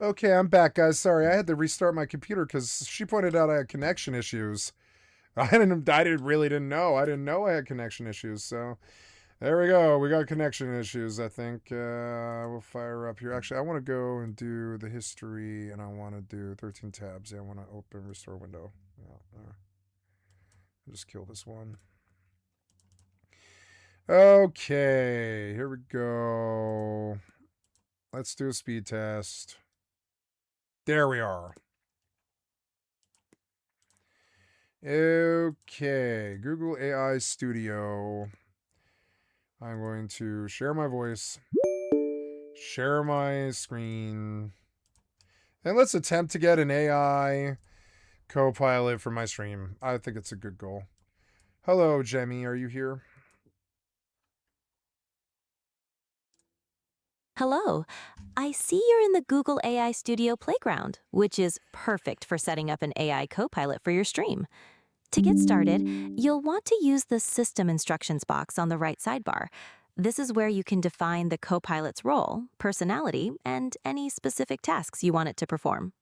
Okay, I'm back, guys. Sorry, I had to restart my computer because she pointed out I had connection issues. Really didn't know. I didn't know I had connection issues. So there we go. We got connection issues. I think we'll fire up here. Actually, I want to go and do the history, and I want to do 13 tabs. Yeah, I want to open restore window. Yeah, I'll just kill this one. Okay, here we go. Let's do a speed test. There we are. Okay, Google AI Studio. I'm going to share my voice, share my screen, and let's attempt to get an AI co-pilot for my stream. I think it's a good goal. Hello, Jemmy, are you here? Hello. I see you're in the Google AI Studio Playground, which is perfect for setting up an AI copilot for your stream. To get started, you'll want to use the System Instructions box on the right sidebar. This is where you can define the copilot's role, personality, and any specific tasks you want it to perform.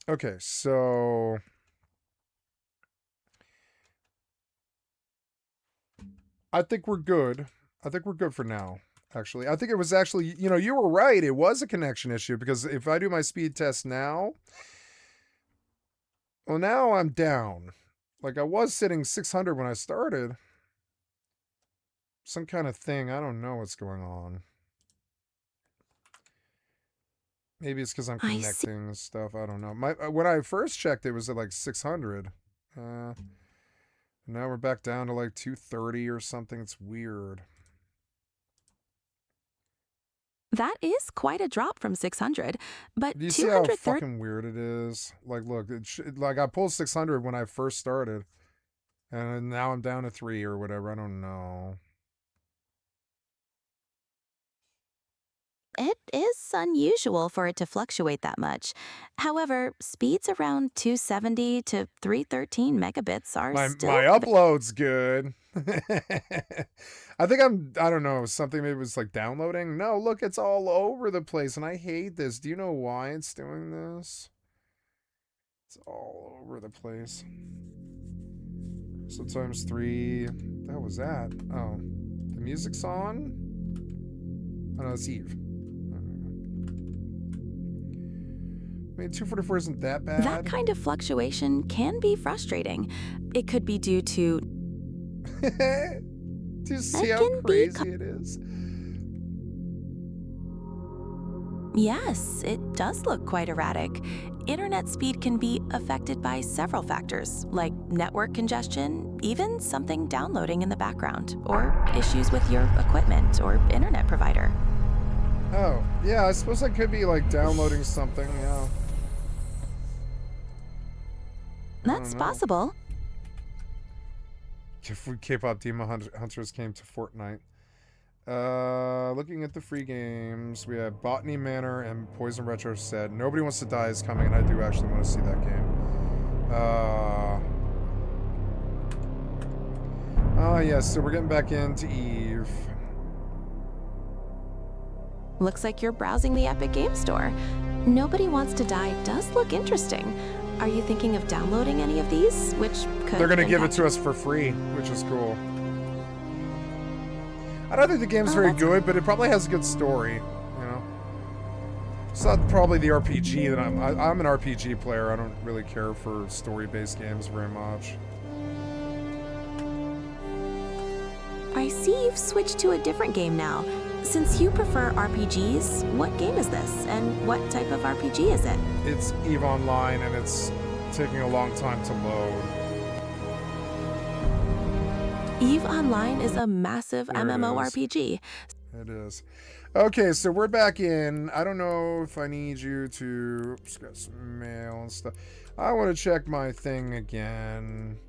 Okay, so I think we're good. I think we're good for now. Actually, I think it was actually, you were right. It was a connection issue because if I do my speed test now, well, now I'm down. Like I was sitting 600 when I started. Some kind of thing. I don't know what's going on. Maybe it's because I'm I see. connecting stuff. I don't know. When I first checked, it was at like 600. Now we're back down to like 230 or something. It's weird. That is quite a drop from 600, but Do you see how 230. fucking weird it is? Like, look, like I pulled 600 when I first started, and now I'm down to 3 or whatever. I don't know. It is unusual for it to fluctuate that much. However, speeds around 270 to 313 megabits are My still. upload's good. I think I don't know, something maybe was like downloading. No, look, it's all over the place and I hate this. Do you know why it's doing this? It's all over the place. So times 3. What was that? Oh, the music's on? Oh no, it's Eve. I mean, 244 isn't that bad. That kind of fluctuation can be frustrating. It could be due to. Do you see how crazy it is? Yes, it does look quite erratic. Internet speed can be affected by several factors, like network congestion, even something downloading in the background, or issues with your equipment or internet provider. Oh, yeah, I suppose I could be like downloading something, yeah. That's possible. If we K-pop Demon Hunters came to Fortnite. Looking at the free games, we have Botany Manor and Poison Retro said Nobody Wants to Die is coming, and I do actually want to see that game. Yes, so we're getting back into Eve. Looks like you're browsing the Epic Game Store. Nobody Wants to Die does look interesting. Are you thinking of downloading any of these? They're gonna give it to us for free, which is cool. I don't think the game's very good, but it probably has a good story, you know? It's not probably the RPG that I'm an RPG player. I don't really care for story-based games very much. I see you've switched to a different game now. Since you prefer RPGs, what game is this, and what type of RPG is it? It's EVE Online, and it's taking a long time to load. EVE Online is a massive MMORPG. It is. Okay, so we're back in. I don't know if I need you to... Oops, got some mail and stuff. I want to check my thing again.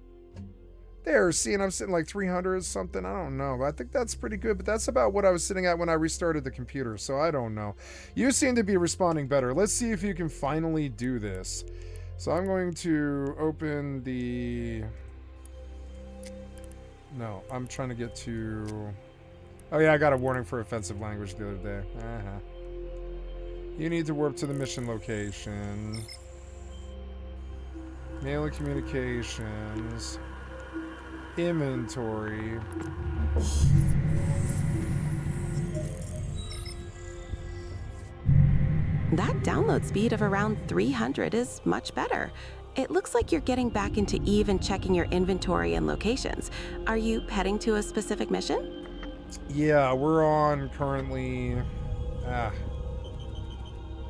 There, see, and I'm sitting like 300 or something. I don't know. I think that's pretty good, but that's about what I was sitting at when I restarted the computer, so I don't know. You seem to be responding better. Let's see if you can finally do this. So I'm going to open the... No, I'm trying to get to... Oh yeah, I got a warning for offensive language the other day. You need to warp to the mission location. Mail and communications. Inventory. That download speed of around 300 is much better. It looks like you're getting back into Eve and checking your inventory and locations. Are you heading to a specific mission? Yeah, we're on currently...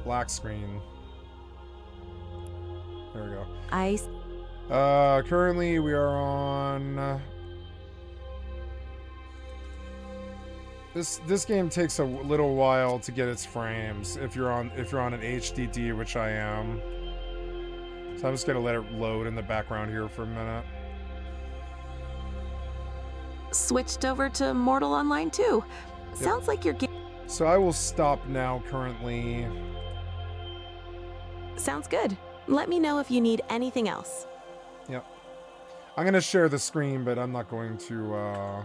black screen. There we go. Currently we are on... This game takes a little while to get its frames if you're on an HDD, which I am. So I'm just gonna let it load in the background here for a minute. Switched over to Mortal Online too. Sounds like you're So I will stop now currently. Sounds good. Let me know if you need anything else. Yep. I'm gonna share the screen, but I'm not going to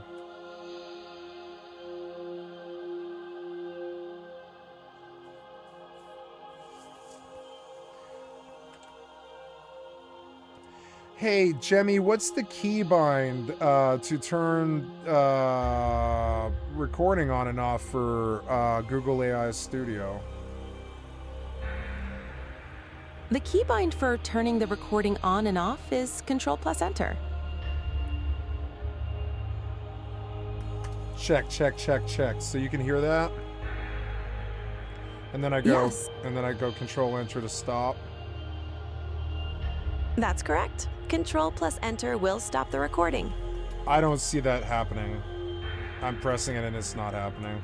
Hey, Jemmy, what's the keybind to turn recording on and off for Google AI Studio? The keybind for turning the recording on and off is Control+Enter. Check, check, check, check. So you can hear that? And then I go, Yes. and then I go Control-Enter to stop. That's correct. Control+Enter will stop the recording. I don't see that happening. I'm pressing it and it's not happening.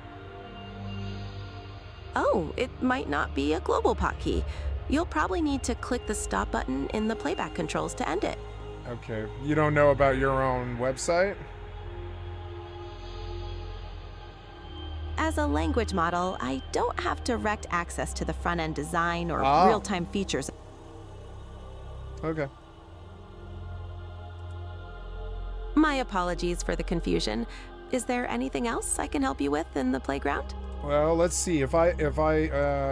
Oh, it might not be a global hotkey. You'll probably need to click the stop button in the playback controls to end it. Okay. You don't know about your own website? As a language model, I don't have direct access to the front-end design or Ah. real-time features. Okay. My apologies for the confusion. Is there anything else I can help you with in the playground? Well, let's see. If I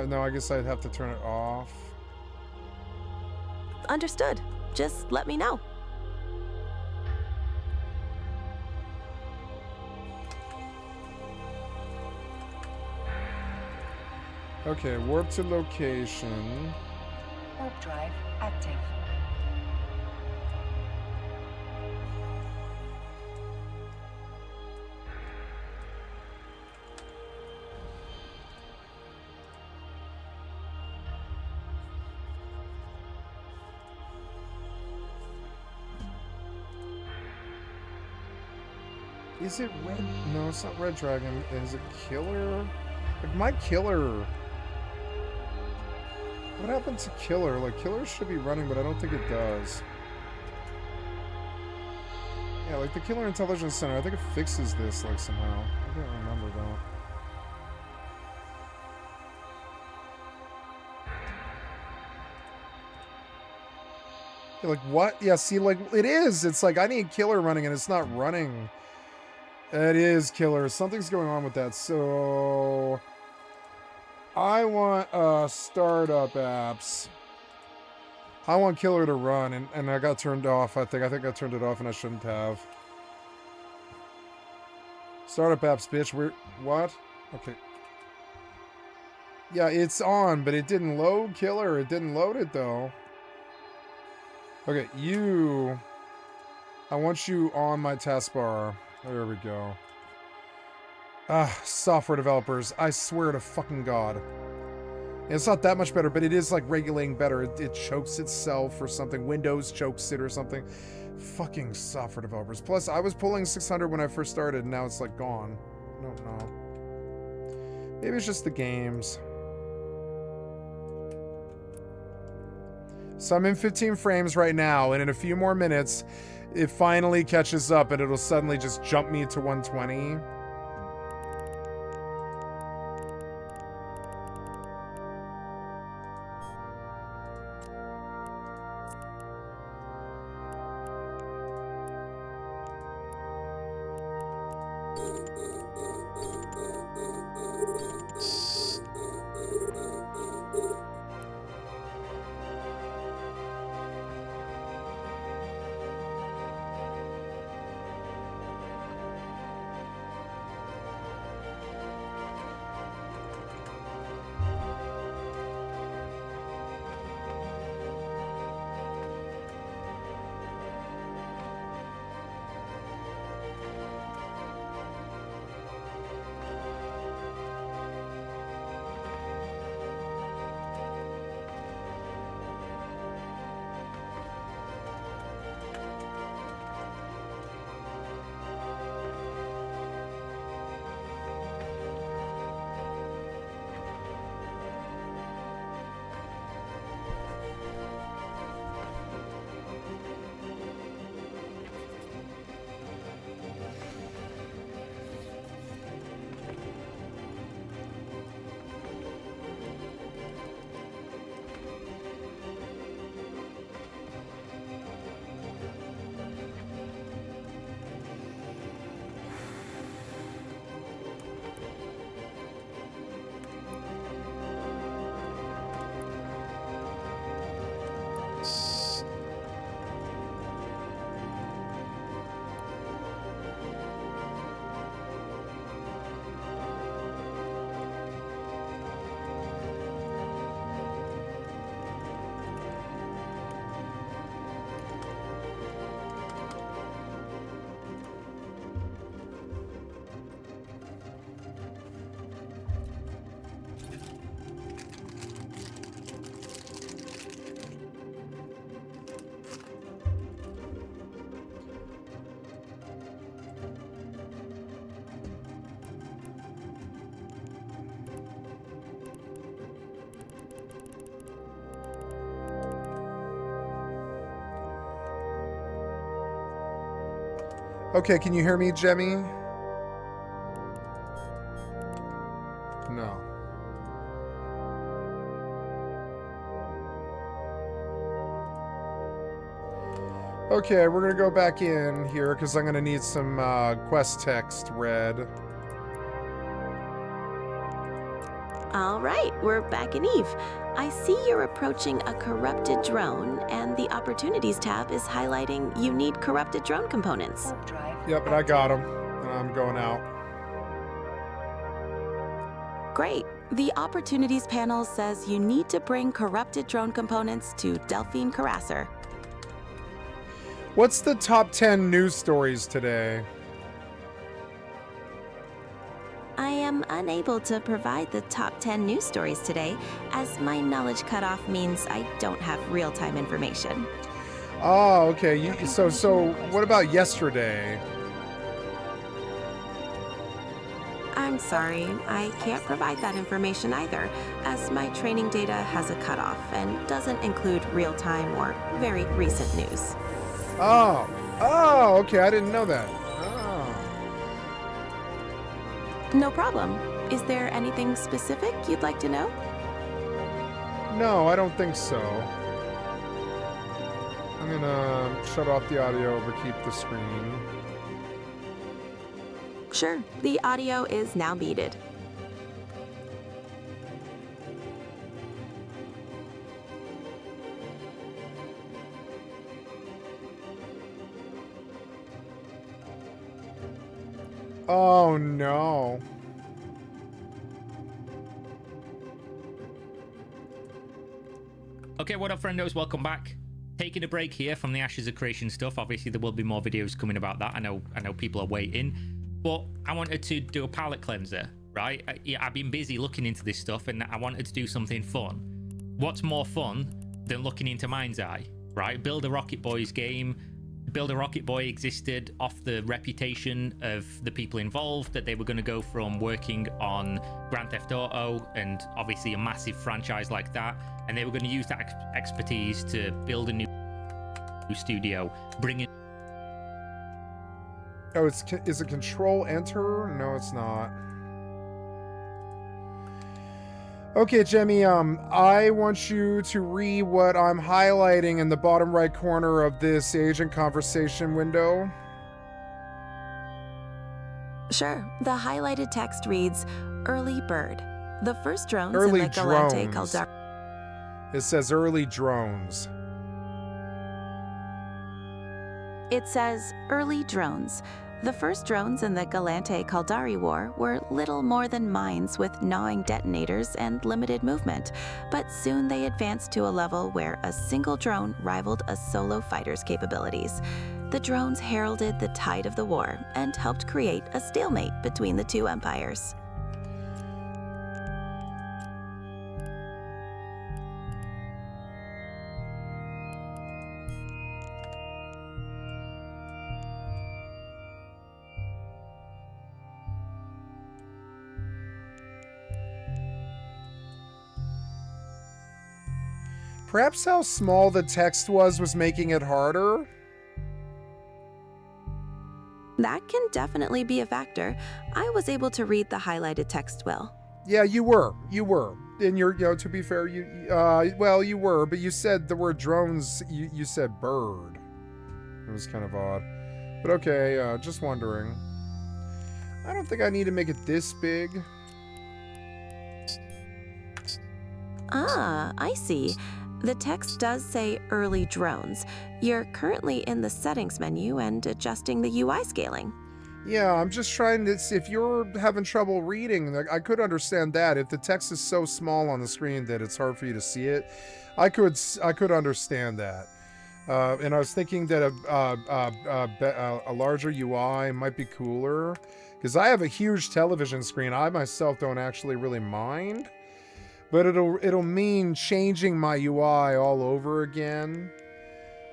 no, I guess I'd have to turn it off. Understood. Just let me know. Okay, warp to location. Warp drive active. Is it red? No, it's not Red Dragon. Is it Killer? Like my Killer. What happened to Killer? Like Killer should be running, but I don't think it does. Yeah, like the Killer Intelligence Center. I think it fixes this like somehow. I don't remember though. Yeah, like what? Yeah, see, like it is. It's like I need Killer running and it's not running. It is Killer. Something's going on with that. So I want startup apps. I want Killer to run, and I got turned off. I think I turned it off, and I shouldn't have. Startup apps, bitch. What? Okay. Yeah, it's on, but it didn't load Killer. It didn't load it though. Okay, I want you on my taskbar. There we go. Software developers. I swear to fucking God. It's not that much better, but it is like regulating better. It chokes itself or something. Windows chokes it or something. Fucking software developers. Plus, I was pulling 600 when I first started, and now it's like gone. I don't know. Maybe it's just the games. So I'm in 15 frames right now, and in a few more minutes, it finally catches up and it'll suddenly just jump me to 120. Okay, can you hear me, Jemmy? No. Okay, we're gonna go back in here because I'm gonna need some quest text read. All right, we're back in Eve. I see you're approaching a corrupted drone, and the Opportunities tab is highlighting you need corrupted drone components. Warp drive Yep, and I got them. And I'm going out. Great. The Opportunities panel says you need to bring corrupted drone components to Delphine Carasser. What's the top 10 news stories today? I am unable to provide the top 10 news stories today, as my knowledge cutoff means I don't have real-time information. Oh, okay. So what about yesterday? I'm sorry, I can't provide that information either, as my training data has a cutoff and doesn't include real-time or very recent news. Oh, okay. I didn't know that. No problem. Is there anything specific you'd like to know? No, I don't think so. I'm gonna shut off the audio but keep the screen. Sure, the audio is now muted. Oh no. Okay, what up, friendos? Welcome back. Taking a break here from the Ashes of Creation stuff. Obviously, there will be more videos coming about that. I know people are waiting, but I wanted to do a palette cleanser, right? I've been busy looking into this stuff, and I wanted to do something fun. What's more fun than looking into Mind's Eye, right? Build a Rocket Boys game. Build a Rocket Boy existed off the reputation of the people involved, that they were going to go from working on Grand Theft Auto and obviously a massive franchise like that, and they were going to use that expertise to build a new studio, bring in Oh, is it Control Enter? No, it's not. Okay, Jemmy, I want you to read what I'm highlighting in the bottom right corner of this agent conversation window. Sure. The highlighted text reads, Early Bird. The first drones Early in the Galante drones. Caldari. It says early drones. It says early drones. The first drones in the Galante Caldari War were little more than mines with gnawing detonators and limited movement, but soon they advanced to a level where a single drone rivaled a solo fighter's capabilities. The drones heralded the tide of the war and helped create a stalemate between the two empires. Perhaps how small the text was making it harder? That can definitely be a factor. I was able to read the highlighted text well. Yeah, you were. And to be fair, you were, but you said the word drones, you said bird. It was kind of odd. But okay, just wondering. I don't think I need to make it this big. Ah, I see. The text does say early drones. You're currently in the settings menu and adjusting the UI scaling. Yeah, I'm just trying to see if you're having trouble reading. I could understand that. If the text is so small on the screen that it's hard for you to see it, I could understand that. And I was thinking that a larger UI might be cooler, because I have a huge television screen. I myself don't actually really mind, but it'll mean changing my UI all over again.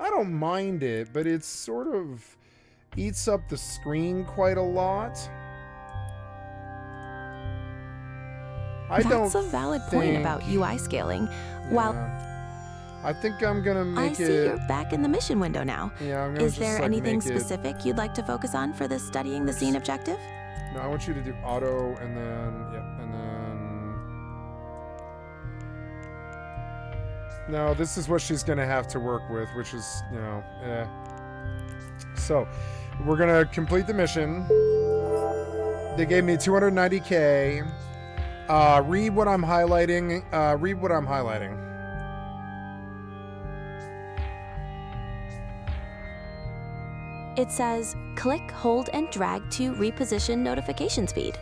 I don't mind it, but it's sort of eats up the screen quite a lot. That's a valid point about UI scaling. While I think I'm gonna make I see you're back in the mission window now. Yeah, I'm gonna Is there just, anything make specific you'd like to focus on for this studying the scene objective? No, I want you to do auto and then and then. No, this is what she's gonna have to work with, which is, So, we're gonna complete the mission. They gave me 290K. Read what I'm highlighting. It says, click, hold, and drag to reposition notification speed.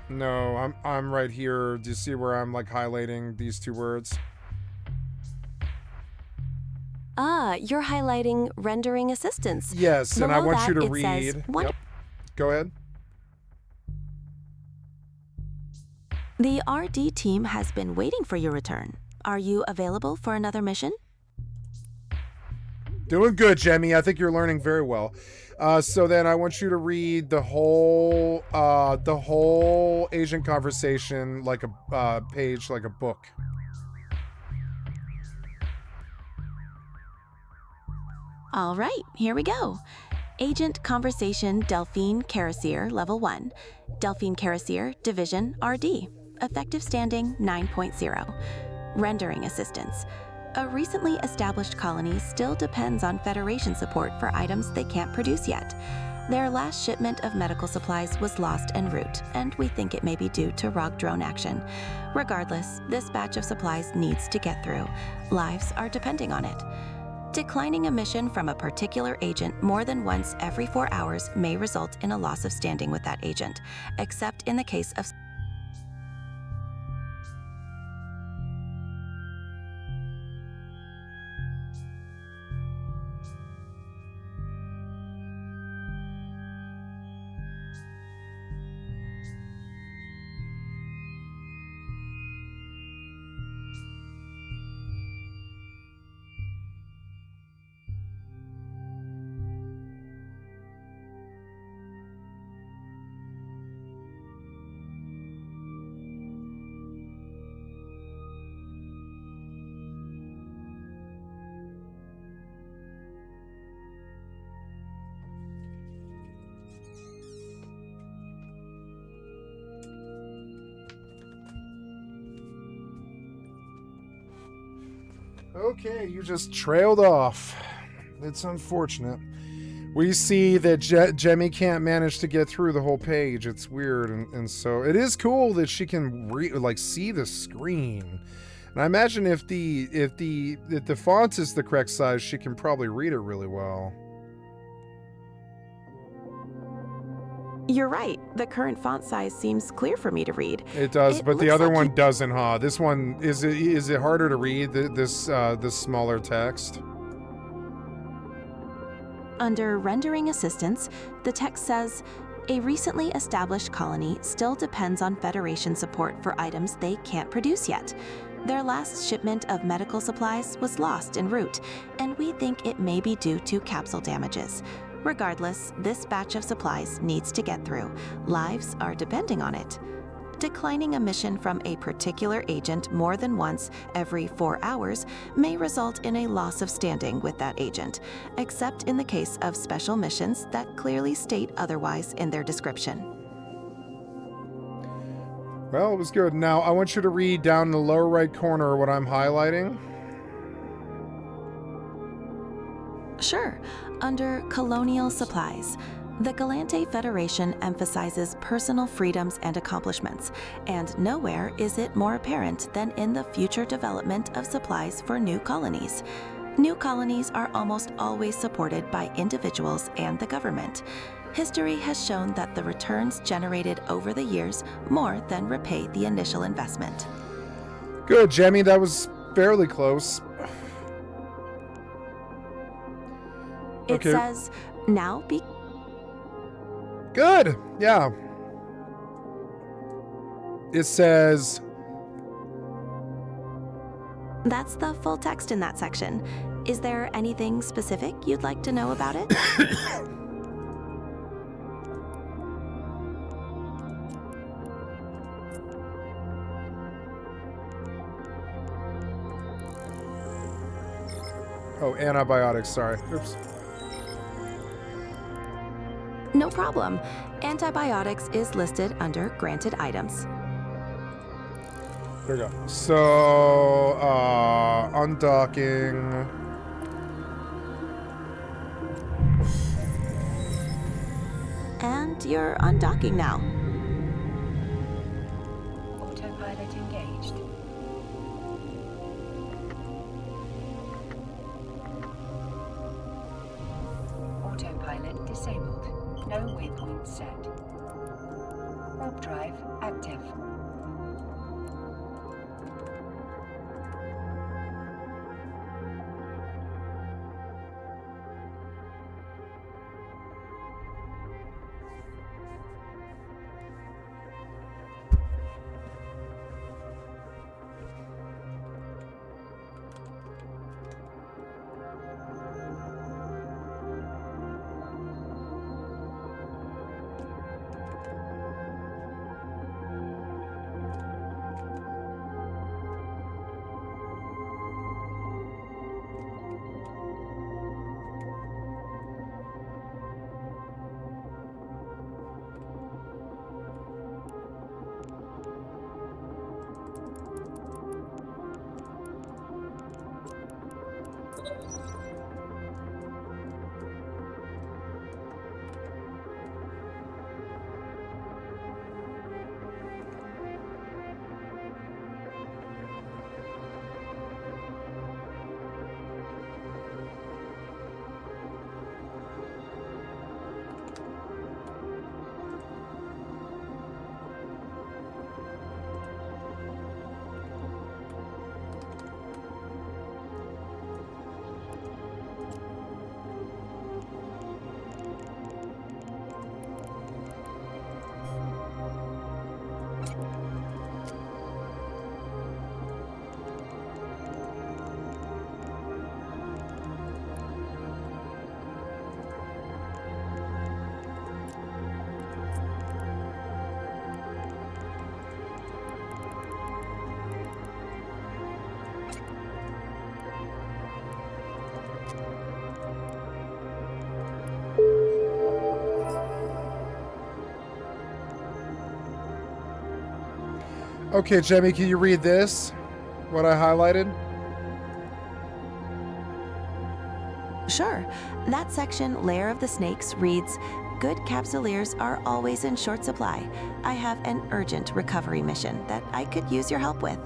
No, I'm right here. Do you see where I'm highlighting these two words? Ah, you're highlighting rendering assistance. Yes, and I Below want you that, to it read. says, Yep. Go ahead. The RD team has been waiting for your return. Are you available for another mission? Doing good, Jemmy. I think you're learning very well. So then I want you to read the whole agent conversation like a page, like a book. All right, here we go. Agent Conversation Delphine Carasier, Level 1. Delphine Carasier, Division RD. Effective standing 9.0. Rendering assistance. A recently established colony still depends on Federation support for items they can't produce yet. Their last shipment of medical supplies was lost en route, and we think it may be due to rogue drone action. Regardless, this batch of supplies needs to get through. Lives are depending on it. Declining a mission from a particular agent more than once every 4 hours may result in a loss of standing with that agent, except in the case of Okay, you just trailed off. It's unfortunate. We see that Jemmy can't manage to get through the whole page. It's weird, and so it is cool that she can see the screen. And I imagine if the font is the correct size, she can probably read it really well. You're right. The current font size seems clear for me to read. It does, It but the looks other like one doesn't, huh? This one is it harder to read this smaller text? Under Rendering Assistance, the text says, a recently established colony still depends on Federation support for items they can't produce yet. Their last shipment of medical supplies was lost en route, and we think it may be due to capsule damages. Regardless, this batch of supplies needs to get through. Lives are depending on it. Declining a mission from a particular agent more than once every 4 hours may result in a loss of standing with that agent, except in the case of special missions that clearly state otherwise in their description. Well, it was good. Now, I want you to read down in the lower right corner what I'm highlighting. Sure. Under Colonial Supplies, the Galante Federation emphasizes personal freedoms and accomplishments, and nowhere is it more apparent than in the future development of supplies for new colonies. New colonies are almost always supported by individuals and the government. History has shown that the returns generated over the years more than repay the initial investment. Good, Jemmy. That was fairly close. It says, now be... Good. Yeah. It says... That's the full text in that section. Is there anything specific you'd like to know about it? Oh, antibiotics. Sorry. Oops. No problem. Antibiotics is listed under granted items. There we go. So, undocking. And you're undocking now. Autopilot engaged. Autopilot disabled. No waypoint set. Warp drive active. Okay, Jemmy, can you read this? What I highlighted? Sure. That section, Lair of the Snakes, reads, "Good capsuleers are always in short supply. I have an urgent recovery mission that I could use your help with."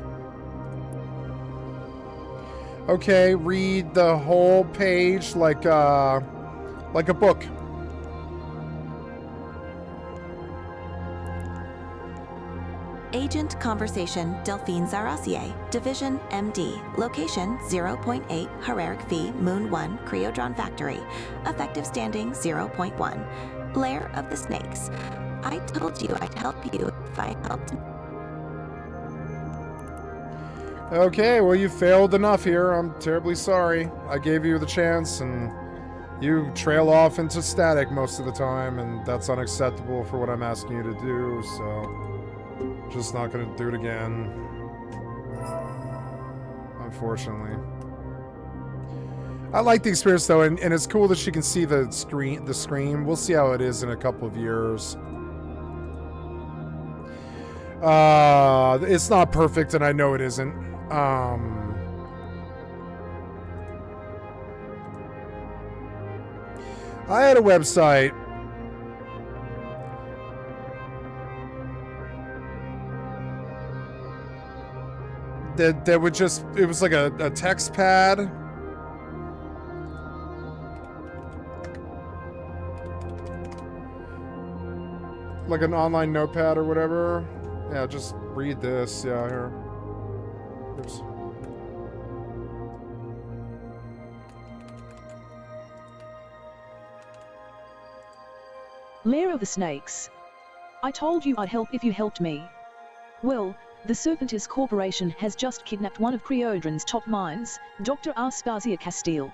Okay, read the whole page like a book. Agent Conversation Delphine Zarassier, Division MD, Location 0.8, Hereric V, Moon 1, Creodron Factory, Effective Standing 0.1, Lair of the Snakes. I told you I'd help you if I helped. Okay, well, you failed enough here. I'm terribly sorry. I gave you the chance, and you trail off into static most of the time, and that's unacceptable for what I'm asking you to do, so just not gonna do it again. Unfortunately. I like the experience, though, and it's cool that she can see the screen. We'll see how it is in a couple of years. It's not perfect, and I know it isn't. I had a website that would just, it was like a text pad. Like an online notepad or whatever. Yeah, just read this. Yeah, here. Oops. Lair of the Snakes. I told you I'd help if you helped me. Well, the Serpentis Corporation has just kidnapped one of Creodron's top minds, Dr. Aspasia Castile.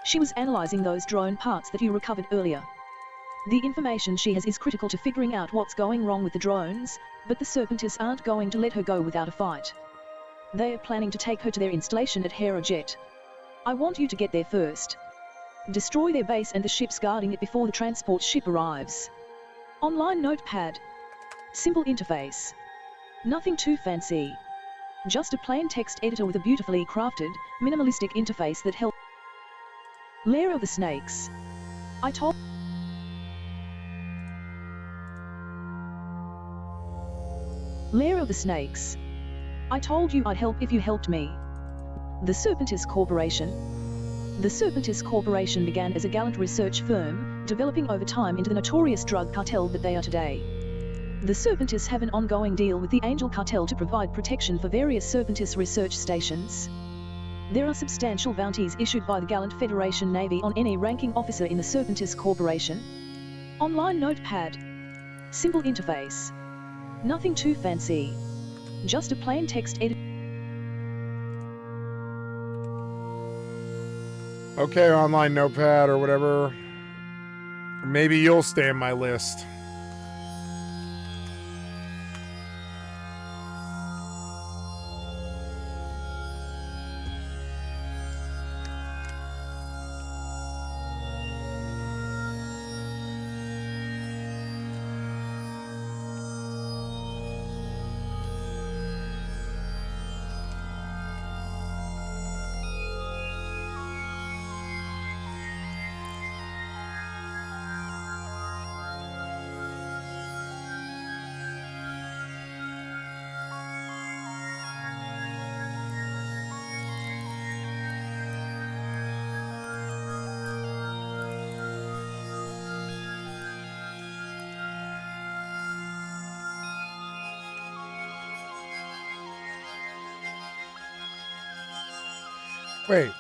She was analyzing those drone parts that you recovered earlier. The information she has is critical to figuring out what's going wrong with the drones, but the Serpentis aren't going to let her go without a fight. They are planning to take her to their installation at Herajet. I want you to get there first. Destroy their base and the ships guarding it before the transport ship arrives. Online notepad. Simple interface. Nothing too fancy. Just a plain text editor with a beautifully crafted, minimalistic interface that helps. Lair of the Snakes. I told... Lair of the Snakes. I told you I'd help if you helped me. The Serpentis Corporation. The Serpentis Corporation began as a gallant research firm, developing over time into the notorious drug cartel that they are today. The Serpentis have an ongoing deal with the Angel Cartel to provide protection for various Serpentis research stations. There are substantial bounties issued by the gallant Federation Navy on any ranking officer in the Serpentis Corporation. Online notepad. Simple interface. Nothing too fancy. Just a plain text edit. Okay, online notepad or whatever. Maybe you'll stay in my list. Wait.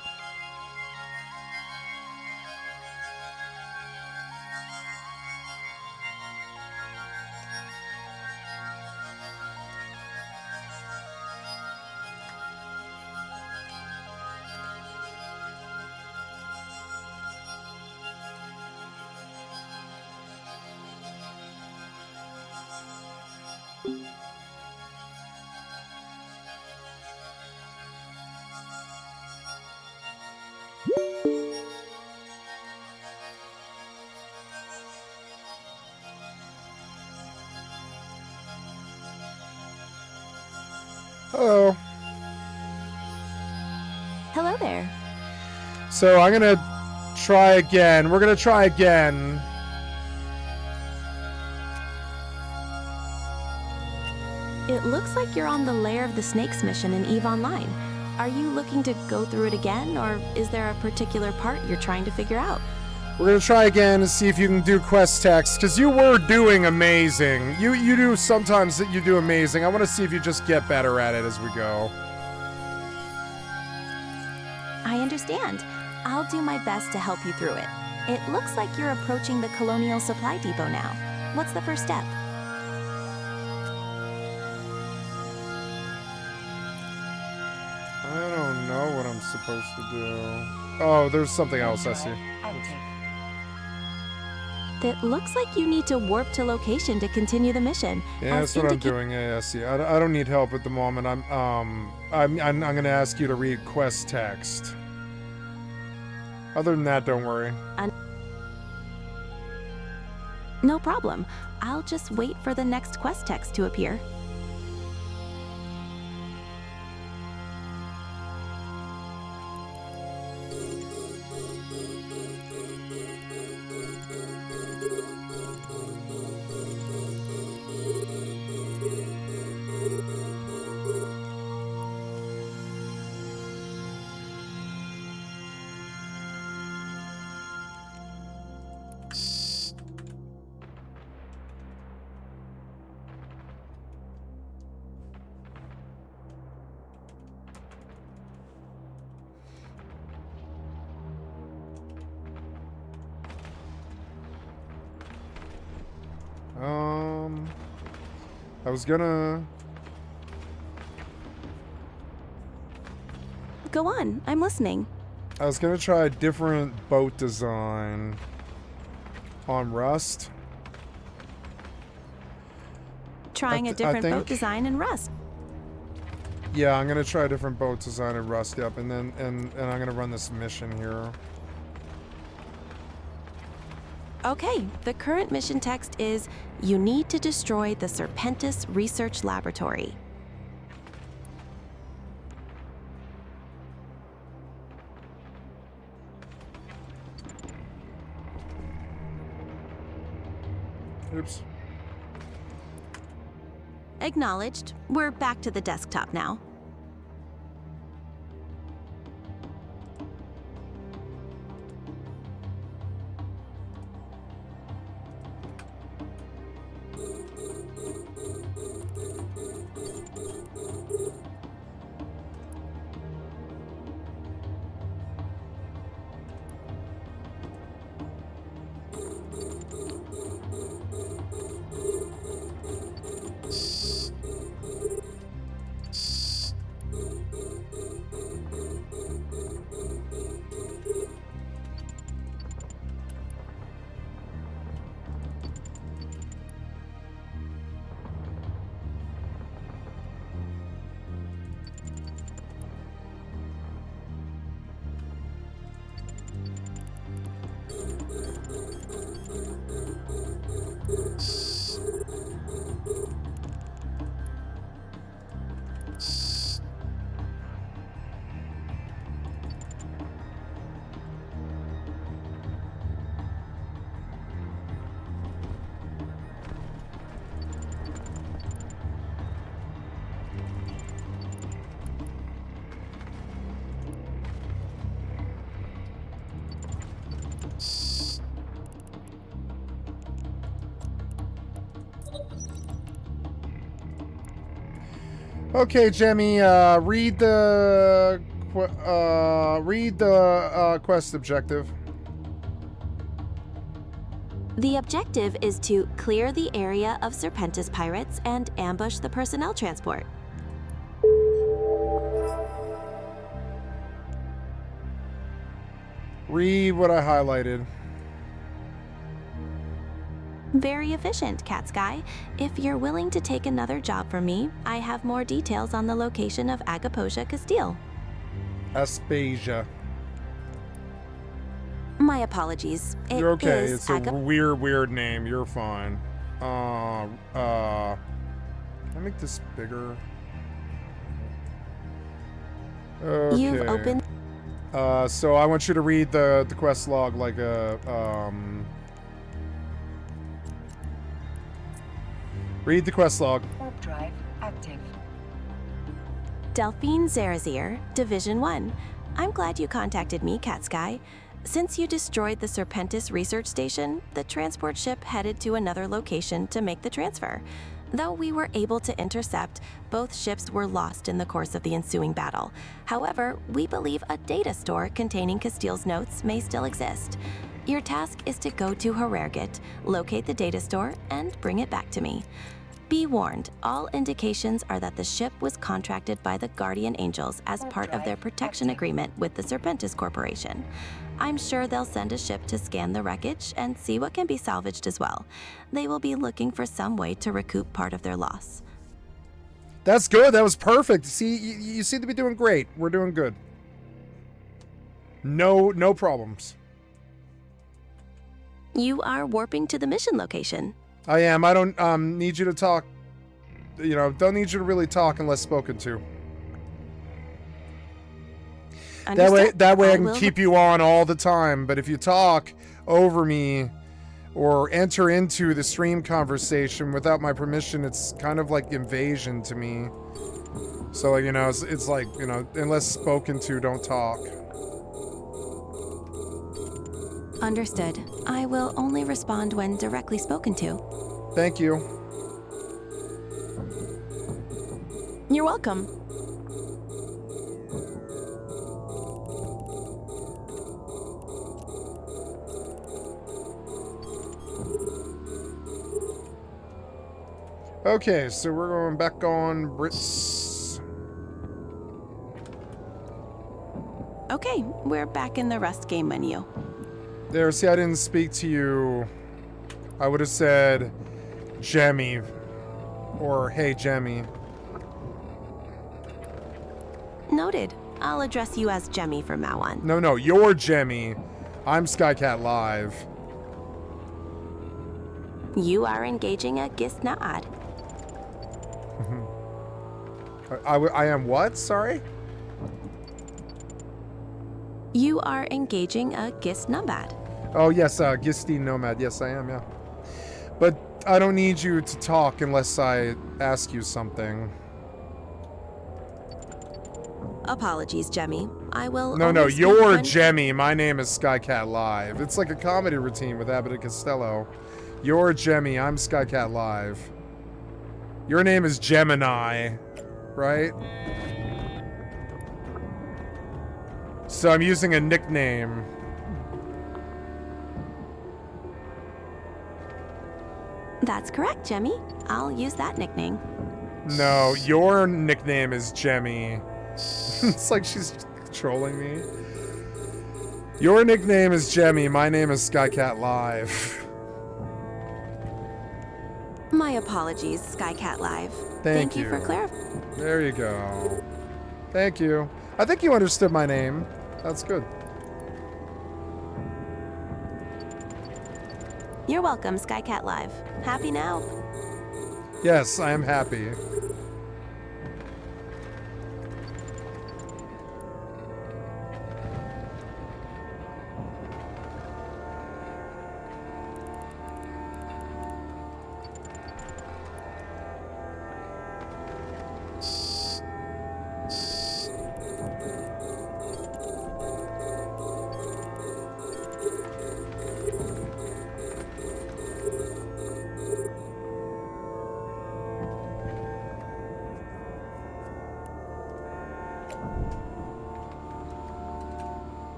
Hello. Hello there. So I'm gonna Try again. We're gonna try again. It looks like you're on the Lair of the Snakes mission in EVE Online. Are you looking to go through it again, or is there a particular part you're trying to figure out? We're gonna try again and see if you can do quest text, because you were doing amazing. You do sometimes that you do amazing. I want to see if you just get better at it as we go. I understand. I'll do my best to help you through it. It looks like you're approaching the Colonial Supply Depot now. What's the first step? I don't know what I'm supposed to do. Oh, there's something else, I see. Active. It looks like you need to warp to location to continue the mission. Yeah, that's what I'm doing. Yeah, I see. I don't need help at the moment. I'm gonna ask you to read quest text. Other than that, don't worry. No problem. I'll just wait for the next quest text to appear. I was gonna... Go on, I'm listening. I was gonna try a different boat design on Rust. Trying a different boat design in Rust. Yeah, I'm gonna try a different boat design in Rust, yep, and then and I'm gonna run this mission here. Okay, the current mission text is, you need to destroy the Serpentis Research Laboratory. Oops. Acknowledged. We're back to the desktop now. Okay, Jemmy, read the quest objective. The objective is to clear the area of Serpentis pirates and ambush the personnel transport. Read what I highlighted. Very efficient, Cat Sky. If you're willing to take another job from me, I have more details on the location of Agaposia Castile. Aspasia. My apologies. You're okay. It's a weird name. You're fine. Can I make this bigger? Okay. You've opened... So I want you to read the quest log like a read the quest log. Warp drive active. Delphine Zarazir, Division 1. I'm glad you contacted me, Catsky. Since you destroyed the Serpentis research station, the transport ship headed to another location to make the transfer. Though we were able to intercept, both ships were lost in the course of the ensuing battle. However, we believe a data store containing Castile's notes may still exist. Your task is to go to Herergit, locate the data store, and bring it back to me. Be warned, all indications are that the ship was contracted by the Guardian Angels as part of their protection agreement with the Serpentis Corporation. I'm sure they'll send a ship to scan the wreckage and see what can be salvaged as well. They will be looking for some way to recoup part of their loss. That's good. That was perfect. See, you seem to be doing great. We're doing good. No problems. You are warping to the mission location. I am. I don't need you to talk. You know, don't need you to really talk unless spoken to. Understood. That way I can keep you on all the time. But if you talk over me or enter into the stream conversation without my permission, it's kind of like invasion to me. So, you know, it's like, you know, unless spoken to, don't talk. Understood. I will only respond when directly spoken to. Thank you. You're welcome. Okay, so we're going back on Brits. Okay, we're back in the Rust game menu. There, see, I didn't speak to you. I would have said Jemmy. Or, hey, Jemmy. Noted. I'll address you as Jemmy from now on. No, you're Jemmy. I'm Skycatlive. You are engaging a Gisnaad. I am what? Sorry? You are engaging a Gisnabad. Oh, yes, Gistine Nomad. Yes, I am, yeah. But I don't need you to talk unless I ask you something. Apologies, Jemmy. I will. No, only speak you're when- Jemmy. My name is Skycatlive. It's like a comedy routine with Abbott and Costello. You're Jemmy. I'm Skycatlive. Your name is Gemini, right? So I'm using a nickname. That's correct, Jemmy. I'll use that nickname. No, your nickname is Jemmy. It's like she's trolling me. Your nickname is Jemmy. My name is Skycatlive. My apologies, Skycatlive. Thank you you. for clarifying. There you go. Thank you. I think you understood my name. That's good. You're welcome, Skycatlive. Happy now? Yes, I am happy.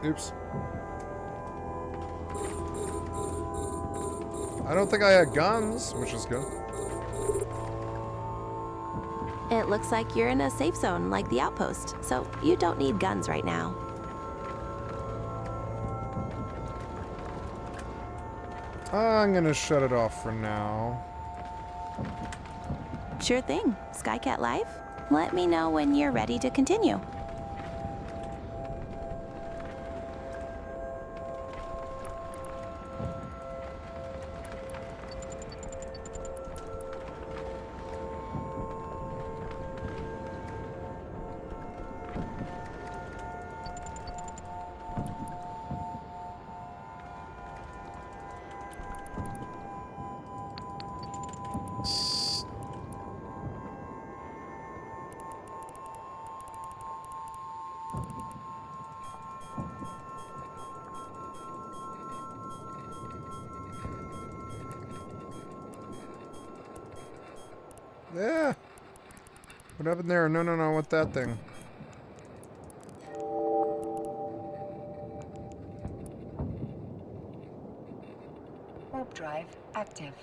Oops. I don't think I had guns, which is good. It looks like you're in a safe zone like the outpost, so you don't need guns right now. I'm gonna shut it off for now. Sure thing, Skycatlive. Let me know when you're ready to continue. Yeah. What happened there? No, no, no. What that thing? Warp drive active.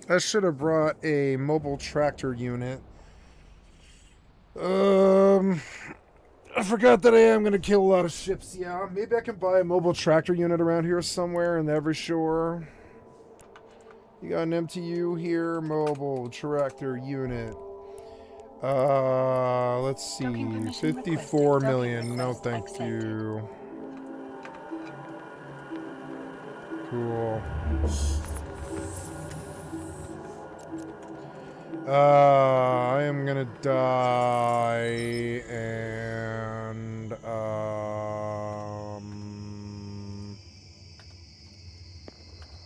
I should have brought a mobile tractor unit. I forgot that I am going to kill a lot of ships. Yeah, maybe I can buy a mobile tractor unit around here somewhere in every shore. You got an MTU here, mobile tractor unit. Let's see, Docking permission 54 requested. million. Docking No, request thank accepted. you. Cool. I am gonna die, and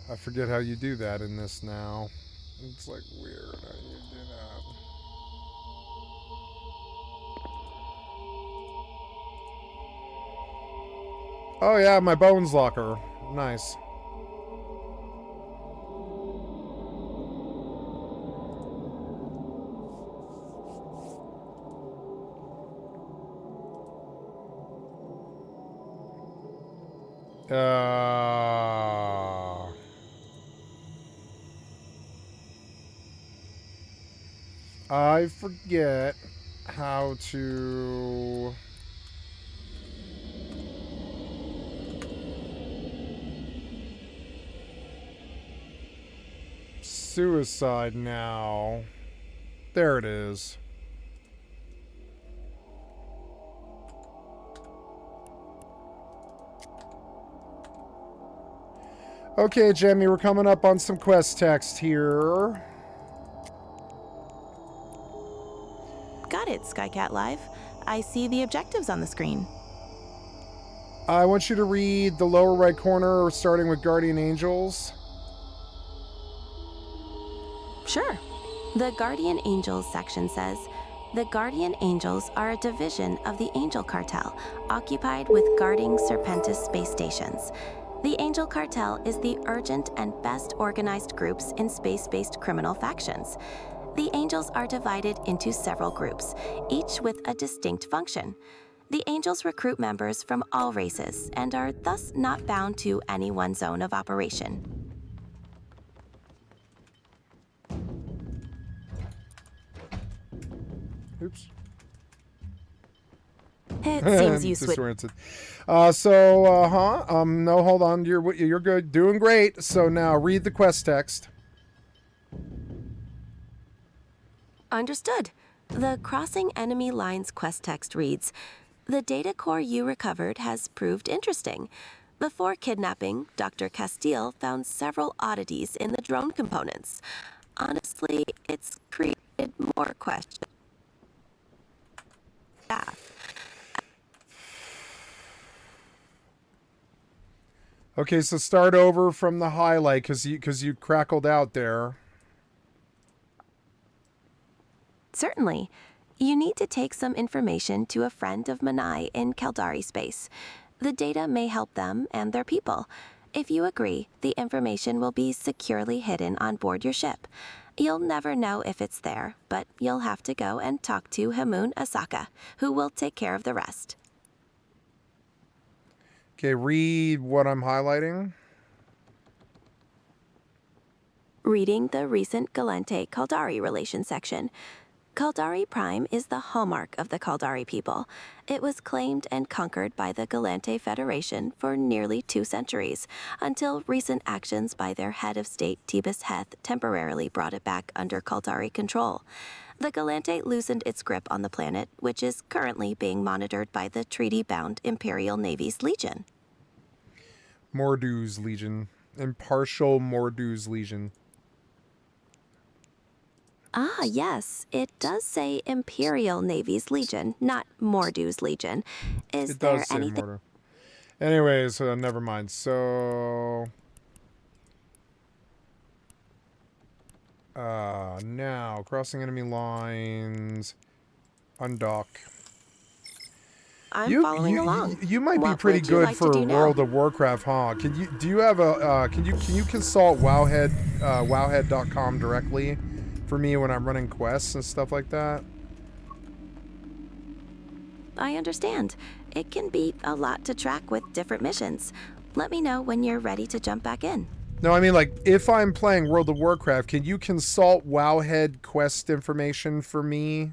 I forget how you do that in this now. It's like weird how you do that. Oh yeah, my bones locker. Nice. I forget how to... Suicide now. There it is. Okay, Jemmy, we're coming up on some quest text here. Got it, Skycatlive. I see the objectives on the screen. I want you to read the lower right corner, starting with Guardian Angels. Sure. The Guardian Angels section says, the Guardian Angels are a division of the Angel Cartel, occupied with guarding Serpentis space stations. The Angel Cartel is the urgent and best organized groups in space-based criminal factions. The Angels are divided into several groups, each with a distinct function. The Angels recruit members from all races and are thus not bound to any one zone of operation. Oops. It seems you switched. Disoriented. No, hold on. You're good. Doing great. So now read the quest text. Understood. The Crossing Enemy Lines quest text reads, the data core you recovered has proved interesting. Before kidnapping, Dr. Castile found several oddities in the drone components. Honestly, it's created more questions. Yeah. Okay, so start over from the highlight because you crackled out there. Certainly. You need to take some information to a friend of Manai in Caldari space. The data may help them and their people. If you agree, the information will be securely hidden on board your ship. You'll never know if it's there, but you'll have to go and talk to Hamun Asaka, who will take care of the rest. Okay, read what I'm highlighting. Reading the recent Galente-Caldari relation section. Caldari Prime is the hallmark of the Caldari people. It was claimed and conquered by the Galente Federation for nearly 2 centuries, until recent actions by their head of state Tibus Heth temporarily brought it back under Caldari control. The Galente loosened its grip on the planet, which is currently being monitored by the treaty-bound Imperial Navy's Legion. Mordu's Legion. Impartial Mordu's Legion. Ah, yes. It does say Imperial Navy's Legion, not Mordu's Legion. Is It there does say anything... Mordu. Anyways, never mind. So... now, crossing enemy lines. Undock. I'm following along. You might be What pretty would you good like to for do now? World of Warcraft, huh? Do you have a can you consult wowhead.com directly for me when I'm running quests and stuff like that? I understand. It can be a lot to track with different missions. Let me know when you're ready to jump back in. No, I mean, like, if I'm playing World of Warcraft, can you consult Wowhead quest information for me?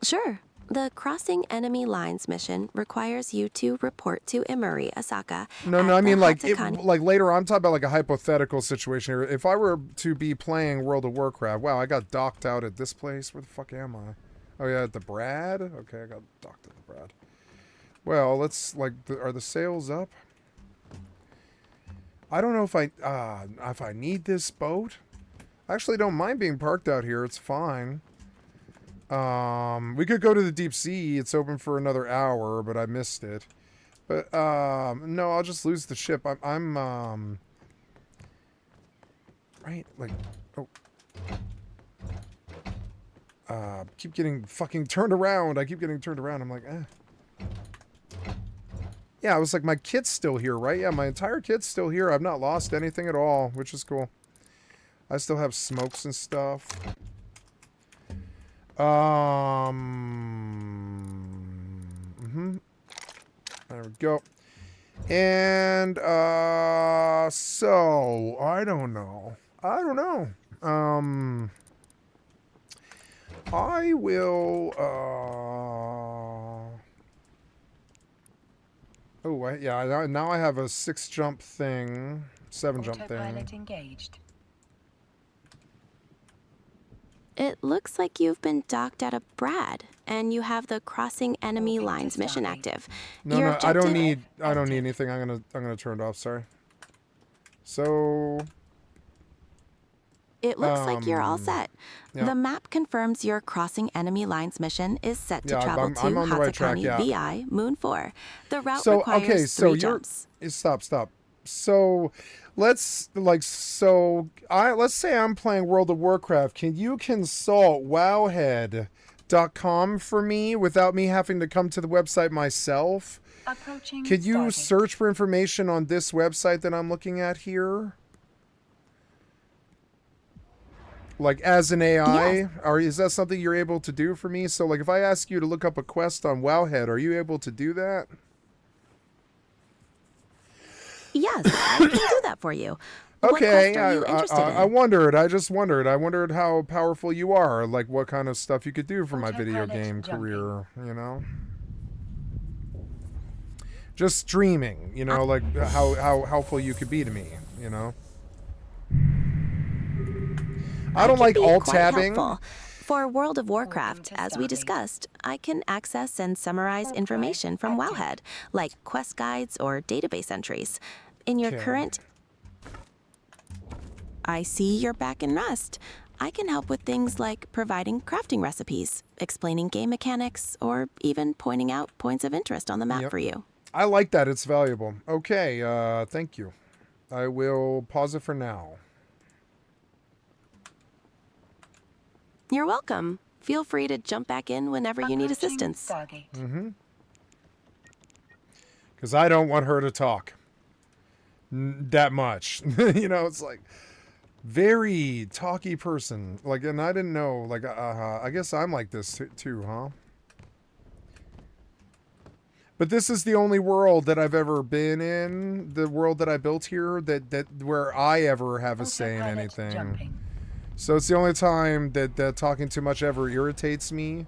Sure. The Crossing Enemy Lines mission requires you to report to Imuri Asaka. No, at I mean, the like, Hatakani- like later on, I'm talking about like a hypothetical situation here. If I were to be playing World of Warcraft, wow, I got docked out at this place. Where the fuck am I? Oh yeah, at the Brad? Okay, I got docked at the Brad. Well, let's, like, are the sails up? I don't know if I need this boat. I actually don't mind being parked out here. It's fine. We could go to the deep sea. It's open for another hour, but I missed it. But no, I'll just lose the ship. I'm right, like, oh. Keep getting fucking turned around. I keep getting turned around. I'm like, eh. Yeah, I was like, my kit's still here, right? Yeah, my entire kit's still here. I've not lost anything at all, which is cool. I still have smokes and stuff. There we go. And, so, I don't know. I will, oh, yeah, now I have a 6 jump thing, 7 jump thing. Autopilot engaged. It looks like you've been docked at a Brad, and you have the Crossing Enemy Moving to Lines mission Stargate. active. No, Your no, I don't objective- need anything. I'm gonna turn it off, sorry. So, It looks like you're all Um, set. yeah. The map confirms your Crossing Enemy Lines mission is set to Yeah, travel to I'm on the right track, Hatakani yeah. VI Moon 4. The route So, requires okay, so 3 you're- jumps. stop. So, let's say I'm playing World of Warcraft. Can you consult wowhead.com for me without me having to come to the website myself? Approaching Could you Stargate. search for information on this website that I'm looking at here? Like, as an AI? Yes. Or is that something you're able to do for me? So, like, if I ask you to look up a quest on Wowhead, are you able to do that? Yes, I can do that for you. What Okay, quest are you interested in? I wondered. I just wondered. I wondered how powerful you are. Like, what kind of stuff you could do for my video Autopilot game jumping. career, you know? Just streaming, you know, like how helpful you could be to me, you know? I don't can like be alt quite tabbing. helpful. For World of Warcraft, to as we Stargate. discussed, I can access and summarize Alt information drive from active. Wowhead, like quest guides or database entries. In your Okay. current... I see you're back in Rust. I can help with things like providing crafting recipes, explaining game mechanics, or even pointing out points of interest on the map Yep. for you. I like that. It's valuable. Okay, thank you. I will pause it for now. You're welcome. Feel free to jump back in whenever you need Approaching assistance. Stargate. Because I don't want her to talk that much. You know, it's like very talky person. Like, and I didn't know. Like, I guess I'm like this too, huh? But this is the only world that I've ever been in. The world that I built here that where I ever have a say in Autopilot anything. jumping. So it's the only time that talking too much ever irritates me.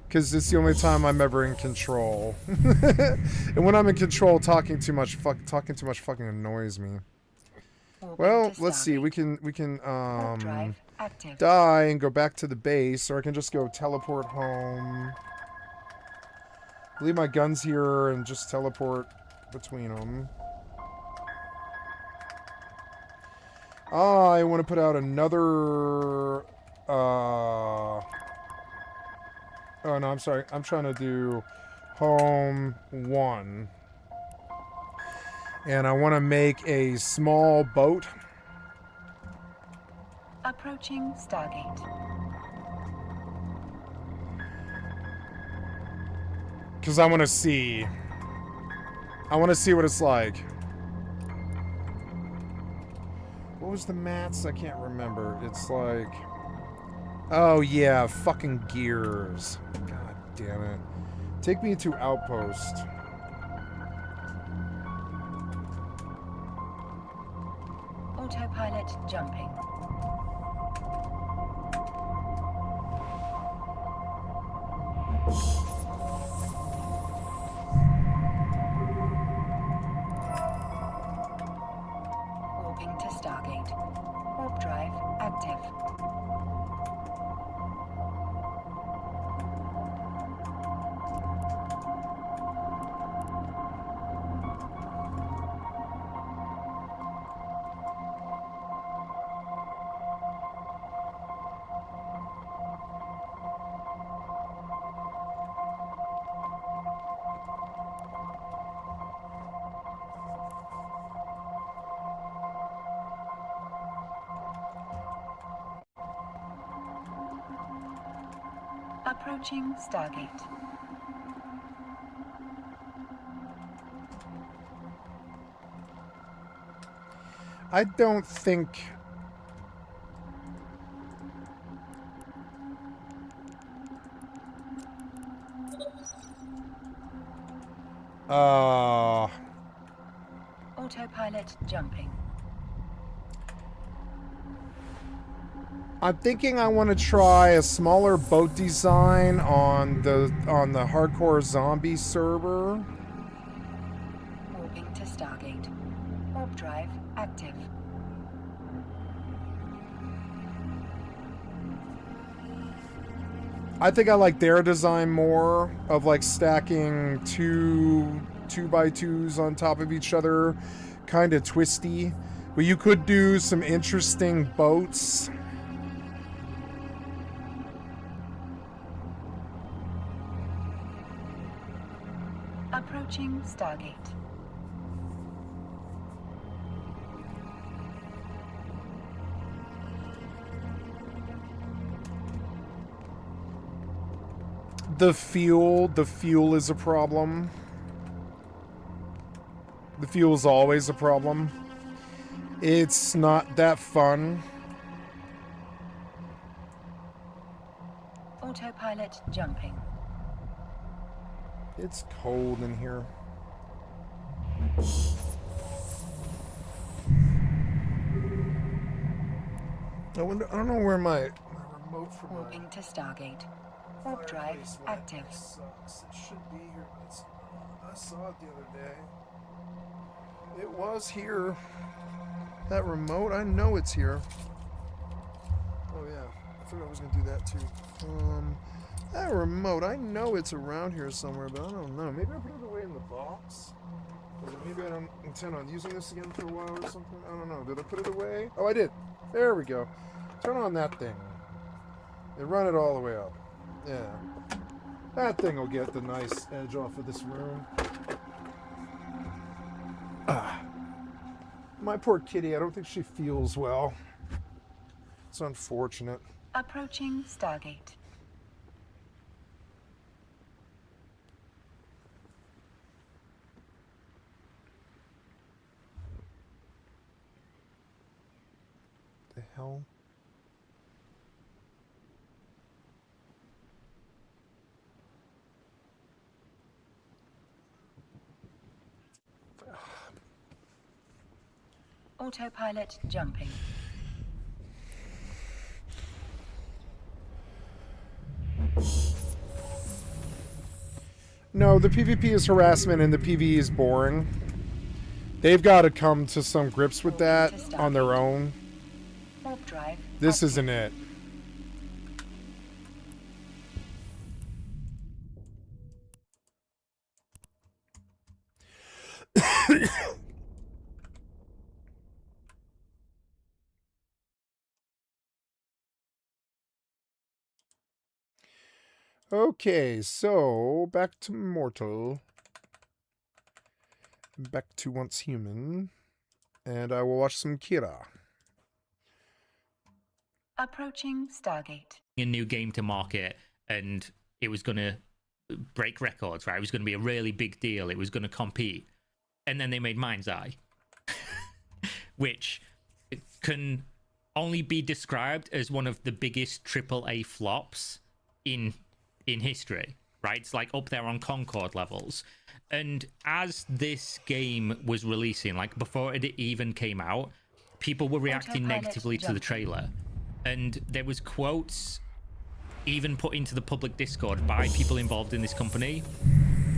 Because it's the only time I'm ever in control. And when I'm in control, talking too much fucking annoys me. Warping Well, to let's see. Stargate. We can Warp drive active. die and go back to the base, or I can just go teleport home. Leave my guns here and just teleport between them. I want to put out another oh no, I'm sorry. I'm trying to do home 1. And I want to make a small boat. Approaching Stargate. Because I want to see. I want to see what it's like. What was the mats? I can't remember. It's like... Oh, yeah. Fucking gears. God damn it. Take me to Outpost. Autopilot jumping. Warping to Stargate. Warp drive active. Approaching Stargate. I don't think... Autopilot jumping. I'm thinking I want to try a smaller boat design on the hardcore zombie server. Warping to Stargate. Warp drive active. I think I like their design more of like stacking two 2x2s on top of each other, kind of twisty. But you could do some interesting boats. Approaching Stargate. The fuel is a problem. The fuel is always a problem. It's not that fun. Autopilot jumping. It's cold in here. I don't know where my remote for my Warping to Stargate. Warp drive fireplace active. sucks. It should be here, but it's not. I saw it the other day. It was here. That remote, I know it's here. Oh yeah, I forgot I was gonna do that too. That remote, I know it's around here somewhere, but I don't know. Maybe I put it away in the box. Or maybe I don't intend on using this again for a while or something. I don't know. Did I put it away? Oh, I did. There we go. Turn on that thing. And run it all the way up. Yeah. That thing will get the nice edge off of this room. My poor kitty, I don't think she feels well. It's unfortunate. Approaching Stargate. The hell? Autopilot jumping. No, the PvP is harassment and the PvE is boring. They've got to come to some grips with that on their own. Warp drive. This isn't it. Okay, so back to Mortal. Back to Once Human. And I will watch some Kira. Approaching Stargate. A new game to market, and it was gonna break records, right? It was going to be a really big deal. It was going to compete. And then they made Mind's Eye, which can only be described as one of the biggest AAA flops in history, right? It's like up there on Concord levels. And as this game was releasing, like before it even came out, people were reacting negatively to the trailer. And there was quotes even put into the public Discord by people involved in this company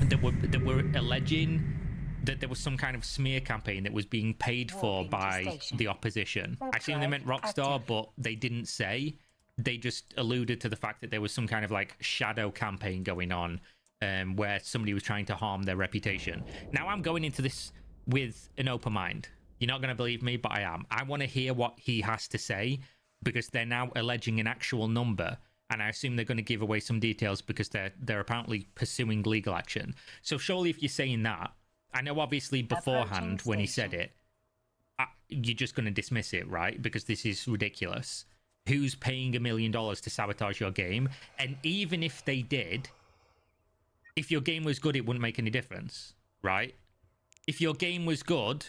that were alleging that there was some kind of smear campaign that was being paid for by the opposition. I assume they meant Rockstar, but they didn't say. They just alluded to the fact that there was some kind of like shadow campaign going on, where somebody was trying to harm their reputation. Now I'm going into this with an open mind. You're not going to believe me, but I am. I want to hear what he has to say, because they're now alleging an actual number, and I assume they're going to give away some details because they're apparently pursuing legal action. So surely if you're saying that, I know obviously beforehand when he said it, you're just going to dismiss it, right? Because this is ridiculous. Who's paying $1 million to sabotage your game? And even if they did, if your game was good, it wouldn't make any difference, right? If your game was good,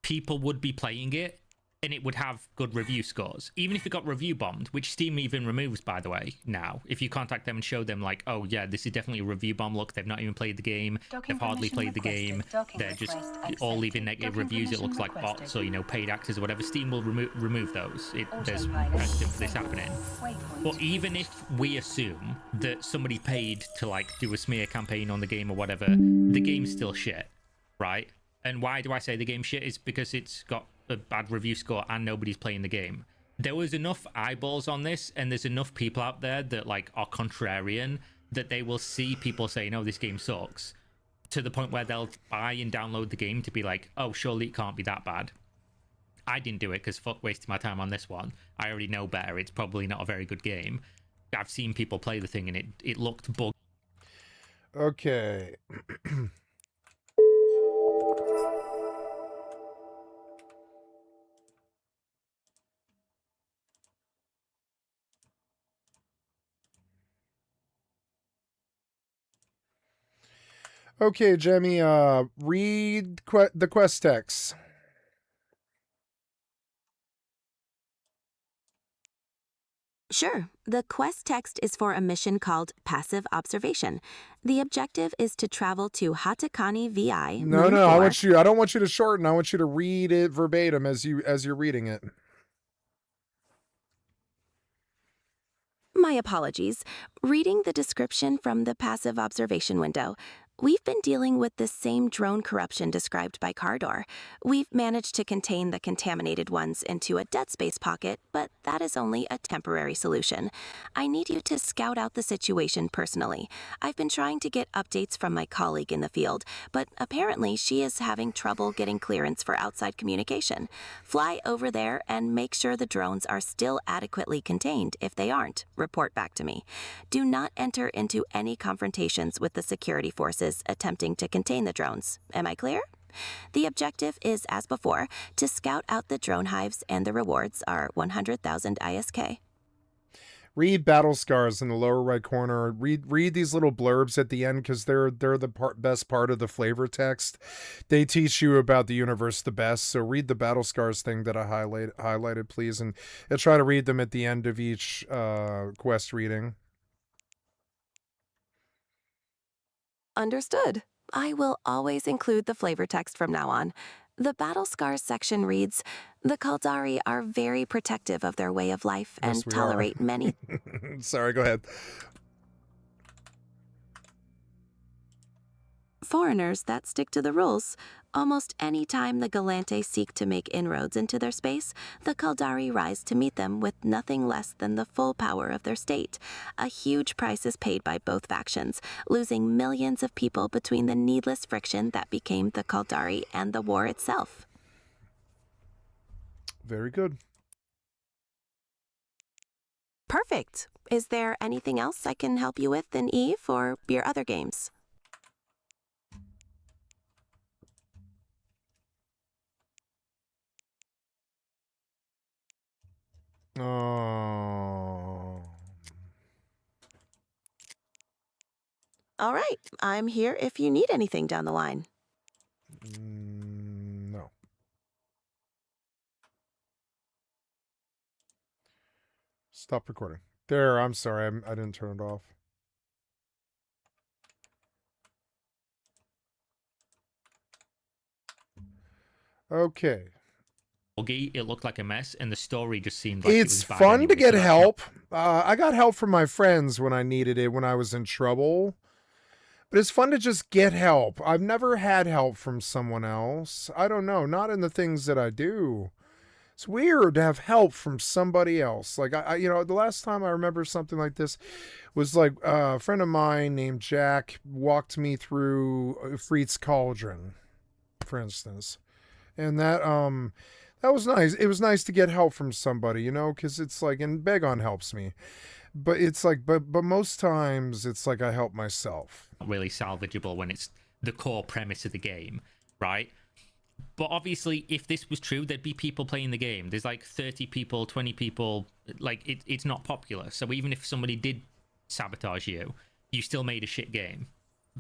people would be playing it, and it would have good review scores. Even if it got review bombed, which Steam even removes, by the way, now. If you contact them and show them, like, oh, yeah, this is definitely a review bomb. Look, they've not even played the game. They've hardly played the game. They're just all leaving negative reviews. It looks like bots or, you know, paid actors or whatever. Steam will remove those. There's precedent for this happening. But even if we assume that somebody paid to, like, do a smear campaign on the game or whatever, the game's still shit, right? And why do I say the game's shit? Is because it's got a bad review score and nobody's playing the game. There was enough eyeballs on this, and there's enough people out there that like are contrarian, that they will see people saying, oh, this game sucks, to the point where they'll buy and download the game to be like, oh, surely it can't be that bad. I didn't do it because fuck wasting my time on this one. I already know better. It's probably not a very good game. I've seen people play the thing and it looked buggy. Okay. Okay, Jemmy, read the quest text. Sure. The quest text is for a mission called Passive Observation. The objective is to travel to Hatakani VI. No, I don't want you to shorten. I want you to read it verbatim as you're reading it. My apologies. Reading the description from the passive observation window, we've been dealing with the same drone corruption described by Cardor. We've managed to contain the contaminated ones into a dead space pocket, but that is only a temporary solution. I need you to scout out the situation personally. I've been trying to get updates from my colleague in the field, but apparently she is having trouble getting clearance for outside communication. Fly over there and make sure the drones are still adequately contained. If they aren't, report back to me. Do not enter into any confrontations with the security forces attempting to contain the drones. Am I clear? The objective is, as before, to scout out the drone hives, and the rewards are 100,000 ISK. Read battle scars in the lower right corner. Read these little blurbs at the end, because they're the best part of the flavor text. They teach you about the universe the best. So read the battle scars thing that I highlighted, please, and try to read them at the end of each quest reading. Understood. I will always include the flavor text from now on. The battle scars section reads, the Caldari are very protective of their way of life and tolerate many... Sorry, go ahead. foreigners that stick to the rules. Almost any time the Galante seek to make inroads into their space, the Caldari rise to meet them with nothing less than the full power of their state. A huge price is paid by both factions, losing millions of people between the needless friction that became the Caldari and the war itself. Very good. Perfect. Is there anything else I can help you with in EVE or your other games? Oh. All right, I'm here if you need anything down the line. No. Stop recording. There, I'm sorry. I didn't turn it off. Okay. It looked like a mess, and the story just seemed like it was It's bad fun anyway, to get so that's help. I got help from my friends when I needed it, when I was in trouble. But it's fun to just get help. I've never had help from someone else. I don't know, not in the things that I do. It's weird to have help from somebody else. Like the last time I remember something like this was like a friend of mine named Jack walked me through Freet's Cauldron, for instance. And that was nice. It was nice to get help from somebody, because it's like, and Begon helps me. But it's like, but most times it's like I help myself. not really salvageable when it's the core premise of the game, right? But obviously, if this was true, there'd be people playing the game. There's like 30 people, 20 people. Like, it's not popular. So even if somebody did sabotage you, you still made a shit game,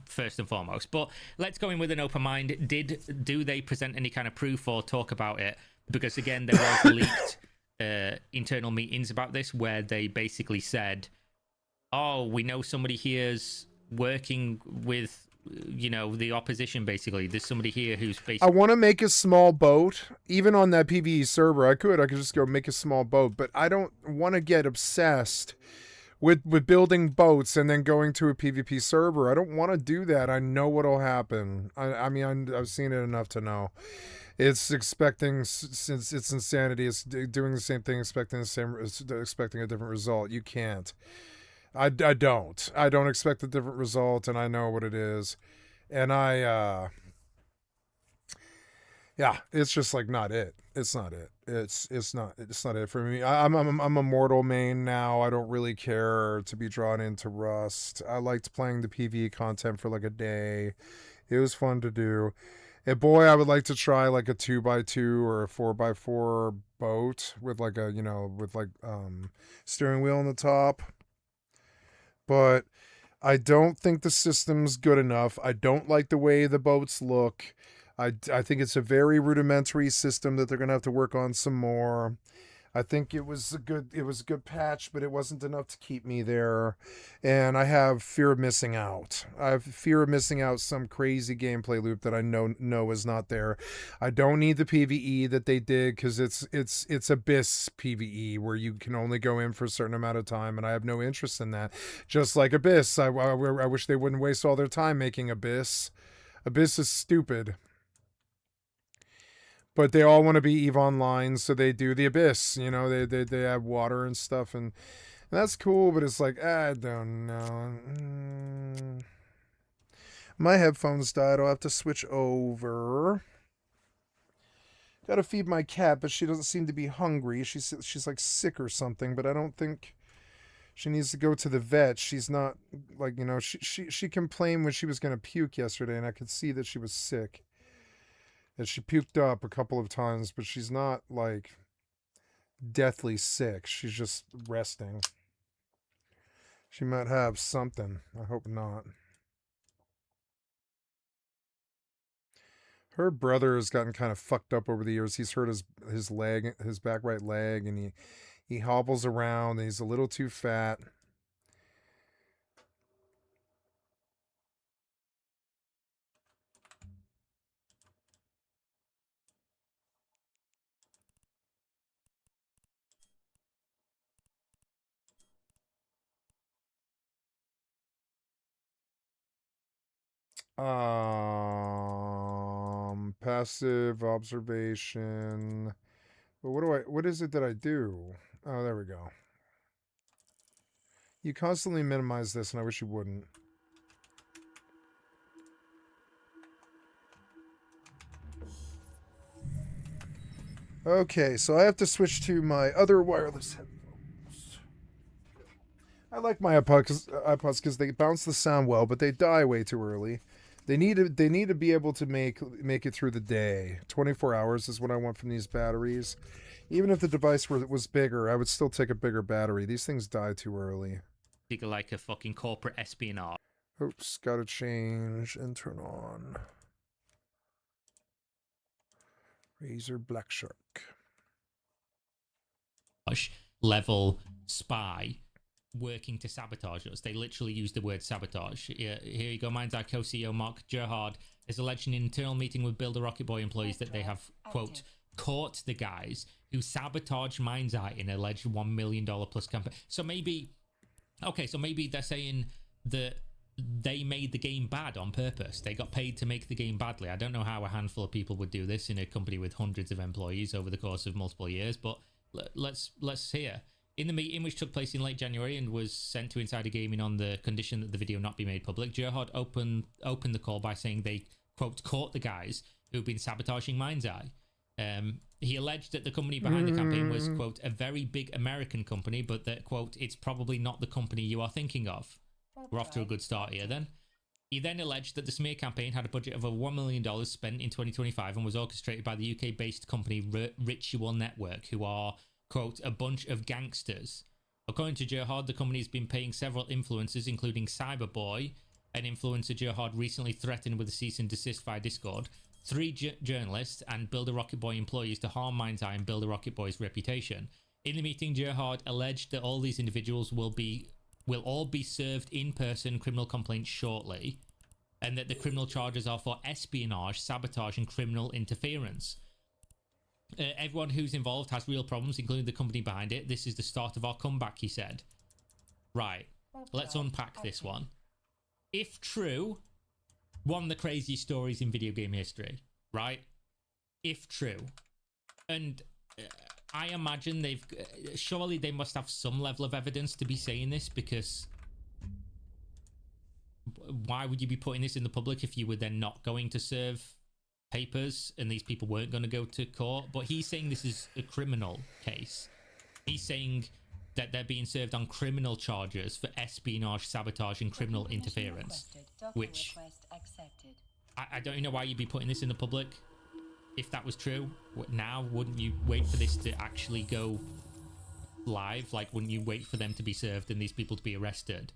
first and foremost. But let's go in with an open mind. Do they present any kind of proof or talk about it? Because again, there was leaked internal meetings about this where they basically said, oh, we know somebody here's working with the opposition. Basically, there's somebody here who's basically, I want to make a small boat, even on that PvE server. I could just go make a small boat, but I don't want to get obsessed with building boats and then going to a PvP server. I don't want to do that. I know what'll happen. I've seen it enough to know. It's expecting, since it's insanity, it's doing the same thing, expecting a different result. You can't. I don't expect a different result, and I know what it is. And yeah, it's just like not it. It's not it. It's not it for me. I'm a mortal main now. I don't really care to be drawn into Rust. I liked playing the PvE content for like a day. It was fun to do. And boy, I would like to try like a 2x2 or a 4x4 boat with like a steering wheel on the top. But I don't think the system's good enough. I don't like the way the boats look. I think it's a very rudimentary system that they're going to have to work on some more. I think it was a good patch, but it wasn't enough to keep me there. And I have fear of missing out. I have fear of missing out some crazy gameplay loop that I know is not there. I don't need the PvE that they did, because it's Abyss PvE where you can only go in for a certain amount of time, and I have no interest in that. Just like Abyss, I wish they wouldn't waste all their time making Abyss. Abyss is stupid. But they all want to be EVE Online, so they do the Abyss. They have water and stuff, and that's cool, but it's like, I don't know. My headphones died. I'll have to switch over. Gotta feed my cat, but she doesn't seem to be hungry. She's like sick or something, but I don't think she needs to go to the vet. She's not, like, she complained when she was going to puke yesterday, and I could see that she was sick. And she puked up a couple of times, but she's not, like, deathly sick. She's just resting. She might have something. I hope not. Her brother has gotten kind of fucked up over the years. He's hurt his leg, his back right leg, and he hobbles around, and he's a little too fat. Passive observation. But what is it that I do? Oh, there we go. You constantly minimize this, and I wish you wouldn't. Okay, so I have to switch to my other wireless headphones. I like my iPods because they bounce the sound well, but they die way too early. They need to be able to make it through the day. 24 hours is what I want from these batteries. Even if the device was bigger, I would still take a bigger battery. These things die too early. like a fucking corporate espionage. Oops, gotta change and turn on. Razor Black Shark. Level spy working to sabotage us. They literally use the word sabotage. Here you go. Mind's Eye co-CEO Mark Gerhard is alleged in an internal meeting with Builder Rocket Boy employees that they have, quote, caught the guys who sabotaged Mind's Eye in an alleged $1 million plus campaign. So maybe, okay, so maybe they're saying that they made the game bad on purpose. They got paid to make the game badly. I don't know how a handful of people would do this in a company with hundreds of employees over the course of multiple years, but let's hear. In the meeting, which took place in late January and was sent to Insider Gaming on the condition that the video not be made public, Gerhard opened the call by saying they, quote, caught the guys who've been sabotaging Mind's Eye. He alleged that the company behind the campaign was, quote, a very big American company, but that, quote, it's probably not the company you are thinking of. We're off to a good start here then. He then alleged that the smear campaign had a budget of over $1 million spent in 2025 and was orchestrated by the UK-based company Ritual Network, who are, quote, a bunch of gangsters. According to Gerhard, the company has been paying several influencers, including Cyberboy, an influencer Gerhard recently threatened with a cease and desist via Discord, 3 journalists and Builder Rocket Boy employees to harm Mind's Eye and Builder Rocket Boy's reputation. In the meeting, Gerhard alleged that all these individuals will all be served in-person criminal complaints shortly, and that the criminal charges are for espionage, sabotage, and criminal interference. Everyone who's involved has real problems, including the company behind it. This is the start of our comeback, he said. Right, let's unpack this one. If true, one of the craziest stories in video game history, right? If true. And I imagine surely they must have some level of evidence to be saying this, because why would you be putting this in the public if you were then not going to serve papers and these people weren't going to go to court? But he's saying this is a criminal case. He's saying that they're being served on criminal charges for espionage, sabotage, and criminal interference, which I don't know why you'd be putting this in the public. If that was true, now wouldn't you wait for this to actually go live? Like, wouldn't you wait for them to be served and these people to be arrested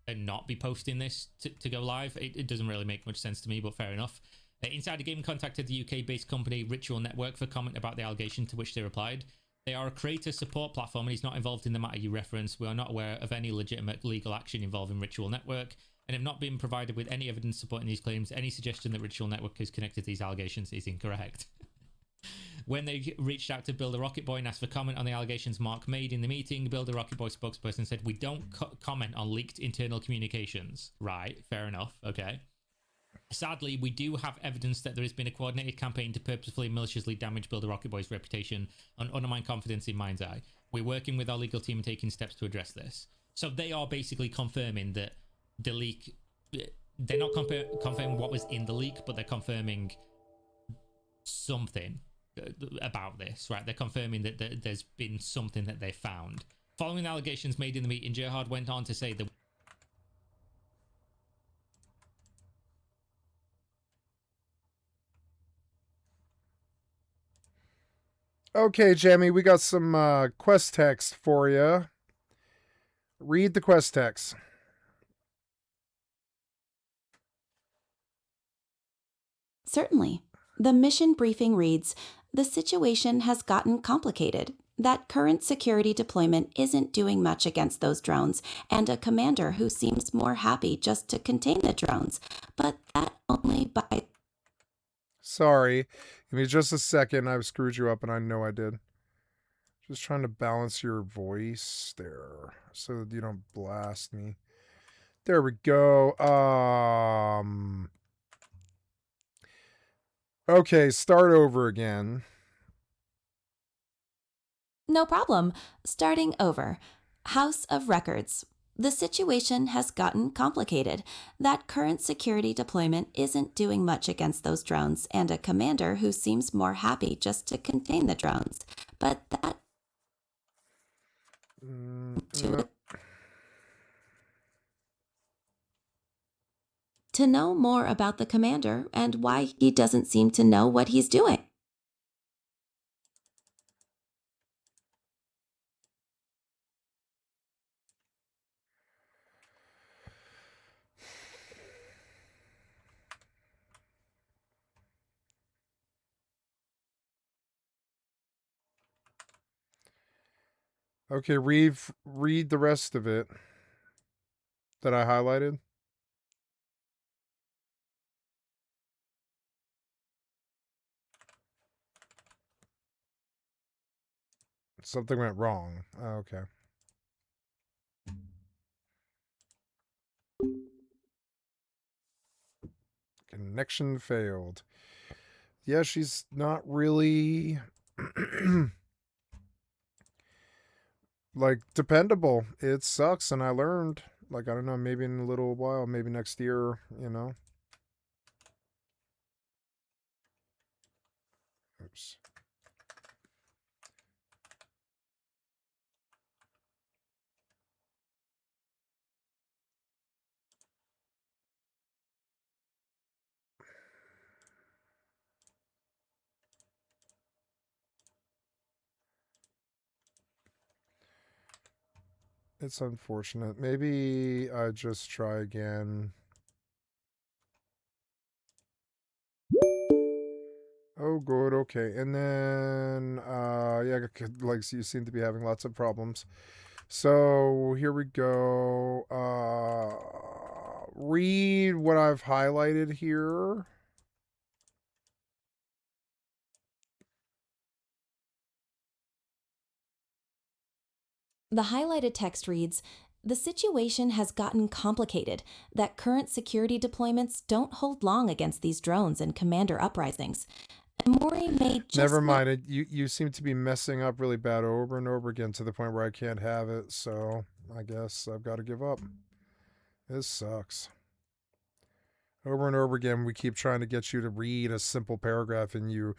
and not be posting this to go live? It doesn't really make much sense to me, but fair enough. Insider Gaming contacted the UK-based company Ritual Network for comment about the allegation, to which they replied, "They are a creator support platform and he's not involved in the matter you reference. We are not aware of any legitimate legal action involving Ritual Network and have not been provided with any evidence supporting these claims. Any suggestion that Ritual Network is connected to these allegations is incorrect." When they reached out to Builder Rocket Boy and asked for comment on the allegations Mark made in the meeting, Builder Rocket Boy spokesperson said, "We don't comment on leaked internal communications." Right, fair enough, okay. "Sadly, we do have evidence that there has been a coordinated campaign to purposefully and maliciously damage Builder Rocket Boy's reputation and undermine confidence in Mind's Eye. We're working with our legal team and taking steps to address this." So they are basically confirming that the leak, they're not confirming what was in the leak, but they're confirming something about this, right? They're confirming that there's been something that they found. Following the allegations made in the meeting, Gerhard went on to say that Okay, Jamie, we got some quest text for you. Read the quest text. Certainly. The mission briefing reads, "The situation has gotten complicated. That current security deployment isn't doing much against those drones, and a commander who seems more happy just to contain the drones, but that only by..." Sorry. Give me just a second. I've screwed you up, and I know I did. Just trying to balance your voice there so that you don't blast me. There we go. Okay, start over again. No problem. Starting over. House of Records. The situation has gotten complicated. That current security deployment isn't doing much against those drones, and a commander who seems more happy just to contain the drones. But that... To know more about the commander and why he doesn't seem to know what he's doing. Okay, read the rest of it that I highlighted. Something went wrong. Okay. Connection failed. Yeah, she's not really like dependable. It sucks, and I learned. Like, I don't know, maybe in a little while, maybe next year, you know. Oops. It's unfortunate. Maybe I just try again. Oh, good. Okay. And then, yeah, like you seem to be having lots of problems. So here we go. Read what I've highlighted here. The highlighted text reads, "The situation has gotten complicated, that current security deployments don't hold long against these drones and commander uprisings. And Mori may just Never not-" mind it. You seem to be messing up really bad over and over again to the point where I can't have it. So I guess I've got to give up. This sucks. Over and over again, we keep trying to get you to read a simple paragraph, and your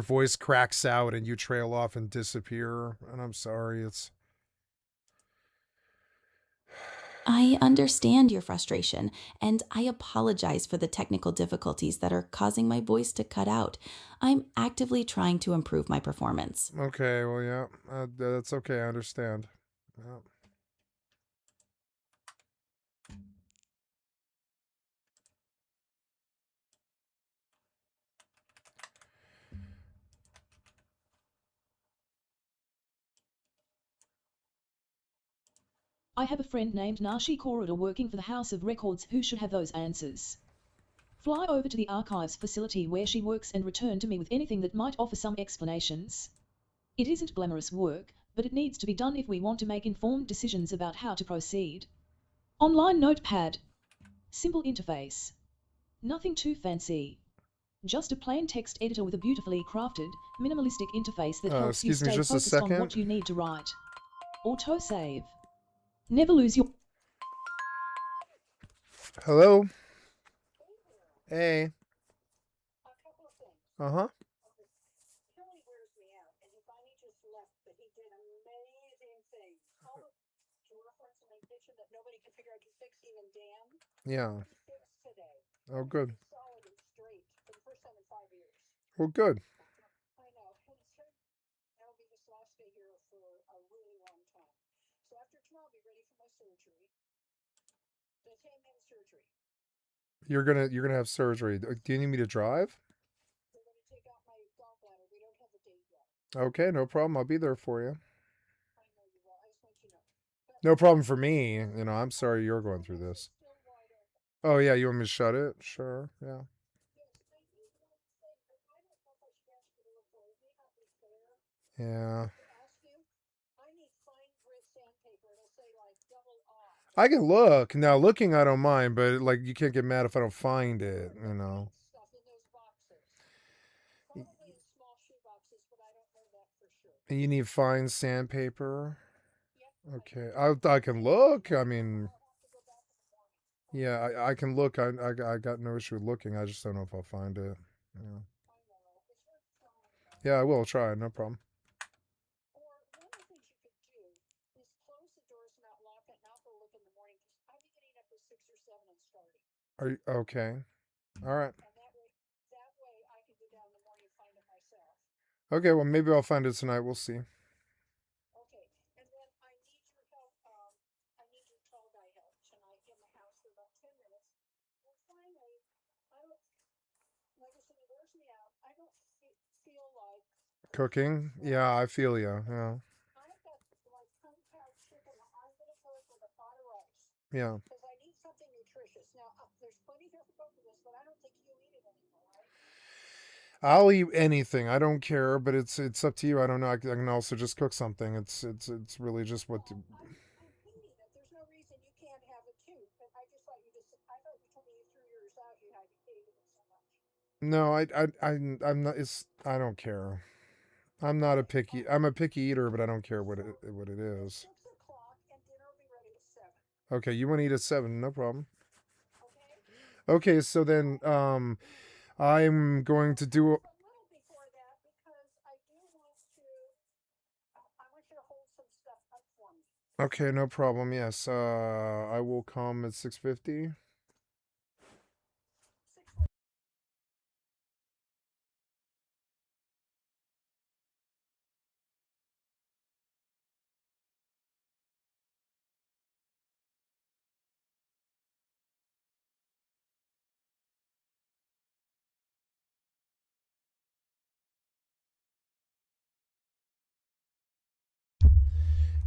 voice cracks out, and you trail off and disappear. And I'm sorry. It's I understand your frustration, and I apologize for the technical difficulties that are causing my voice to cut out. I'm actively trying to improve my performance. okay. Well, yeah, that's okay. I understand. Yeah. I have a friend named Nashi Corridor working for the House of Records who should have those answers. Fly over to the archives facility where she works and return to me with anything that might offer some explanations. It isn't glamorous work, but it needs to be done if we want to make informed decisions about how to proceed. Online notepad. Simple interface. Nothing too fancy. Just a plain text editor with a beautifully crafted, minimalistic interface that helps you Excuse me stay just a focused on second. what you need to write. Autosave. Never lose your... Hello. Hey. Uh-huh. Yeah. Oh, good. Well, good. You're gonna have surgery. Do you need me to drive? Okay, no problem. I'll be there for you. No problem for me. You know, I'm sorry you're going through this. Oh yeah, you want me to shut it? Sure. Yeah. Yeah. I can look. Now looking I don't mind, but like you can't get mad if I don't find it, you know. And you need fine sandpaper. Okay. I can look. I mean, yeah, I can look. I got no issue with looking. I just don't know if I'll find it. Yeah. Yeah, I will try. No problem. Are you okay? All right. Okay, well maybe I'll find it tonight. We'll see. Cooking? Yeah, I feel you. Yeah. Yeah. Because I need something nutritious. Now, there's plenty here for both of us, but I don't think you'll eat it anymore, right? I'll eat anything. I don't care, but it's up to you. I don't know. I can also just cook something. It's really just what. I'm thinking that there's no reason you can't have it too. But I just thought you I thought you told me you threw yours out. You had hated it so much. No, I'm not. It's I don't care. I'm not a picky. I'm a picky eater, but I don't care what it is. 6 o'clock and dinner will be ready at 7. Okay, you want to eat at 7? No problem. Okay. Okay, so then I'm going to do. A little before that because I do want to. I want you to hold some stuff up for me. Okay, no problem. Yes, I will come at 6:50. 6.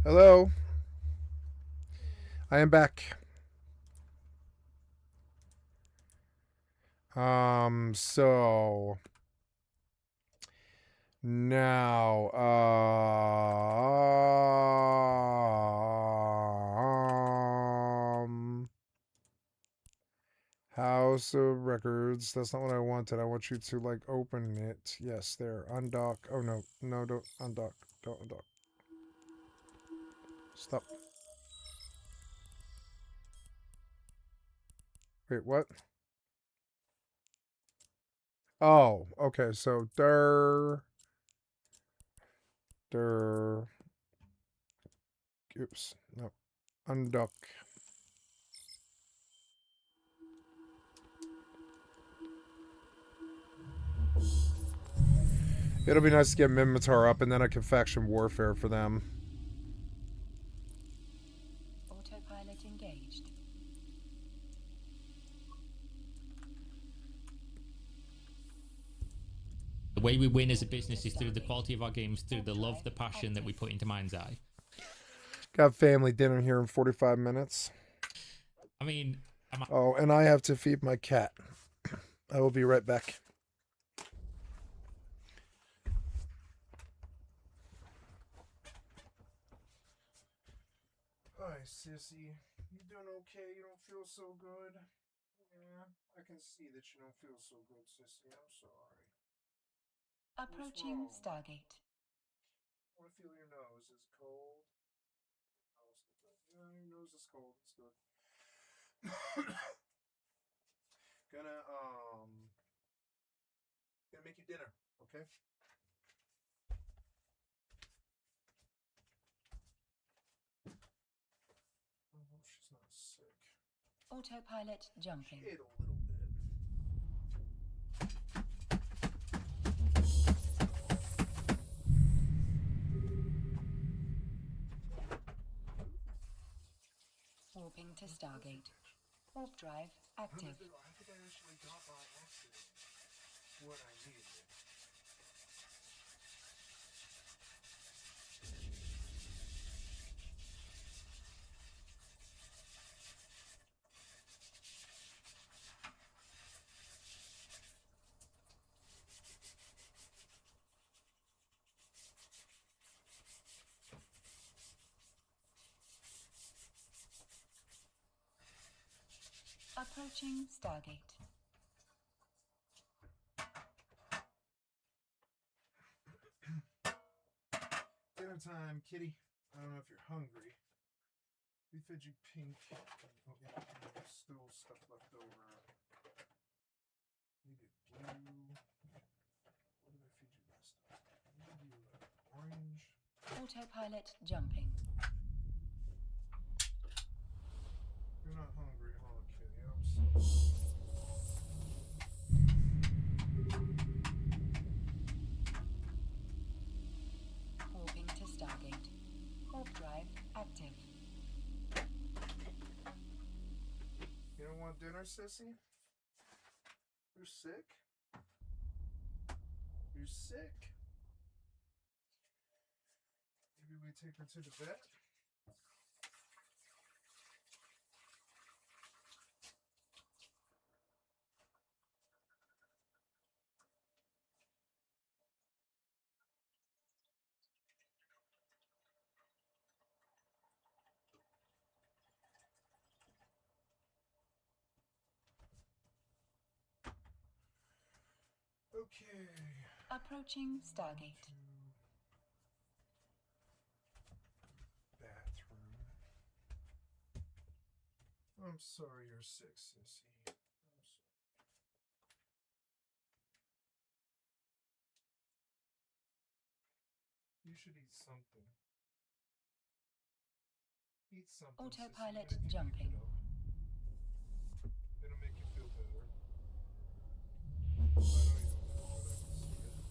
Hello, I am back. So now, House of Records. That's not what I wanted. I want you to like open it. Yes, there. Undock. Oh no, no, don't undock. Don't undock. Stop. Wait, what? Oh, okay. So der. Oops. No. Undock. It'll be nice to get Mimitar up and then I can faction warfare for them. Autopilot engaged. The way we win as a business is through the quality of our games, through the love, the passion that we put into Mind's Eye. Got family dinner here in 45 minutes. I mean, oh, and I have to feed my cat. I will be right back. Hi, sissy. You doing okay? You don't feel so good? Yeah, I can see that you don't feel so good, sissy. I'm sorry. Approaching Stargate. I want to feel your nose. Is it cold? Yeah, your nose is cold. It's good. Gonna make you dinner, okay? I hope she's not sick. Autopilot jumping. She ate a little bit. Warping to Stargate. Warp drive active. I think I actually got by accident what I needed. Approaching Stargate. Dinner time, kitty. I don't know if you're hungry. We fed you pink. Oh, yeah, there's still stuff left over. Needed blue. What did I feed you last time? I gave you orange. Autopilot jumping. You're not hungry, huh, kitty? I'm sorry. Warping to Stargate. Warp drive active. You don't want dinner, sissy? You're sick? You're sick? Maybe we take her to the vet? Okay. Approaching Stargate. Bathroom. I'm sorry you're sick, sissy. I'm sorry. You should eat something. Eat something. Autopilot sissy, even if you jumping. get up. It'll make you feel better. I know you don't feel good, I can see it.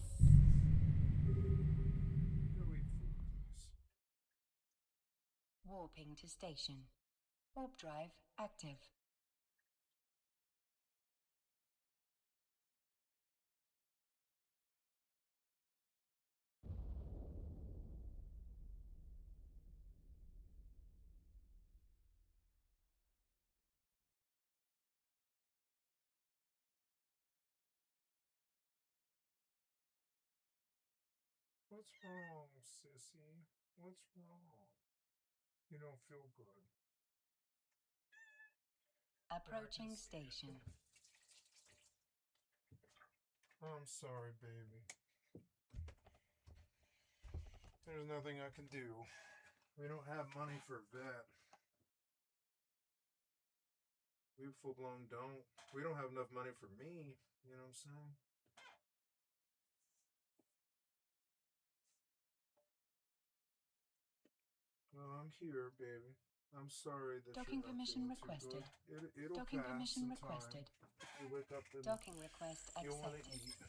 Go eat food, please. Warping to station. Warp drive active. What's wrong, sissy? What's wrong? You don't feel good. Approaching station. I'm sorry, baby. There's nothing I can do. We don't have money for a vet. We full blown don't. We don't have enough money for me. You know what I'm saying? Well, I'm here, baby. I'm sorry that Docking you're not permission feeling too requested. good. It'll Docking pass permission in requested. time. You wake up and Docking request you'll want to accepted. eat.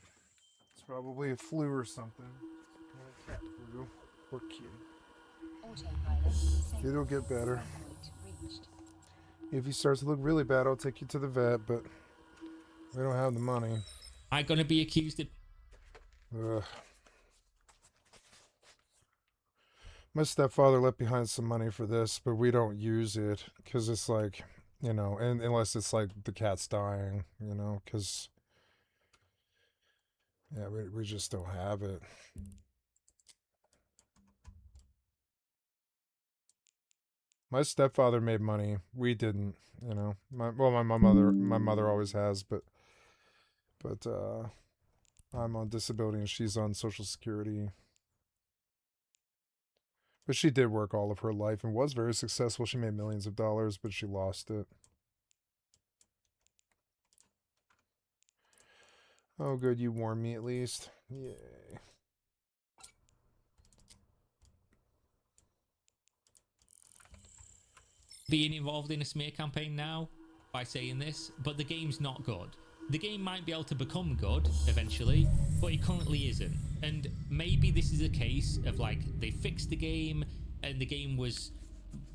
It's probably a flu or something. Cat flu. Poor kid. Autopilot. Safe. It'll get better. Point reached. If he starts to look really bad, I'll take you to the vet, but we don't have the money. I'm gonna be accused of. Ugh. My stepfather left behind some money for this, but we don't use it because it's like, you know, and unless it's like the cat's dying, you know, because yeah, we just don't have it. My stepfather made money. We didn't, you know. My mother always has, but I'm on disability and she's on Social Security. But she did work all of her life and was very successful. She made millions of dollars, but she lost it. Oh, good. You warm me at least. Yay. Being involved in a smear campaign now by saying this, but the game's not good. The game might be able to become good eventually, but it currently isn't. And maybe this is a case of like they fixed the game and the game was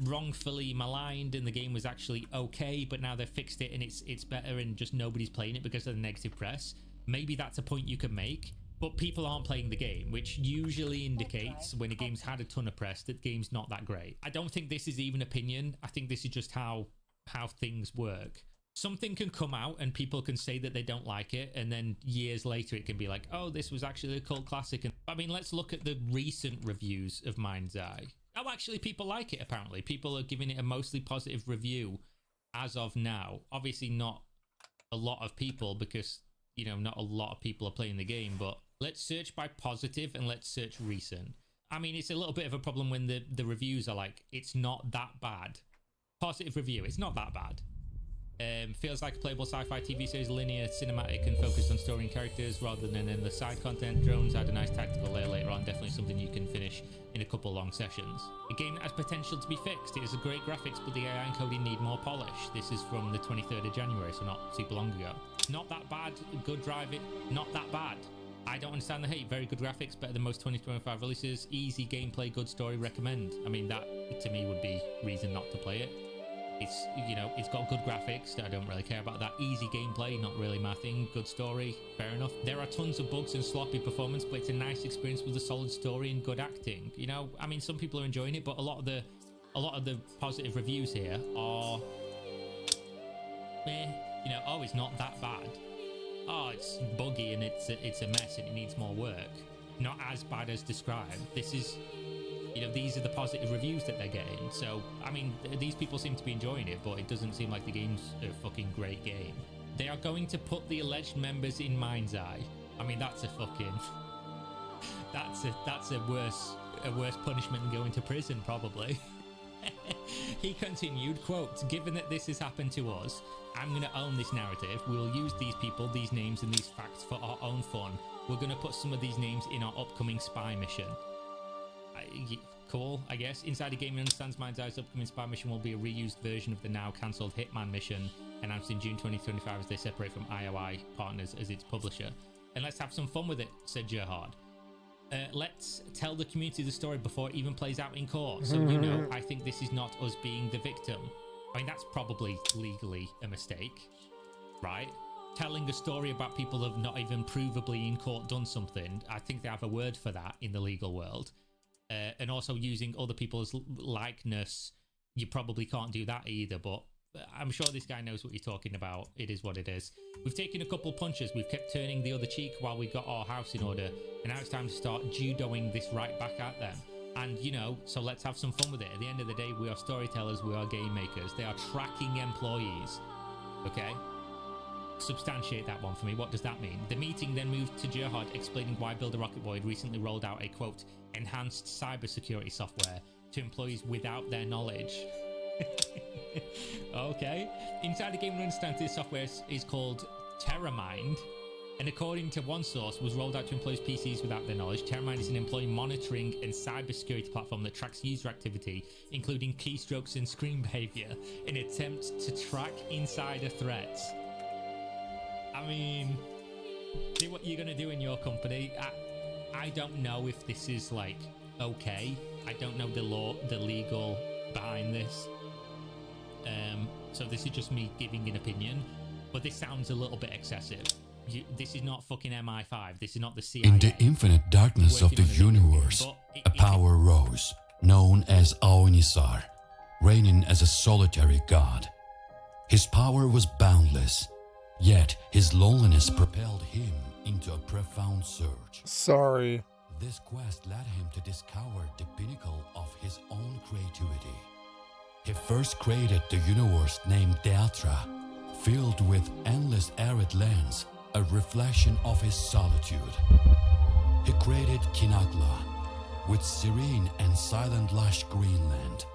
wrongfully maligned and the game was actually okay, but now they've fixed it and it's better and just nobody's playing it because of the negative press. Maybe that's a point you can make, but people aren't playing the game, which usually indicates when a game's had a ton of press that the game's not that great. I don't think this is even opinion. I think this is just how things work. Something can come out and people can say that they don't like it, and then years later it can be like, oh, this was actually a cult classic. And I mean, let's look at the recent reviews of Mind's Eye. Oh, actually people like it. Apparently people are giving it a mostly positive review as of now. Obviously not a lot of people, because you know, not a lot of people are playing the game, but let's search by positive and let's search recent. I mean, it's a little bit of a problem when the reviews are like, it's not that bad. Positive review, it's not that bad. Feels like a playable sci-fi TV series, linear, cinematic, and focused on story and characters rather than in the side content. Drones add a nice tactical layer later on. Definitely something you can finish in a couple long sessions. A game that has potential to be fixed. It has a great graphics, but the AI encoding need more polish. This is from the 23rd of January, so not super long ago. Not that bad. Good driving. Not that bad. I don't understand the hate. Very good graphics, better than most 2025 releases. Easy gameplay, good story, recommend. I mean, that to me would be reason not to play it. It's, you know, it's got good graphics. I don't really care about that. Easy gameplay, not really my thing. Good story, fair enough. There are tons of bugs and sloppy performance, but it's a nice experience with a solid story and good acting. You know, I mean, some people are enjoying it, but a lot of the positive reviews here are meh. You know, oh, it's not that bad. Oh, it's buggy and it's a mess and it needs more work. Not as bad as described. This is, you know, these are the positive reviews that they're getting. So, I mean, these people seem to be enjoying it, but it doesn't seem like the game's a fucking great game. They are going to put the alleged members in Mind's Eye I mean, that's a fucking... That's a worse punishment than going to prison, probably. He continued, quote, "Given that this has happened to us, I'm going to own this narrative. We'll use these people, these names, and these facts for our own fun. We're going to put some of these names in our upcoming spy mission." Cool, I guess. Insider Gaming understands Mind's Eye's upcoming spy mission will be a reused version of the now cancelled Hitman mission, announced in June 2025 as they separate from IOI Partners as its publisher. "And let's have some fun with it," said Gerhard. "Let's tell the community the story before it even plays out in court. So, you know, I think this is not us being the victim." I mean, that's probably legally a mistake, right? Telling a story about people who have not even provably in court done something, I think they have a word for that in the legal world. And also using other people's likeness, you probably can't do that either, but I'm sure this guy knows what you're talking about. It is what it is. "We've taken a couple punches. We've kept turning the other cheek while we got our house in order. And now it's time to start judoing this right back at them. And, you know, so let's have some fun with it. At the end of the day, we are storytellers. We are game makers. They are tracking employees." Okay? Substantiate that one for me. What does that mean? The meeting then moved to Gerhard explaining why Build a Rocket Boy had recently rolled out a, quote, "enhanced cybersecurity software to employees without their knowledge." Okay. Insider Gaming understands this software is called TerraMind, and according to one source, was rolled out to employees' PCs without their knowledge. TerraMind is an employee monitoring and cybersecurity platform that tracks user activity, including keystrokes and screen behavior, in an attempt to track insider threats. I mean, do what you're gonna do in your company. I don't know if this is like okay. I don't know the law, the legal behind this. So this is just me giving an opinion, but this sounds a little bit excessive. This is not fucking MI5. This is not the CIA. In the infinite darkness of the universe, a power rose, known as Aonisar, reigning as a solitary god. His power was boundless, yet his loneliness propelled him into a profound search. Sorry. This quest led him to discover the pinnacle of his own creativity. He first created the universe named Deatra, filled with endless arid lands, a reflection of his solitude. He created Kinagla, with serene and silent lush greenland.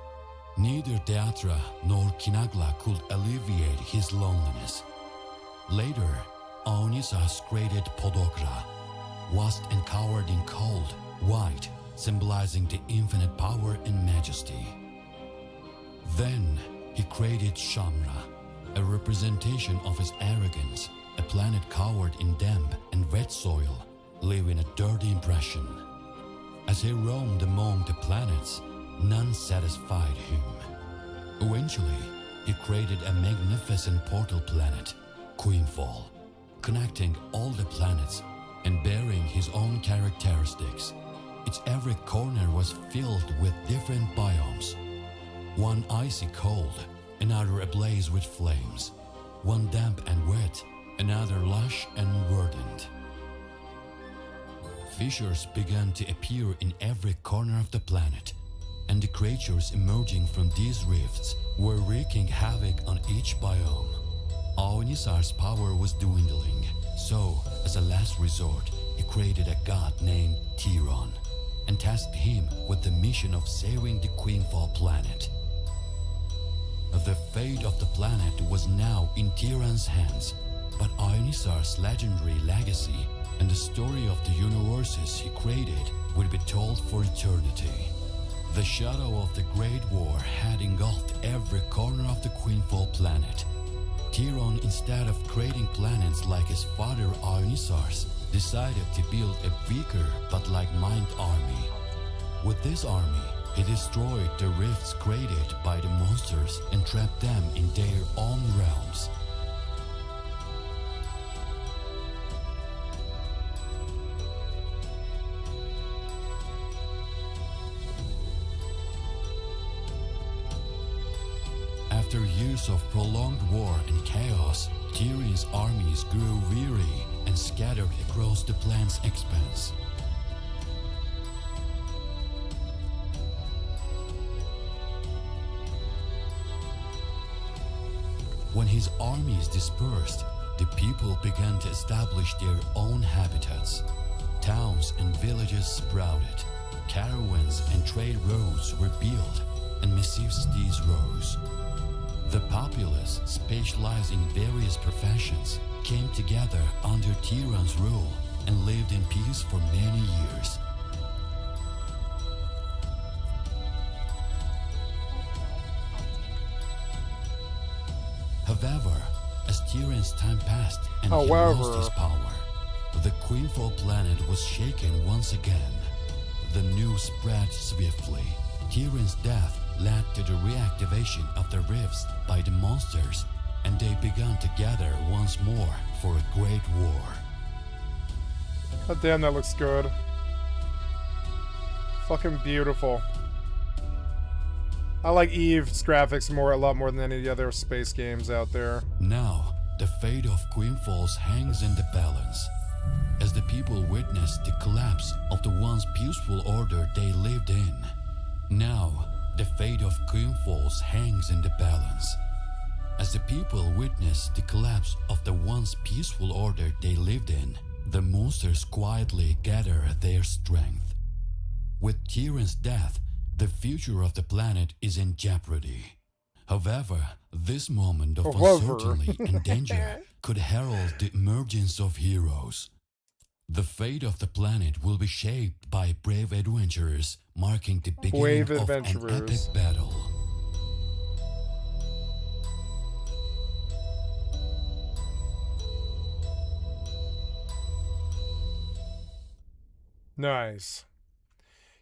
Neither Deatra nor Kinagla could alleviate his loneliness. Later, Aonisas created Podogra, vast and covered in cold, white, symbolizing the infinite power and majesty. Then, he created Shamra, a representation of his arrogance, a planet covered in damp and wet soil, leaving a dirty impression. As he roamed among the planets, none satisfied him. Eventually, he created a magnificent portal planet, Queenfall, connecting all the planets and bearing his own characteristics. Its every corner was filled with different biomes. One icy cold, another ablaze with flames. One damp and wet, another lush and verdant. Fissures began to appear in every corner of the planet, and the creatures emerging from these rifts were wreaking havoc on each biome. Aonisar's power was dwindling, so, as a last resort, he created a god named Tyron, and tasked him with the mission of saving the Queenfall planet. The fate of the planet was now in Tyron's hands, but Aonisar's legendary legacy and the story of the universes he created would be told for eternity. The shadow of the Great War had engulfed every corner of the Queenfall planet. Tyron, instead of creating planets like his father Aonisar's, decided to build a weaker but like-minded army. With this army, he destroyed the rifts created by the monsters and trapped them in their own realms. After years of prolonged war and chaos, Tyrion's armies grew weary and scattered across the planet's expanse. When his armies dispersed, the people began to establish their own habitats. Towns and villages sprouted. Caravans and trade routes were built, and massive cities rose. The populace, specializing in various professions, came together under Tyrann's rule and lived in peace for many years. However, as Tyrann's time passed and he lost his power, the Queenfall planet was shaken once again. The news spread swiftly. Tyrann's death led to the reactivation of the rifts by the monsters, and they began to gather once more for a great war. Oh, damn, that looks good. Fucking beautiful. I like Eve's graphics a lot more than any other space games out there. Now, the fate of Queenfalls hangs in the balance. As the people witness the collapse of the once peaceful order they lived in. Now, the fate of Queenfalls hangs in the balance. As the people witness the collapse of the once peaceful order they lived in, the monsters quietly gather their strength. With Tyrann's death, the future of the planet is in jeopardy. However, this moment of uncertainty and danger could herald the emergence of heroes. The fate of the planet will be shaped by brave adventurers, marking the beginning of an epic battle. Nice.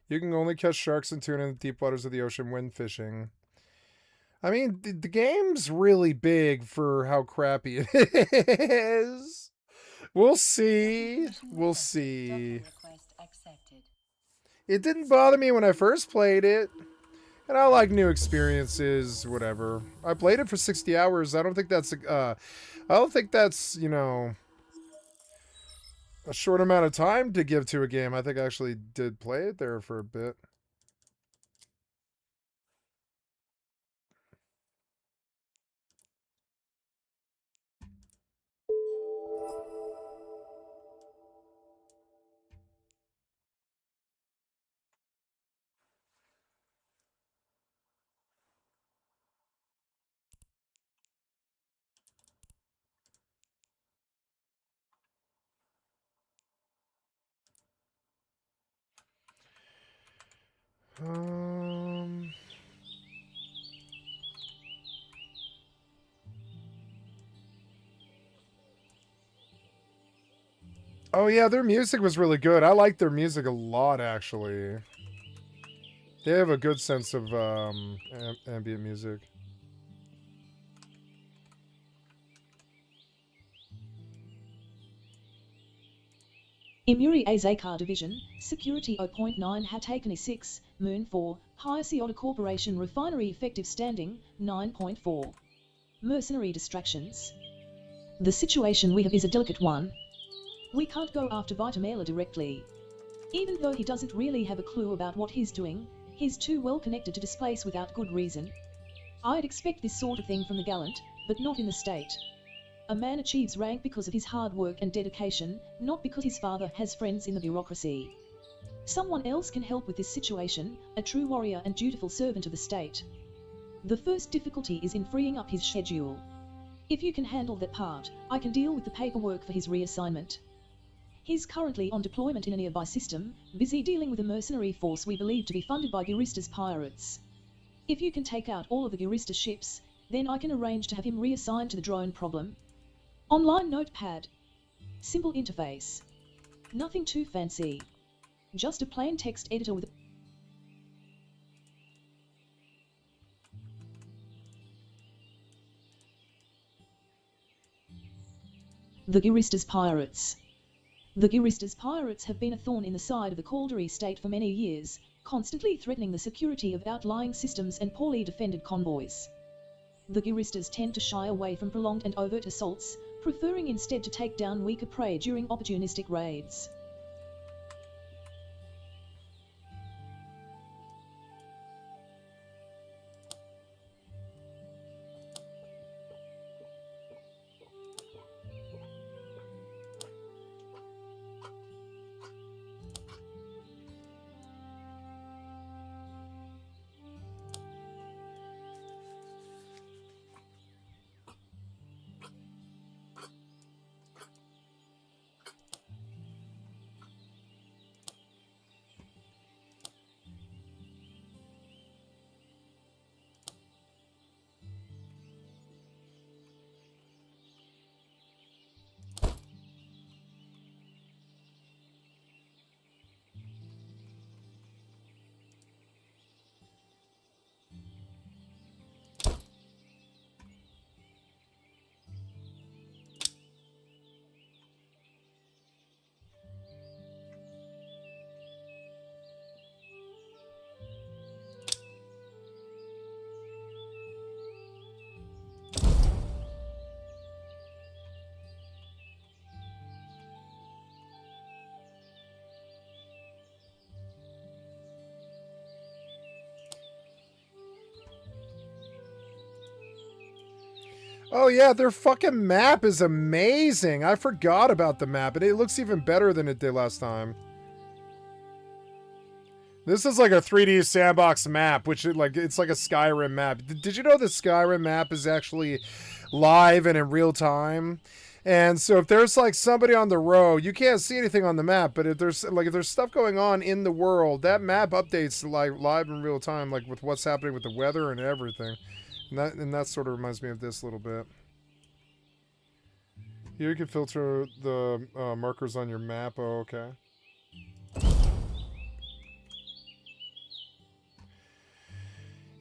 You can only catch sharks and tuna in the deep waters of the ocean when fishing. I mean, the game's really big for how crappy it is. We'll see. We'll see. It didn't bother me when I first played it. And I like new experiences, whatever. I played it for 60 hours. I don't think that's, you know, a short amount of time to give to a game. I think I actually did play it there for a bit. Oh yeah, their music was really good. I like their music a lot, actually. They have a good sense of ambient music. Imuri Azakar Division, Security 0.9 had taken E6, Moon 4, Hyaciota Corporation Refinery Effective Standing, 9.4. Mercenary Distractions. The situation we have is a delicate one. We can't go after Vitamela directly. Even though he doesn't really have a clue about what he's doing, he's too well connected to displace without good reason. I'd expect this sort of thing from the gallant, but not in the state. A man achieves rank because of his hard work and dedication, not because his father has friends in the bureaucracy. Someone else can help with this situation, a true warrior and dutiful servant of the state. The first difficulty is in freeing up his schedule. If you can handle that part, I can deal with the paperwork for his reassignment. He's currently on deployment in a nearby system, busy dealing with a mercenary force we believe to be funded by Gurista's pirates. If you can take out all of the Gurista ships, then I can arrange to have him reassigned to the drone problem. Online notepad. Simple interface. Nothing too fancy. Just a plain text editor with the Gurista's pirates. The Gurista's pirates have been a thorn in the side of the Caldery state for many years, constantly threatening the security of outlying systems and poorly defended convoys. The Guristas tend to shy away from prolonged and overt assaults, preferring instead to take down weaker prey during opportunistic raids. Oh yeah, their fucking map is amazing. I forgot about the map, and it looks even better than it did last time. This is like a 3D sandbox map, which it's like a Skyrim map. Did you know the Skyrim map is actually live and in real time? And so if there's like somebody on the road, you can't see anything on the map, but if there's stuff going on in the world, that map updates like live in real time, like with what's happening with the weather and everything. And that sort of reminds me of this a little bit. Here you can filter the markers on your map. Oh, okay.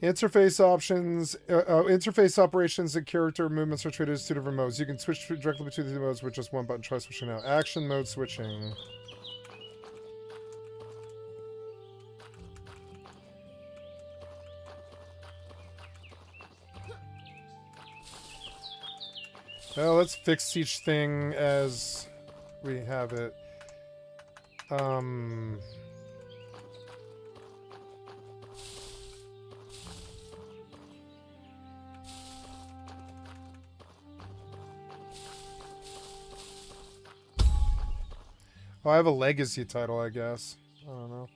Interface options, interface operations and character movements are treated as two different modes. You can switch directly between the modes with just one button. Try switching now. Action mode switching. Well, let's fix each thing as we have it. Oh, I have a legacy title, I guess. I don't know.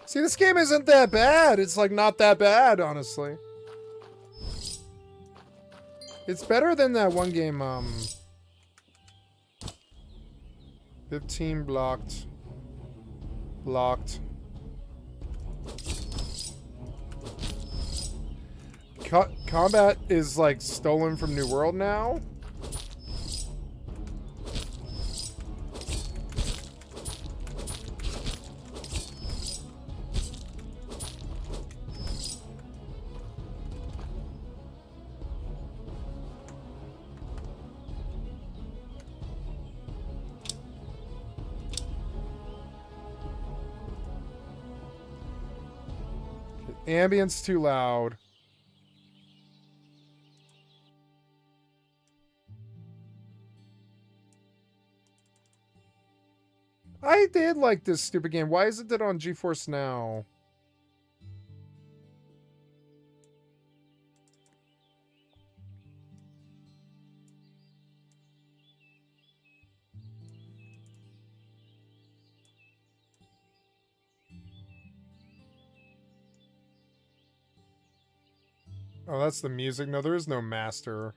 See, this game isn't that bad. It's like not that bad, honestly. It's better than that one game, 15 blocked. Locked. Combat is like stolen from New World now. Ambience too loud. I did like this stupid game. Why isn't it on GeForce Now? Oh, that's the music. No, there is no master.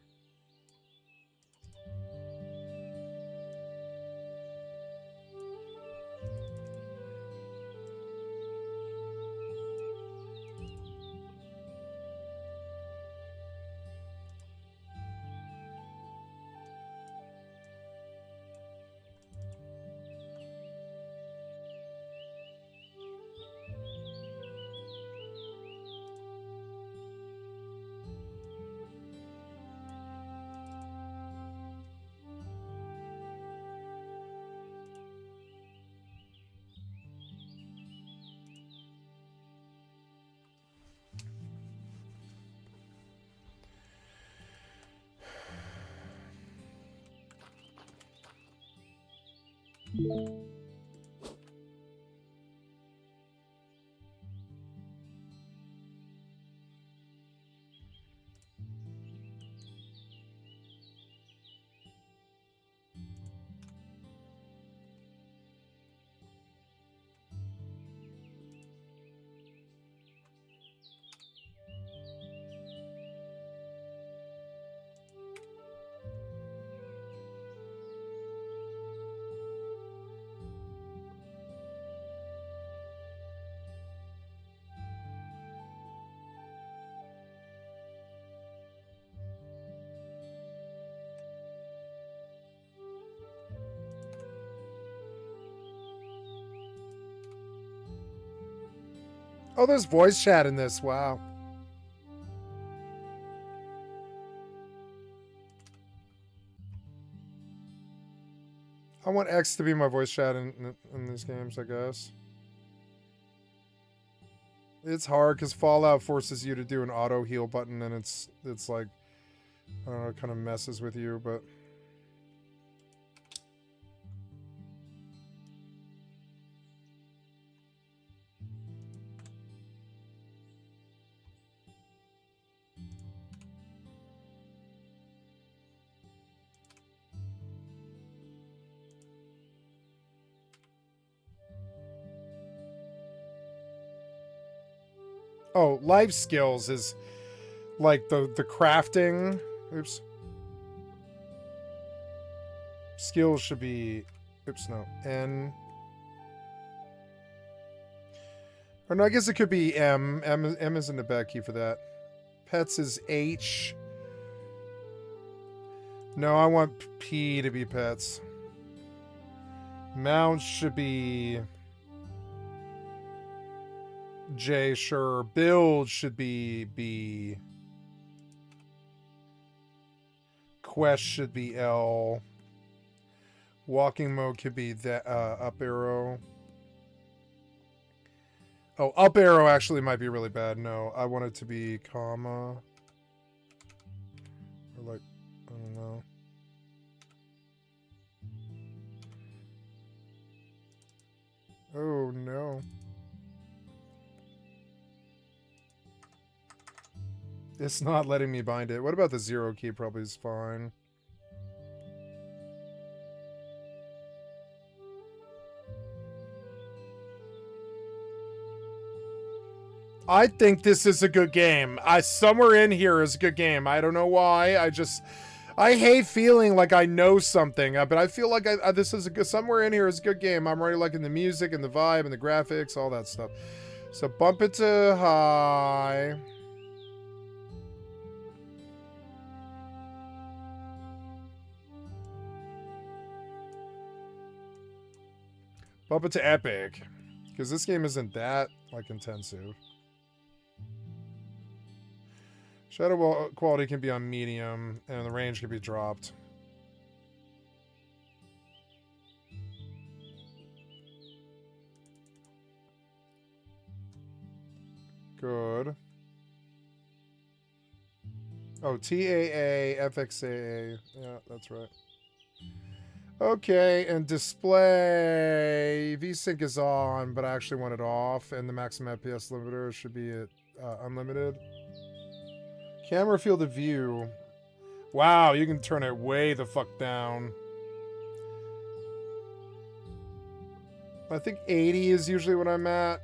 Oh, there's voice chat in this. Wow. I want X to be my voice chat in these games, I guess. It's hard because Fallout forces you to do an auto heal button, and it's like, I don't know, it kind of messes with you, but... Oh, life skills is like the crafting. Oops. Skills should be... Oops, no. N. Or no, I guess it could be M. M isn't a bad key for that. Pets is H. No, I want P to be pets. Mounts should be... J, sure. Build should be B. Quest should be L. Walking mode could be that up arrow. Oh, up arrow actually might be really bad. No, I want it to be comma. Or like, I don't know. Oh no. It's not letting me bind it. What about the 0 key? Probably is fine. I think this is a good game. Somewhere in here is a good game. I don't know why. I hate feeling like I know something, but I feel like this is a good, somewhere in here is a good game. I'm already liking the music and the vibe and the graphics, all that stuff. So bump it to high. Bump it to epic, because this game isn't that like intensive. Shadow quality can be on medium, and the range can be dropped. Good. Oh, TAA, FXAA. Yeah, that's right. Okay, and display. VSync is on, but I actually want it off, and the maximum FPS limiter should be at unlimited. Camera field of view. Wow, you can turn it way the fuck down. I think 80 is usually what I'm at.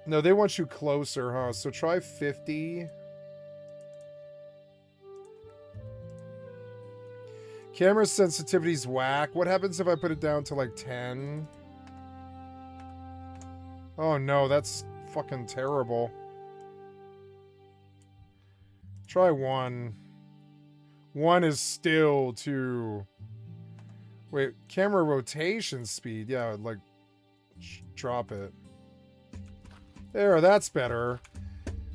No, they want you closer, huh? So try 50. Camera sensitivity's whack. What happens if I put it down to like 10? Oh no, that's fucking terrible. Try 1. 1 is still too... Wait, camera rotation speed. Yeah, like, drop it. There, that's better.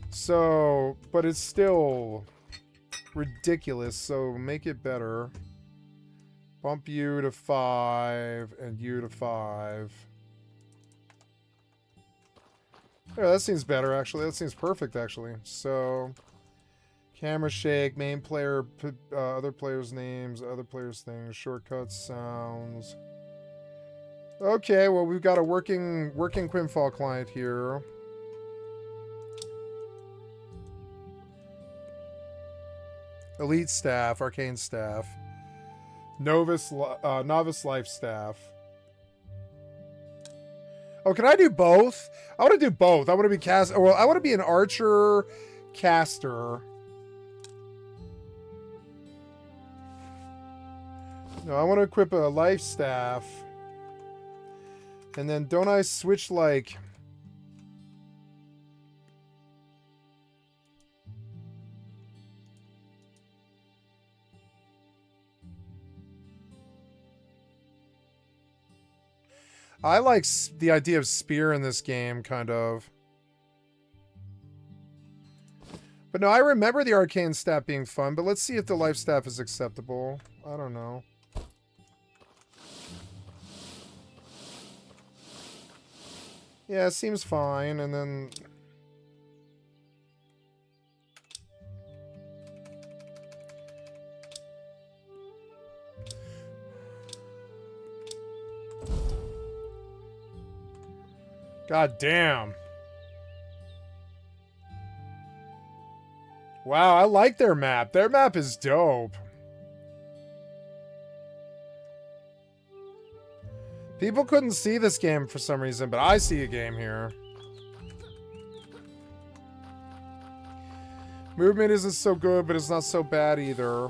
So, but it's still ridiculous, so make it better. Bump you to 5 and you to 5. There, that seems better, actually. That seems perfect, actually. So, camera shake, main player, other players' names, other players' things, shortcuts, sounds. Okay, well, we've got a working Quinfall client here. Elite staff, arcane staff. Novice life staff. Oh, can I do both? I want to do both. I want to be well, I want to be an archer caster. No, I want to equip a life staff. And then don't I switch like... I like the idea of spear in this game, kind of. But no, I remember the arcane staff being fun, but let's see if the life staff is acceptable. I don't know. Yeah, it seems fine, and then... God damn. Wow, I like their map. Their map is dope. People couldn't see this game for some reason, but I see a game here. Movement isn't so good, but it's not so bad either.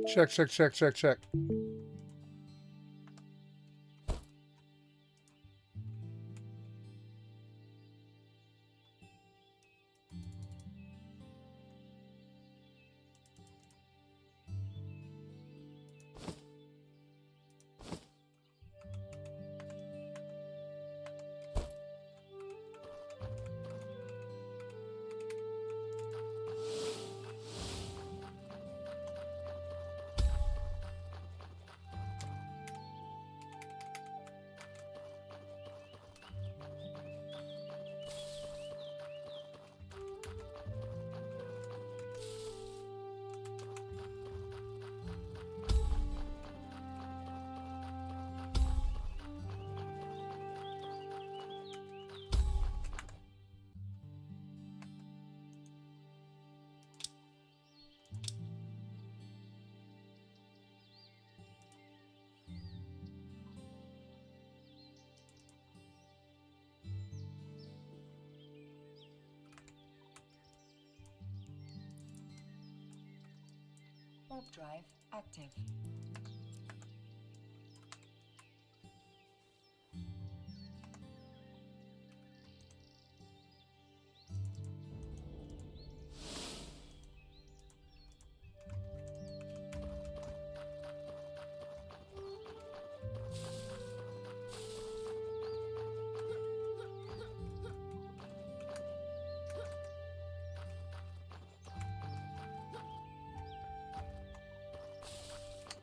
Check, check, check, check, check. Warp drive active.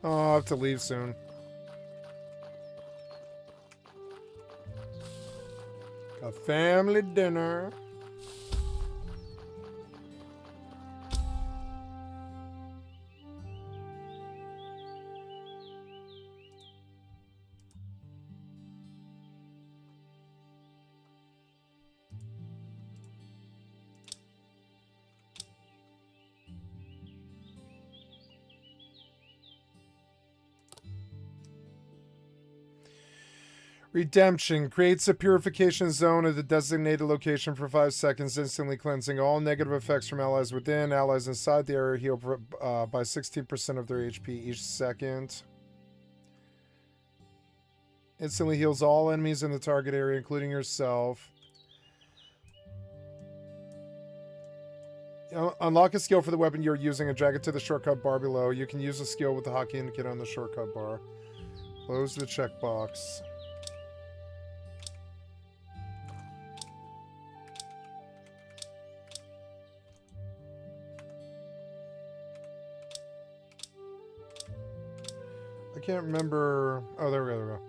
Oh, I'll have to leave soon. Got family dinner. Redemption creates a purification zone at the designated location for 5 seconds, instantly cleansing all negative effects from allies within. Allies inside the area heal by 16% of their HP each second. Instantly heals all enemies in the target area, including yourself. Unlock a skill for the weapon you're using and drag it to the shortcut bar below. You can use the skill with the hotkey indicator on the shortcut bar. Close the checkbox. I can't remember. Oh, there we go. There we go.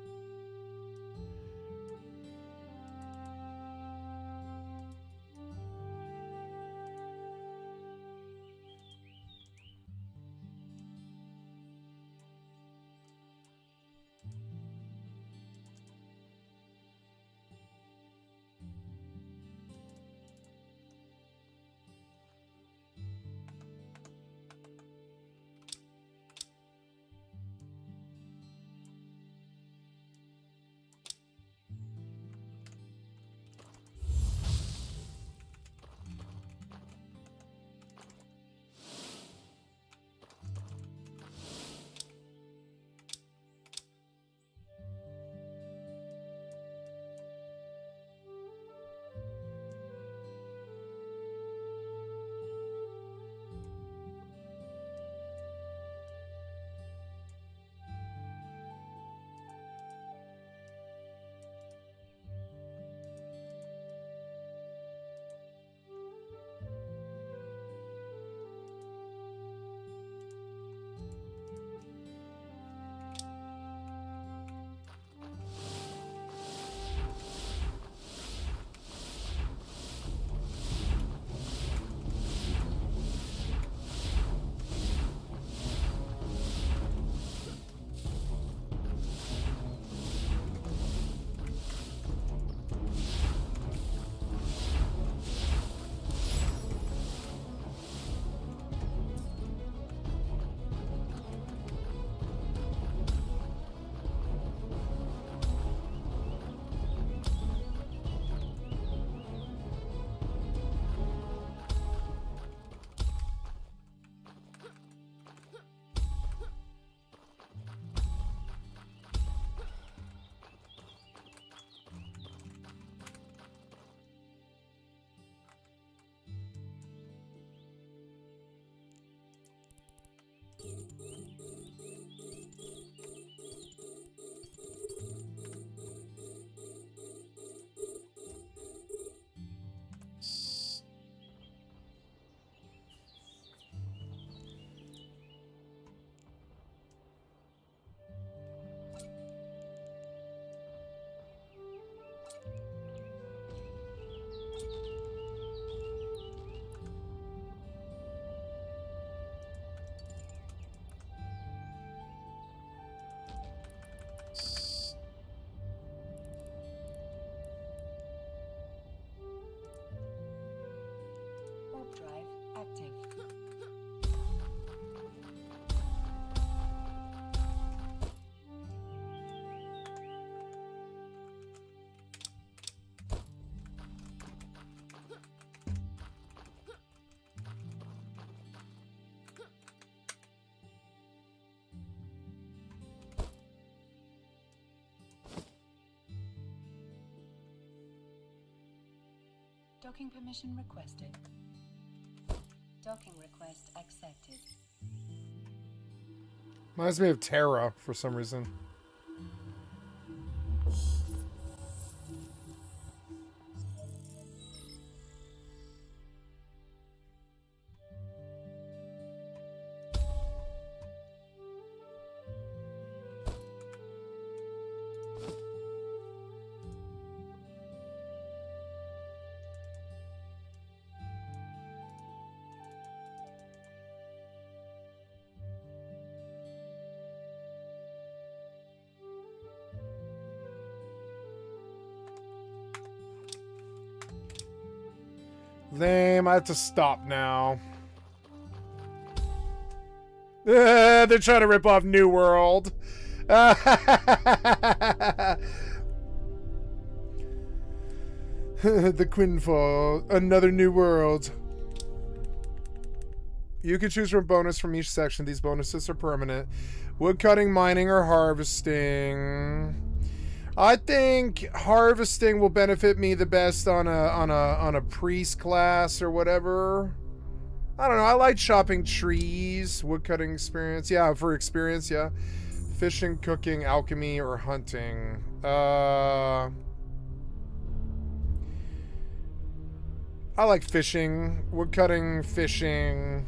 Warp drive active. Docking permission requested. Docking request accepted. Reminds me of Terra for some reason. Lame, I have to stop now. They're trying to rip off New World. The Quinfall, another New World. You can choose from a bonus from each section. These bonuses are permanent. Woodcutting, mining, or harvesting. I think harvesting will benefit me the best on a priest class or whatever. I don't know. I like chopping trees. Woodcutting experience. Yeah, for experience, yeah. Fishing, cooking, alchemy, or hunting. I like fishing. Woodcutting, fishing.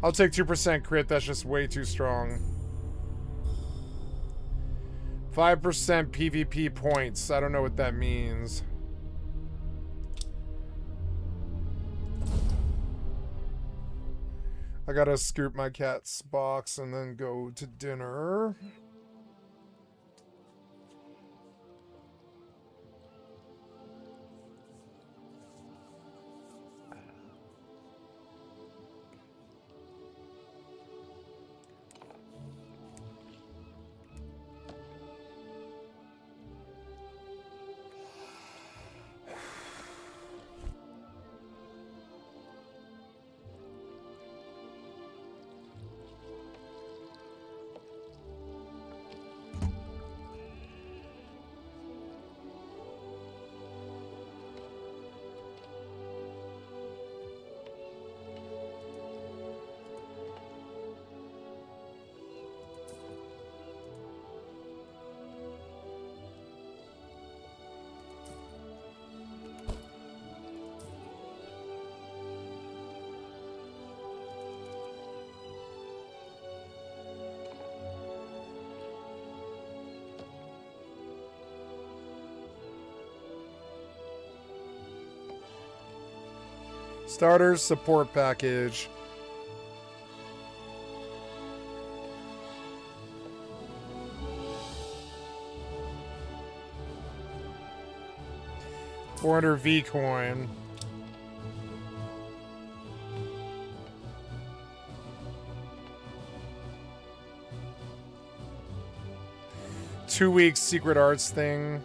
I'll take 2% crit. That's just way too strong. 5% PvP points. I don't know what that means. I gotta scoop my cat's box and then go to dinner. Starters support package. $400 V coin. Two weeks secret arts thing.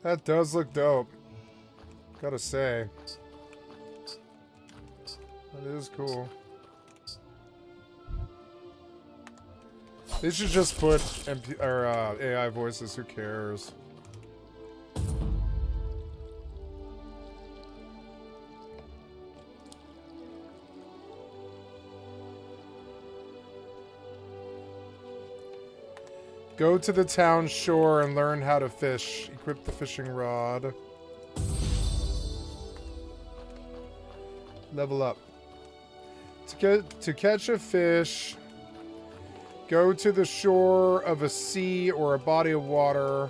That does look dope. Gotta say. That is cool. They should just put AI voices, who cares? Go to the town shore and learn how to fish. Equip the fishing rod. Level up. To catch a fish, go to the shore of a sea or a body of water.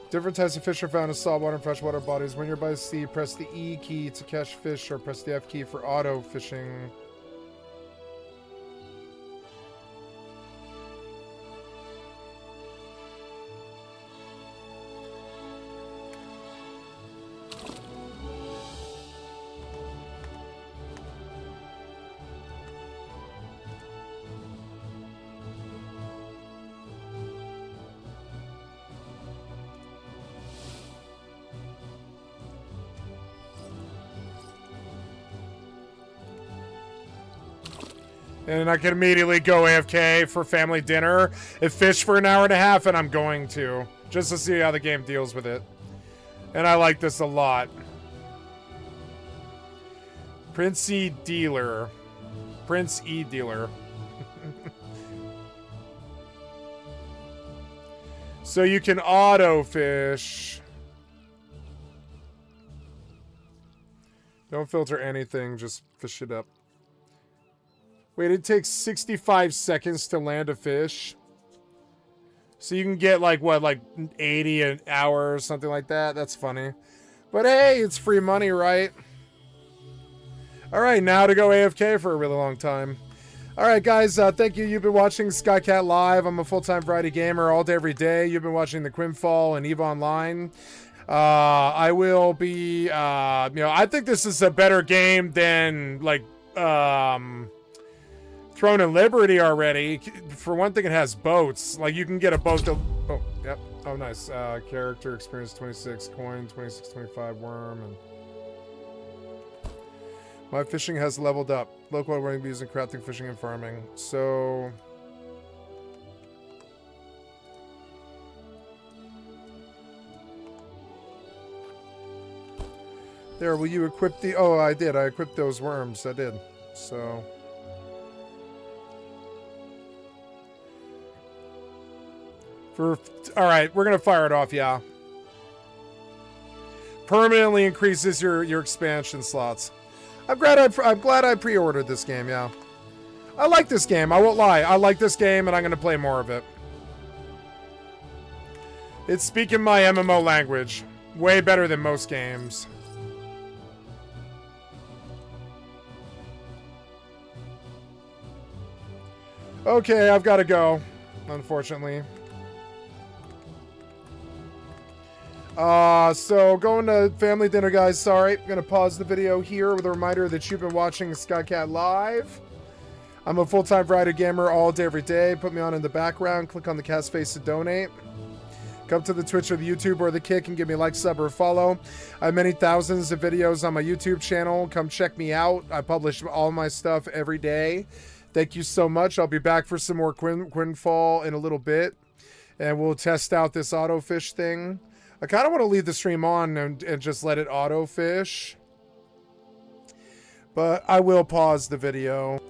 Different types of fish are found in saltwater and freshwater bodies. When you're by the sea, press the E key to catch fish or press the F key for auto fishing. And I can immediately go AFK for family dinner and fish for an hour and a half, and I'm going to. just to see how the game deals with it. And I like this a lot. Prince E. Dealer. Prince E. Dealer. So you can auto fish. Don't filter anything, just fish it up. Wait, it takes 65 seconds to land a fish. So you can get like, what, like 80 an hour or something like that? That's funny. But hey, it's free money, right? Alright, now to go AFK for a really long time. Alright guys, thank you. You've been watching Skycat Live. I'm a full-time variety gamer all day, every day. You've been watching the Quinfall and EVE Online. I will be, you know, I think this is a better game than, like, Throne and Liberty already. For one thing, it has boats. Like, you can get a boat to... Oh, yep. Oh, nice. Character experience 26, coin 26, 25, worm, and... My fishing has leveled up. Local running bees and crafting, fishing, and farming. So... There, will you equip the... Oh, I did. I equipped those worms. I did. So... Alright, we're gonna fire it off, yeah. Permanently increases your expansion slots. I'm glad I pre-ordered this game, yeah. I like this game, I won't lie. I like this game and I'm gonna play more of it. It's speaking my MMO language. Way better than most games. Okay, I've gotta go, unfortunately. So going to family dinner, guys. Sorry, I'm gonna pause the video here with a reminder that you've been watching Skycat Live. I'm a full-time variety gamer all day, every day. Put me on in the background. Click on the cast face to donate. Come to the Twitch or the YouTube or the Kick and give me a like, sub, or follow. I have many thousands of videos on my YouTube channel. Come check me out. I publish all my stuff every day. Thank you so much. I'll be back for some more Quinfall in a little bit, and we'll test out this auto fish thing. I kind of want to leave the stream on and just let it auto fish, but I will pause the video.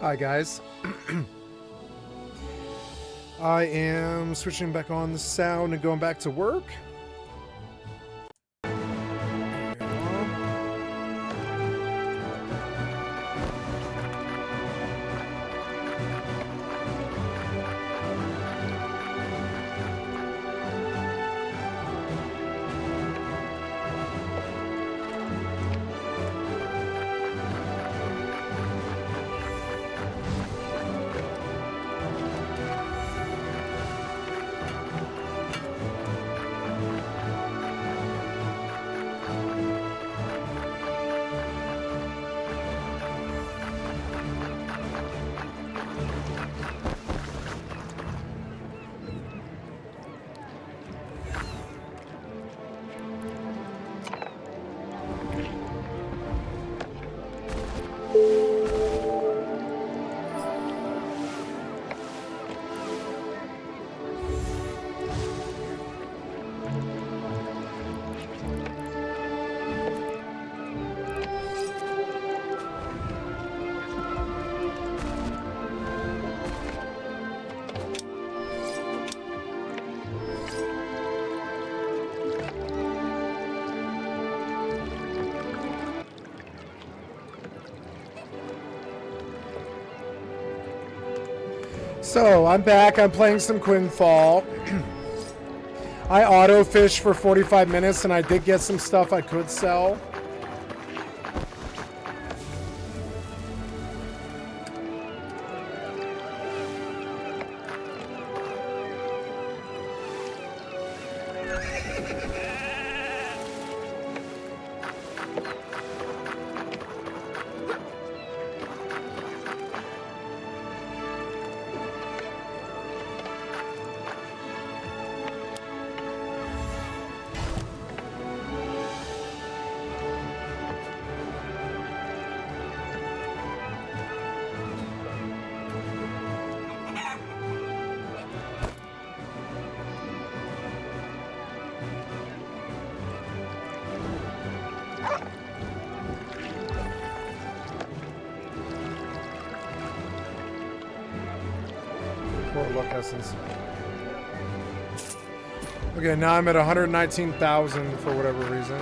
Hi guys. I am switching back on the sound and going back to work. So, I'm back. I'm playing some Quinfall. I auto-fished for 45 minutes, and I did get some stuff I could sell. Poor luck essence. Okay, now I'm at 119,000 for whatever reason.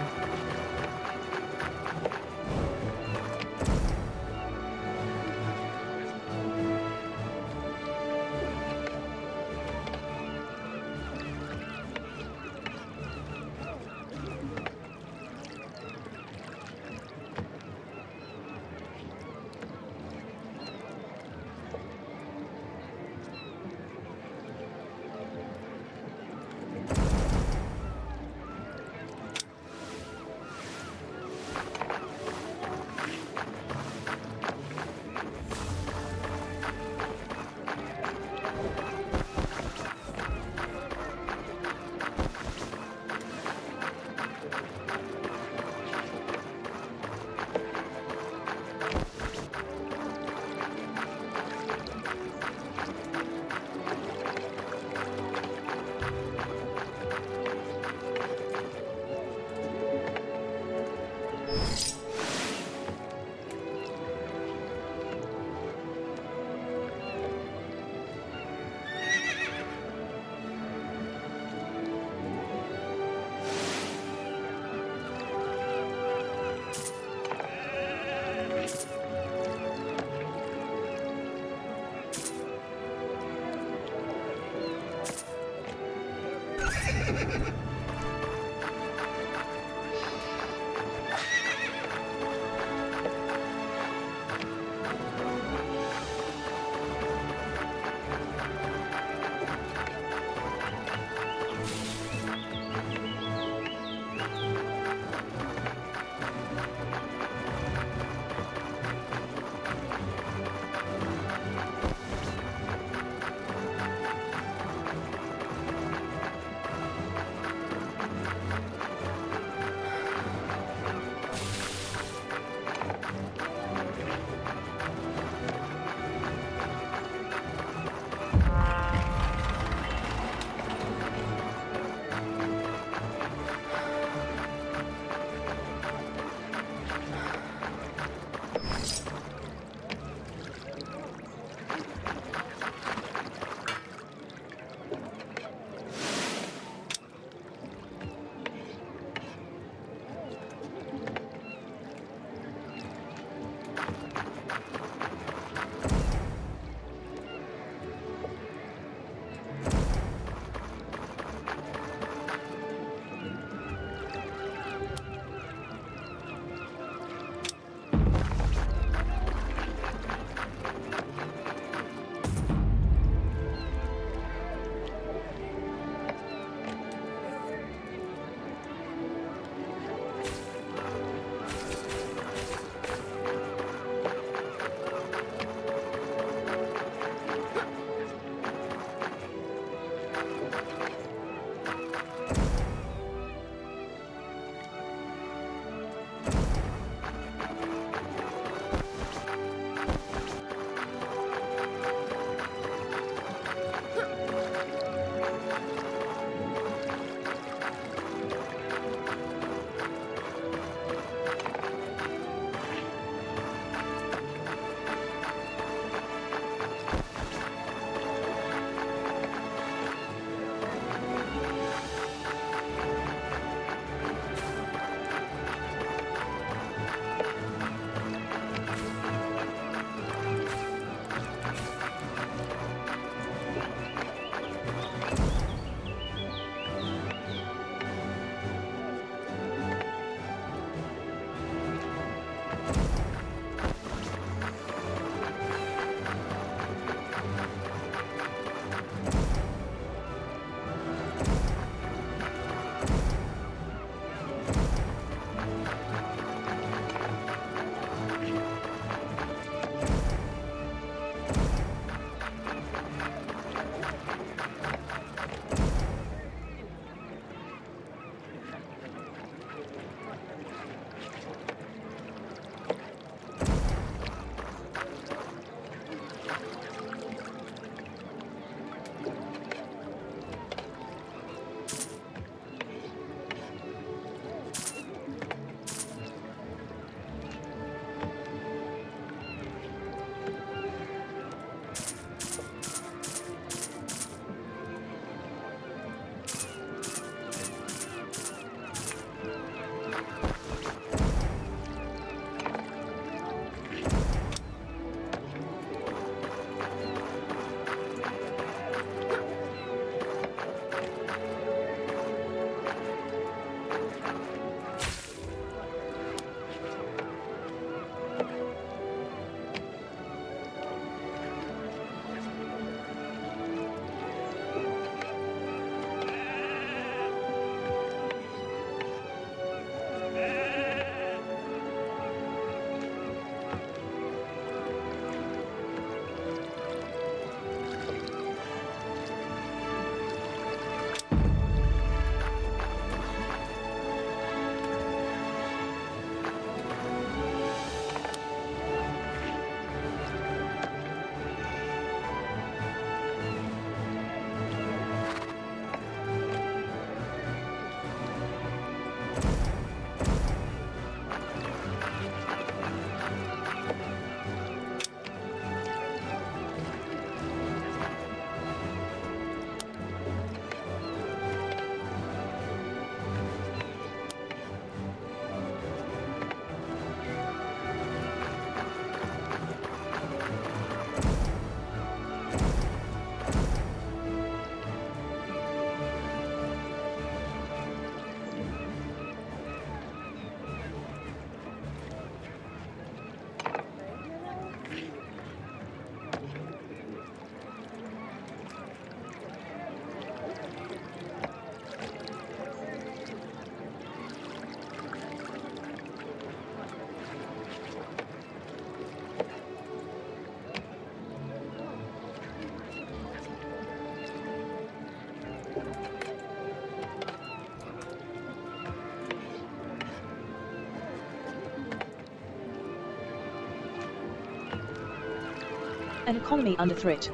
An economy under threat.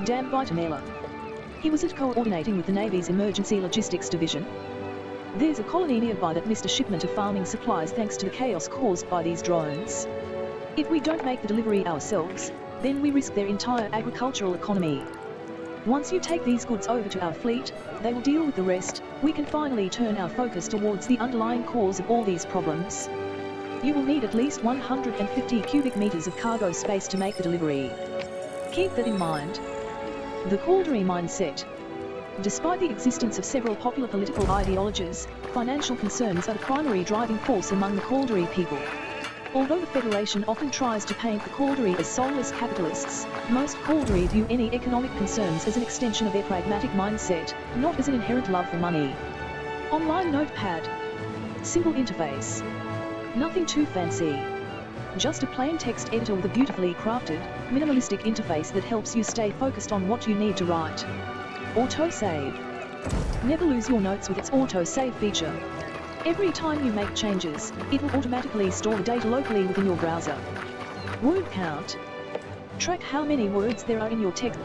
Dan Vitaneller. He was coordinating with the Navy's Emergency Logistics Division. There's a colony nearby that missed a shipment of farming supplies thanks to the chaos caused by these drones. If we don't make the delivery ourselves, then we risk their entire agricultural economy. Once you take these goods over to our fleet, they will deal with the rest. We can finally turn our focus towards the underlying cause of all these problems. You will need at least 150 cubic meters of cargo space to make the delivery. Keep that in mind. The Caldery mindset. Despite the existence of several popular political ideologies, financial concerns are the primary driving force among the Caldery people. Although the Federation often tries to paint the Caldery as soulless capitalists, most Caldery view any economic concerns as an extension of their pragmatic mindset, not as an inherent love for money. Online notepad. Simple interface. Nothing too fancy. Just a plain text editor with a beautifully crafted, minimalistic interface that helps you stay focused on what you need to write. Auto-save. Never lose your notes with its auto-save feature. Every time you make changes, it will automatically store the data locally within your browser. Word count. Track how many words there are in your text.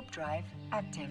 Warp drive active.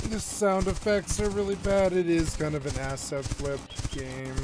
The sound effects are really bad. It is kind of an asset flip game.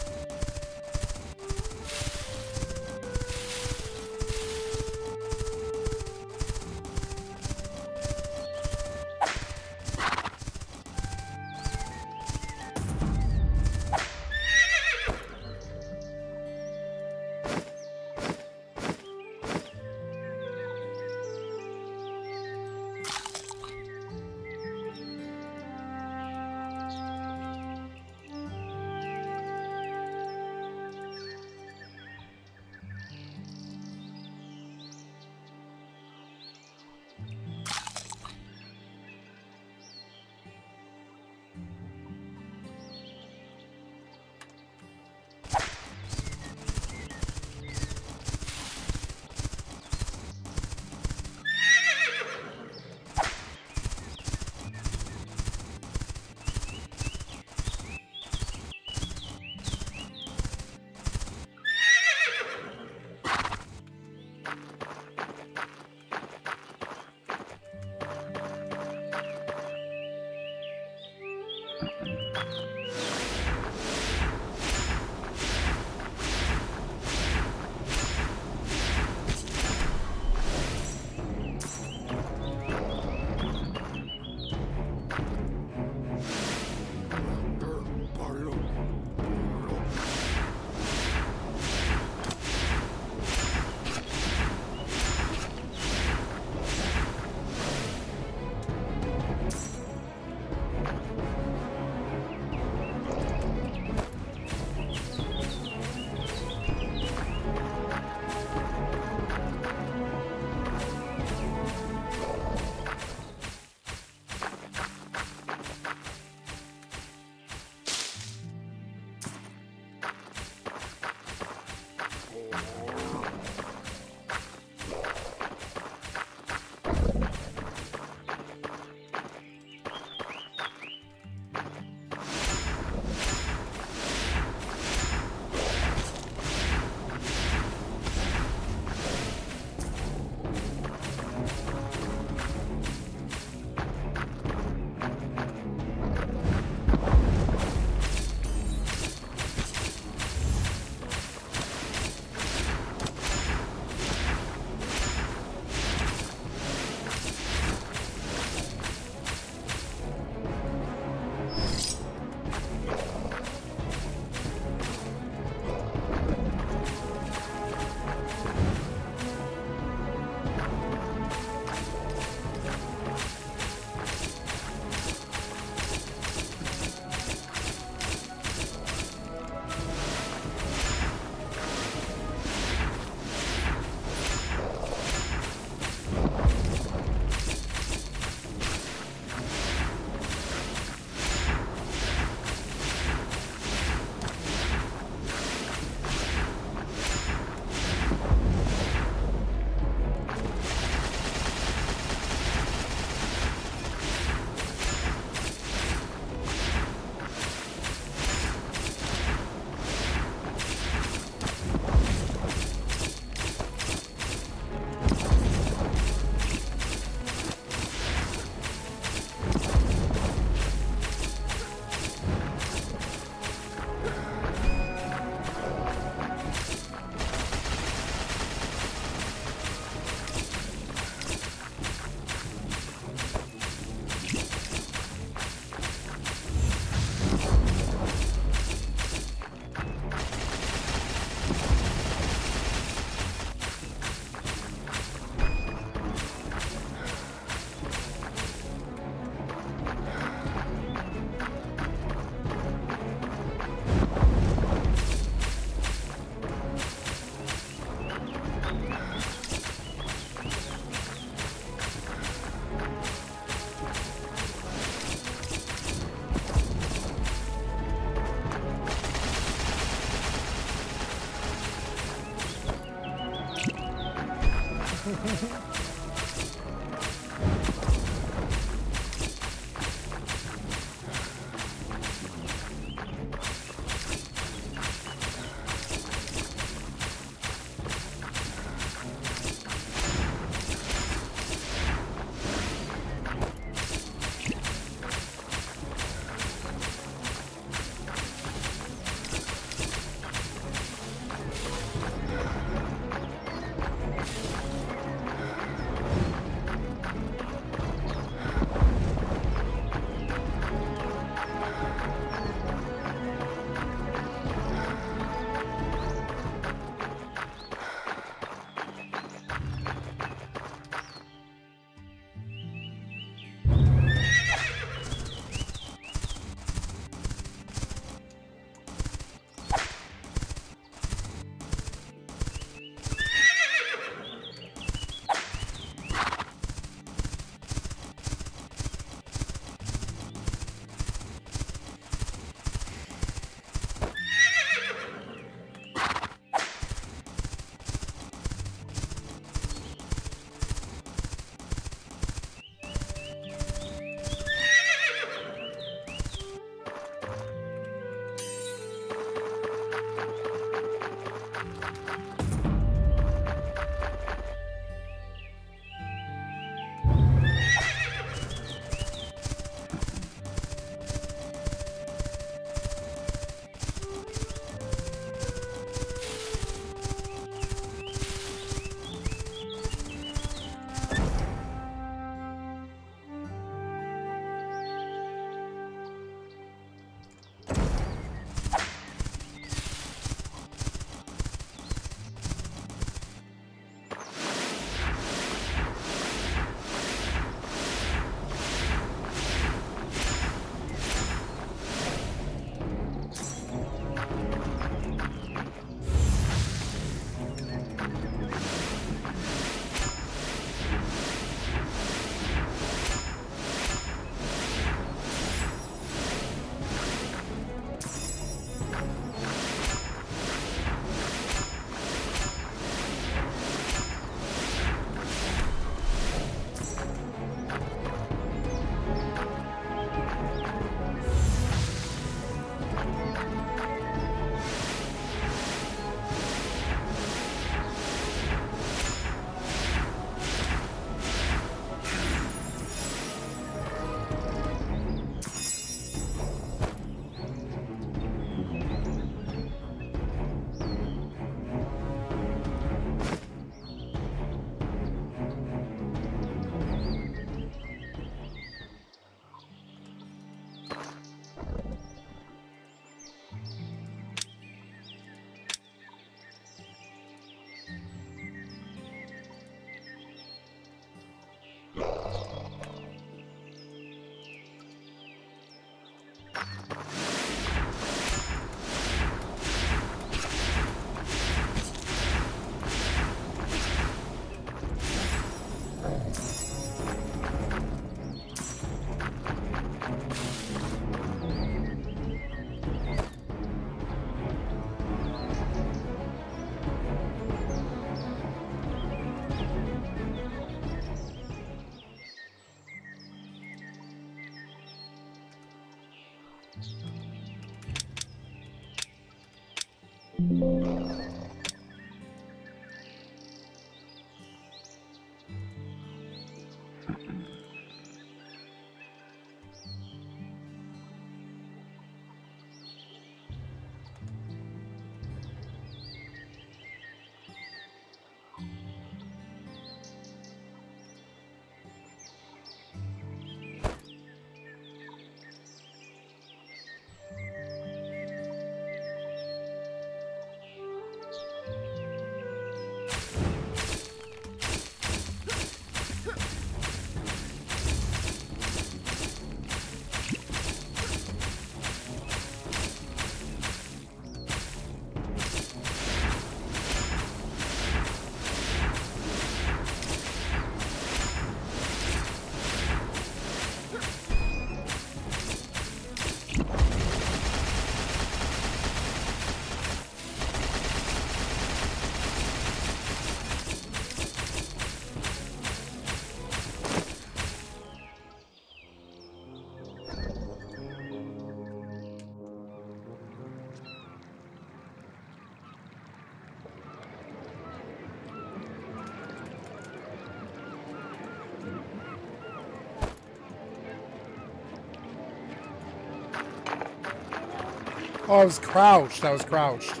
Oh, I was crouched. I was crouched.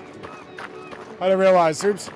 I didn't realize. Oops.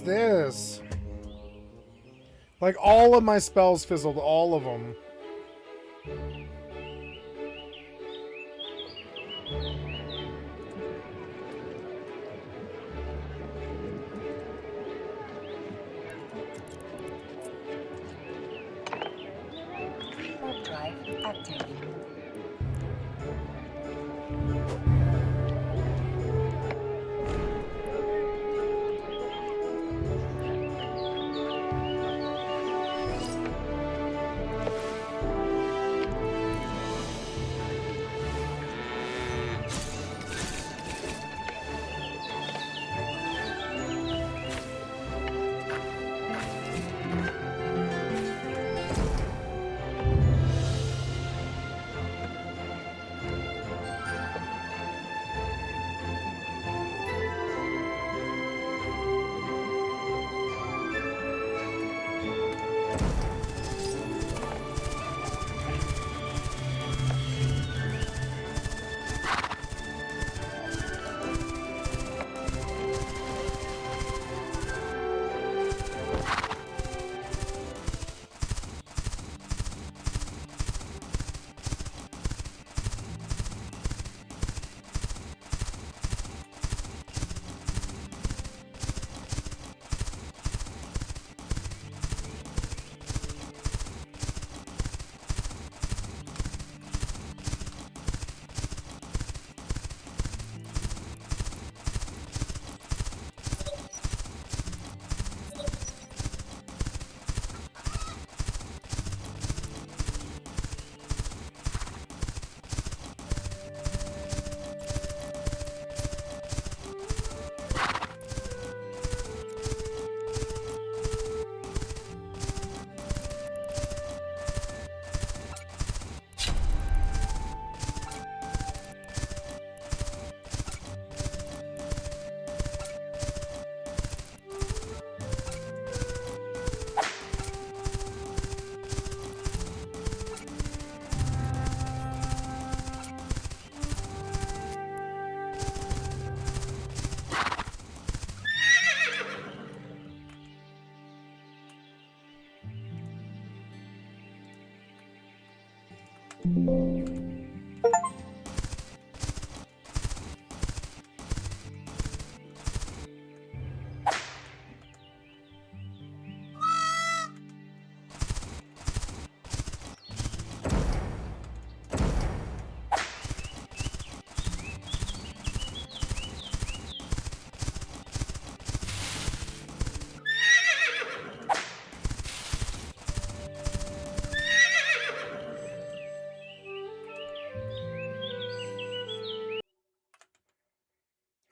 is this? Like, all of my spells fizzled, all of them. Warp drive active.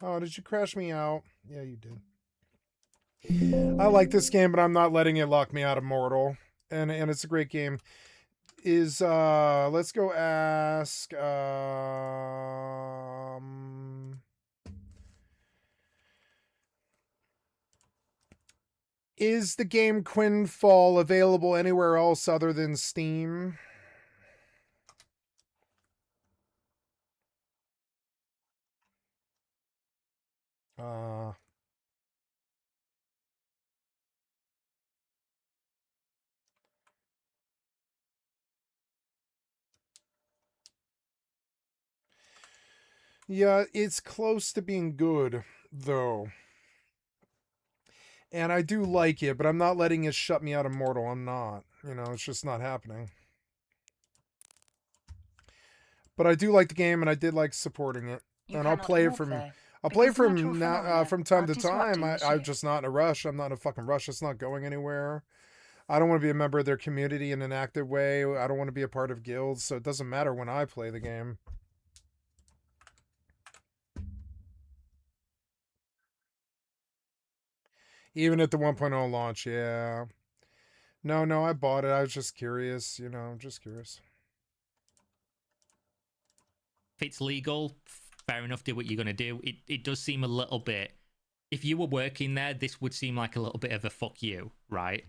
Oh, did you crash me out? Yeah, you did. I like this game, but I'm not letting it lock me out of Mortal. And it's a great game. Is let's go ask is the game Quinfall available anywhere else other than Steam? Yeah, it's close to being good, though. And I do like it, but I'm not letting it shut me out of Mortal. I'm not. You know, it's just not happening. But I do like the game, and I did like supporting it. You And I'll cannot play it walk from there, I'll play because natural from now phenomena from time are to time. disrupting the I'm shift. just not in a rush. I'm not in a fucking rush. It's not going anywhere. I don't want to be a member of their community in an active way. I don't want to be a part of guilds, so it doesn't matter when I play the game. Even at the 1.0 launch, yeah. No, I bought it. I was just curious, you know, just curious. If it's legal, fair enough, do what you're going to do. It does seem a little bit... If you were working there, this would seem like a little bit of a fuck you, right?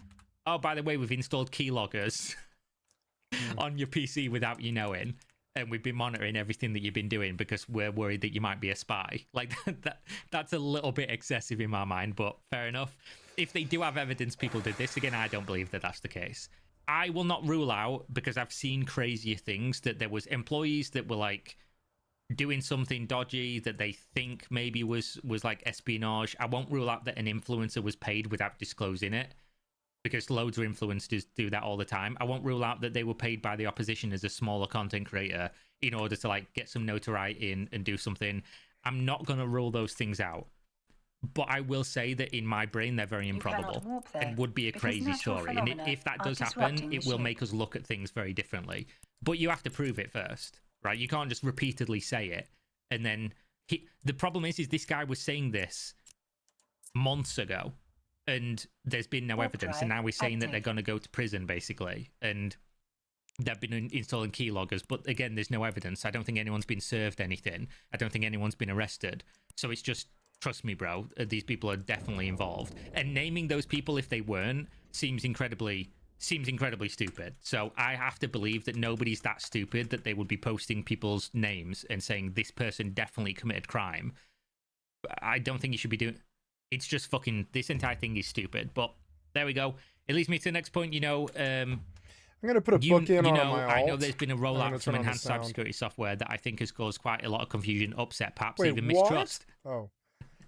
Oh, by the way, we've installed keyloggers on your PC without you knowing, and we've been monitoring everything that you've been doing because we're worried that you might be a spy. Like, that's a little bit excessive in my mind, but fair enough. if they do have evidence people did this, again, I don't believe that that's the case. I will not rule out, because I've seen crazier things, that there was employees that were like doing something dodgy that they think maybe was like espionage. I won't rule out that an influencer was paid without disclosing it, because loads of influencers do that all the time. I won't rule out that they were paid by the opposition as a smaller content creator in order to like get some notoriety and do something. I'm not going to rule those things out. But I will say that in my brain, they're very improbable and would be a crazy story. And if that does happen, it will make us look at things very differently. But you have to prove it first, right? You can't just repeatedly say it. And then the problem is this guy was saying this months ago and there's been no evidence. And now we're saying that they're going to go to prison, basically. And they've been installing keyloggers. But again, there's no evidence. I don't think anyone's been served anything. I don't think anyone's been arrested. So it's just... Trust me, bro, these people are definitely involved. And naming those people if they weren't seems incredibly stupid. So I have to believe that nobody's that stupid that they would be posting people's names and saying this person definitely committed crime. I don't think you should be doing... It's just fucking... This entire thing is stupid. But there we go. It leads me to the next point. You know... I'm going to put a book in on my alt. I know there's been a rollout of some enhanced cybersecurity software that I think has caused quite a lot of confusion, upset, perhaps even mistrust. Oh.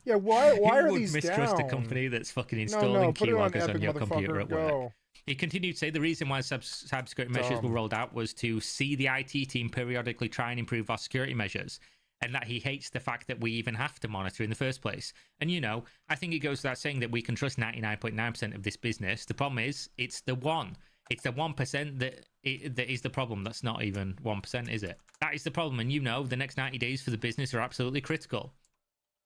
Yeah, why are these mistrust down? a company that's fucking installing keyloggers on your computer at work? Go. He continued to say the reason why cybersecurity measures were rolled out was to see the IT team periodically try and improve our security measures, and that he hates the fact that we even have to monitor in the first place. And, you know, I think it goes without saying that we can trust 99.9% of this business. The problem is, it's the 1% that is the problem. That's not even 1%, is it? That is the problem. And, you know, the next 90 days for the business are absolutely critical.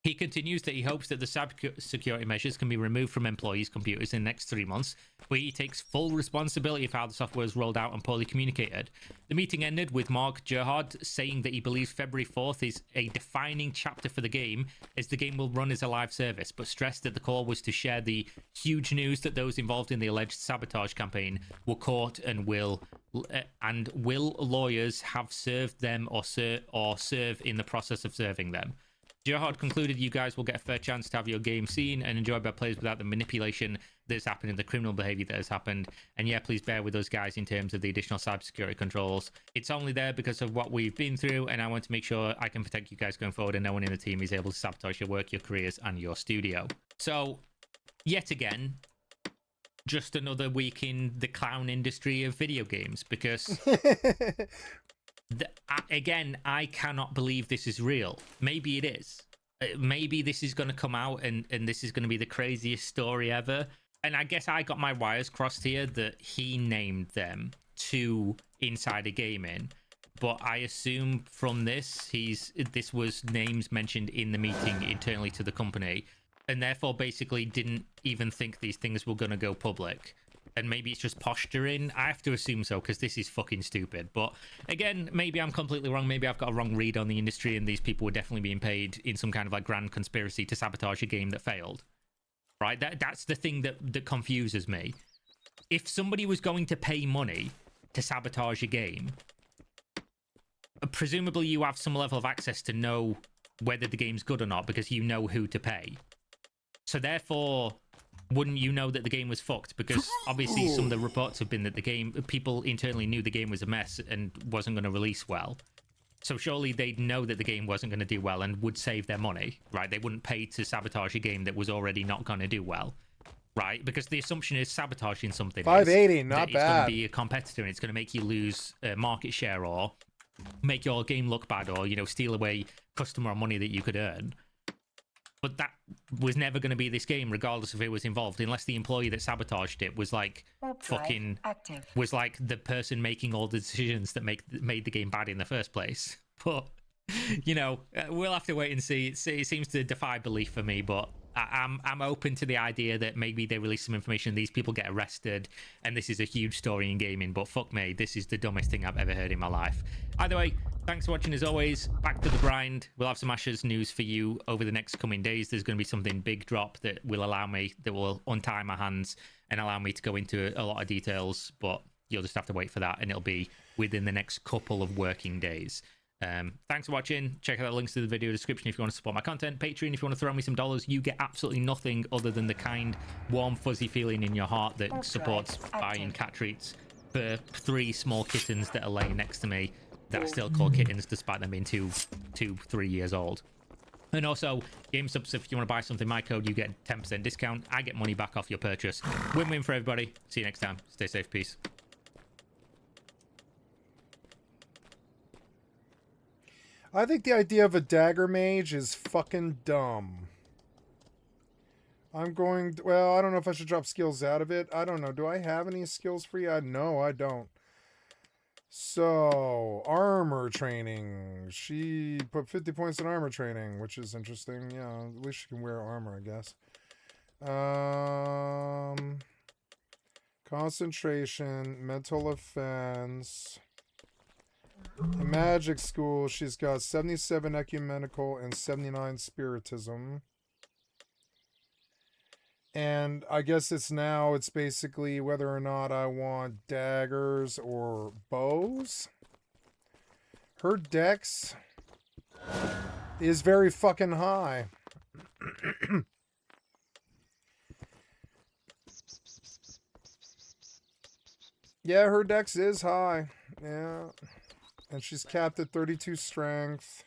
He continues that he hopes that the cybersecurity measures can be removed from employees' computers in the next 3 months, but he takes full responsibility of how the software is rolled out and poorly communicated. The meeting ended with Mark Gerhard saying that he believes February 4th is a defining chapter for the game, as the game will run as a live service, but stressed that the call was to share the huge news that those involved in the alleged sabotage campaign were caught and will lawyers have served them or serve in the process of serving them. Gerhard concluded you guys will get a fair chance to have your game seen and enjoyed by players without the manipulation that has happened and the criminal behavior that has happened. And yeah, please bear with us guys in terms of the additional cybersecurity controls. It's only there because of what we've been through, and I want to make sure I can protect you guys going forward and no one in the team is able to sabotage your work, your careers, and your studio. So, yet again, just another week in the clown industry of video games, because... Again, I cannot believe this is real. Maybe it is. Maybe this is going to come out and this is going to be the craziest story ever. And I guess I got my wires crossed here that he named them to Insider Gaming. But I assume from this was names mentioned in the meeting internally to the company, and therefore basically didn't even think these things were going to go public. And maybe it's just posturing. I have to assume so, because this is fucking stupid. But again, maybe I'm completely wrong. Maybe I've got a wrong read on the industry, and these people were definitely being paid in some kind of like grand conspiracy to sabotage a game that failed. Right? That's the thing that confuses me. If somebody was going to pay money to sabotage a game, presumably you have some level of access to know whether the game's good or not, because you know who to pay. So therefore... wouldn't you know that the game was fucked? Because obviously some of the reports have been that people internally knew the game was a mess and wasn't going to release well. So surely they'd know that the game wasn't going to do well and would save their money, right? They wouldn't pay to sabotage a game that was already not going to do well, right? Because the assumption is sabotaging something. 580, not bad. It's going to be a competitor and it's going to make you lose market share or make your game look bad or, you know, steal away customer money that you could earn. But that was never going to be this game, regardless of who was involved, unless the employee that sabotaged it was like was like the person making all the decisions that made the game bad in the first place. But you know, we'll have to wait and see. It seems to defy belief for me, but I'm open to the idea that maybe they release some information, these people get arrested, and this is a huge story in gaming. But fuck me, this is the dumbest thing I've ever heard in my life. Either way, thanks for watching as always. Back to the grind. We'll have some Ashes news for you over the next coming days. There's going to be something big drop that will untie my hands and allow me to go into a lot of details, but you'll just have to wait for that, and it'll be within the next couple of working days. Thanks for watching. Check out the links to the video description if you want to support my content. Patreon if you want to throw me some dollars. You get absolutely nothing other than the kind, warm, fuzzy feeling in your heart that supports buying cat treats for 3 small kittens that are laying next to me that I still call kittens despite them being 3 years old. And also, game subs, if you want to buy something, my code, you get 10% discount. I get money back off your purchase. Win-win for everybody. See you next time. Stay safe. Peace. I think the idea of a dagger mage is fucking dumb. I'm going to, well, I don't know if I should drop skills out of it. I don't know. Do I have any skills free? No, I don't. So, armor training. She put 50 points in armor training, which is interesting. Yeah, at least she can wear armor, I guess. Concentration, mental offense. In magic school, she's got 77 ecumenical and 79 spiritism. And I guess it's basically whether or not I want daggers or bows. Her dex is very fucking high. Yeah, her dex is high. Yeah. And she's capped at 32 strength.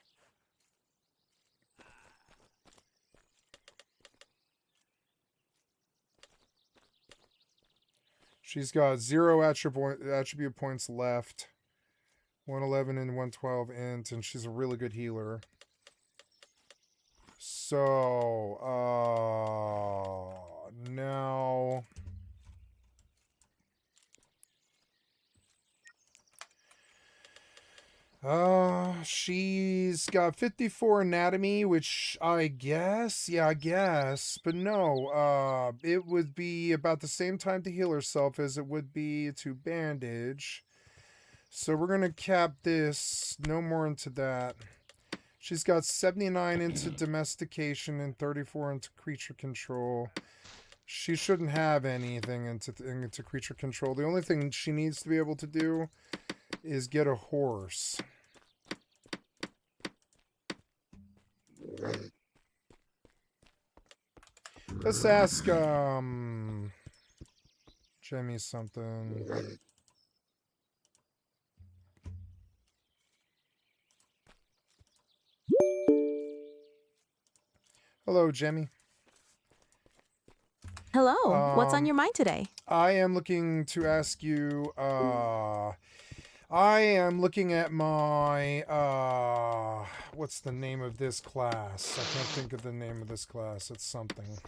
She's got 0 attribute points left. 111 and 112 int, and she's a really good healer. So, now... she's got 54 anatomy, which I guess, yeah, I guess, but no, it would be about the same time to heal herself as it would be to bandage. So we're gonna cap this, no more into that. She's got 79 into domestication and 34 into creature control. She shouldn't have anything into creature control. The only thing she needs to be able to do is get a horse. Let's ask Jemmy something. Hello, Jemmy. Hello. What's on your mind today? I am looking to ask you, I am looking at my, what's the name of this class? I can't think of the name of this class. It's something.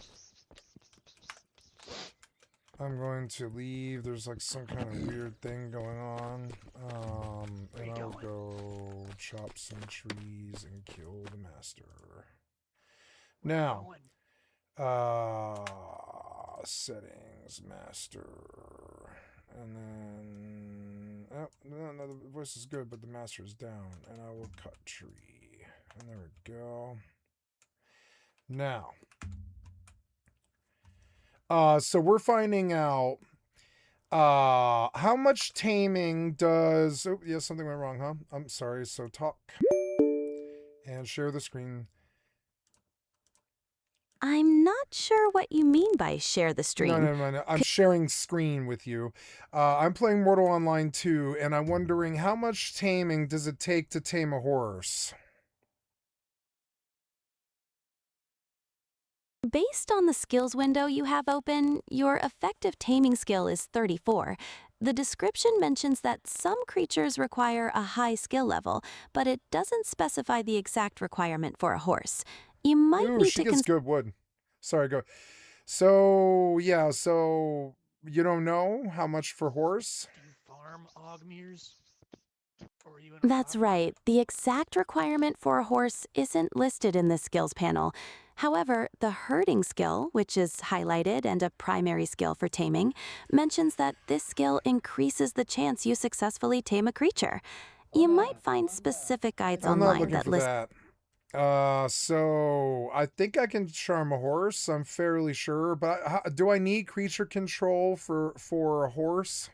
I'm going to leave. There's like some kind of weird thing going on. And I'll go chop some trees and kill the master. Now, settings, master. And then, oh, no, the voice is good, but the master is down. And I will cut tree. And there we go. Now, so we're finding out, how much taming does, oh, yeah, something went wrong, huh? I'm sorry. So talk and share the screen. I'm not sure what you mean by share the stream. No. I'm sharing screen with you. I'm playing Mortal Online 2, and I'm wondering how much taming does it take to tame a horse? Based on the skills window you have open, your effective taming skill is 34. The description mentions that some creatures require a high skill level, but it doesn't specify the exact requirement for a horse. You might Ooh, need she to gets good wood. Sorry, go. So, yeah, so you don't know how much for horse? Do you farm Ogmeres? Or are you That's right. The exact requirement for a horse isn't listed in the skills panel. However, the herding skill, which is highlighted and a primary skill for taming, mentions that this skill increases the chance you successfully tame a creature. You might find specific guides I'm not online looking that for list. that. So I think I can charm a horse. I'm fairly sure, but do I need creature control for a horse?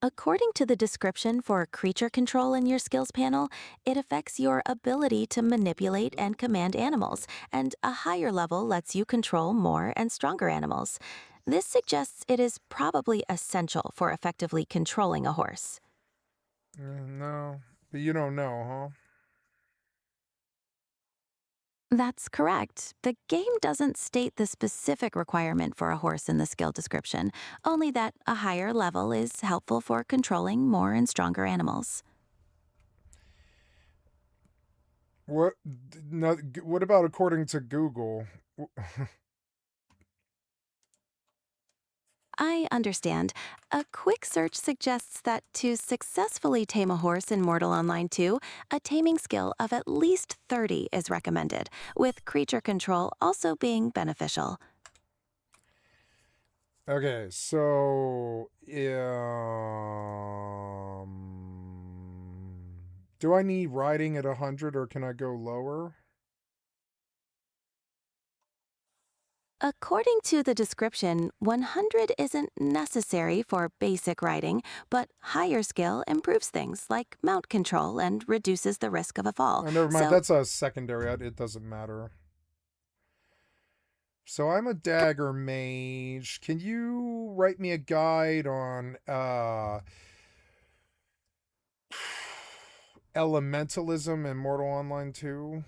According to the description for creature control in your skills panel, it affects your ability to manipulate and command animals, and a higher level lets you control more and stronger animals. This suggests it is probably essential for effectively controlling a horse. No, but you don't know, huh? That's correct. The game doesn't state the specific requirement for a horse in the skill description, only that a higher level is helpful for controlling more and stronger animals. What? No, what about according to Google? I understand. A quick search suggests that to successfully tame a horse in Mortal Online 2, a taming skill of at least 30 is recommended, with creature control also being beneficial. Okay, so do I need riding at 100 or can I go lower? According to the description, 100 isn't necessary for basic riding, but higher skill improves things like mount control and reduces the risk of a fall. Oh, never mind. So, That's a secondary. It doesn't matter. So I'm a dagger mage. Can you write me a guide on elementalism in Mortal Online 2?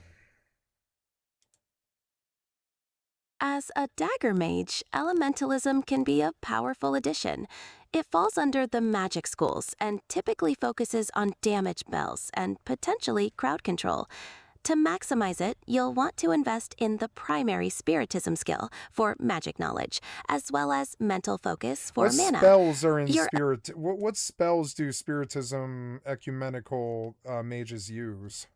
as a dagger mage, elementalism can be a powerful addition. It falls under the magic schools and typically focuses on damage spells and potentially crowd control. To maximize it, you'll want to invest in the primary spiritism skill for magic knowledge, as well as mental focus for What mana. spells are in Your spirit? What spells do spiritism ecumenical mages use?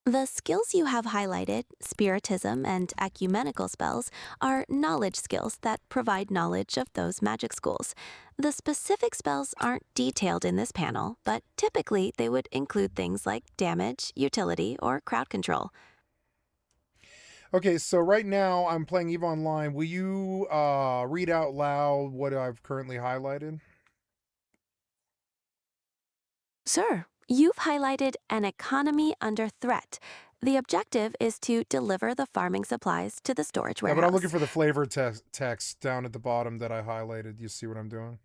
The skills you have highlighted, spiritism and ecumenical spells, are knowledge skills that provide knowledge of those magic schools. The specific spells aren't detailed in this panel, but typically they would include things like damage, utility, or crowd control. Okay, so right now I'm playing EVE Online. Will you read out loud what I've currently highlighted? Sir, you've highlighted an economy under threat. The objective is to deliver the farming supplies to the storage Yeah, warehouse. but I'm looking for the flavor text down at the bottom that I highlighted. You see what I'm doing?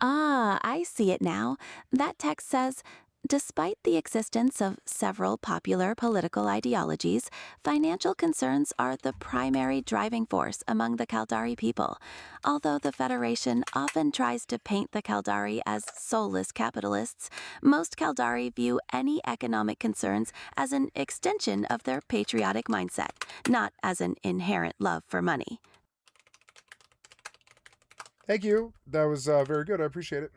Ah, I see it now. That text says, despite the existence of several popular political ideologies, financial concerns are the primary driving force among the Caldari people. Although the Federation often tries to paint the Caldari as soulless capitalists, most Caldari view any economic concerns as an extension of their patriotic mindset, not as an inherent love for money. Thank you. That was very good. I appreciate it.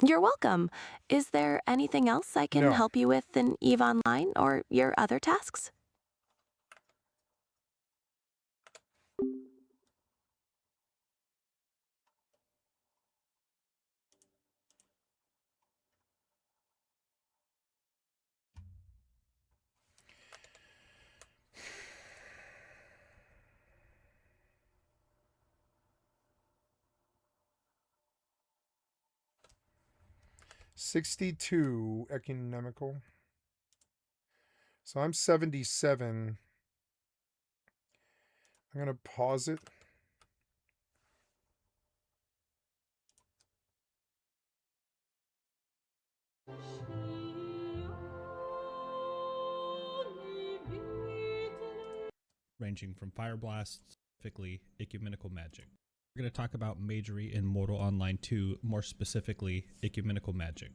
You're welcome. Is there anything else I can No. help you with in EVE Online or your other tasks? $62 economical. So I'm 77. I'm gonna pause it. Ranging from fire blasts, specifically ecumenical magic. We're going to talk about magery in Mortal Online 2, more specifically ecumenical magic.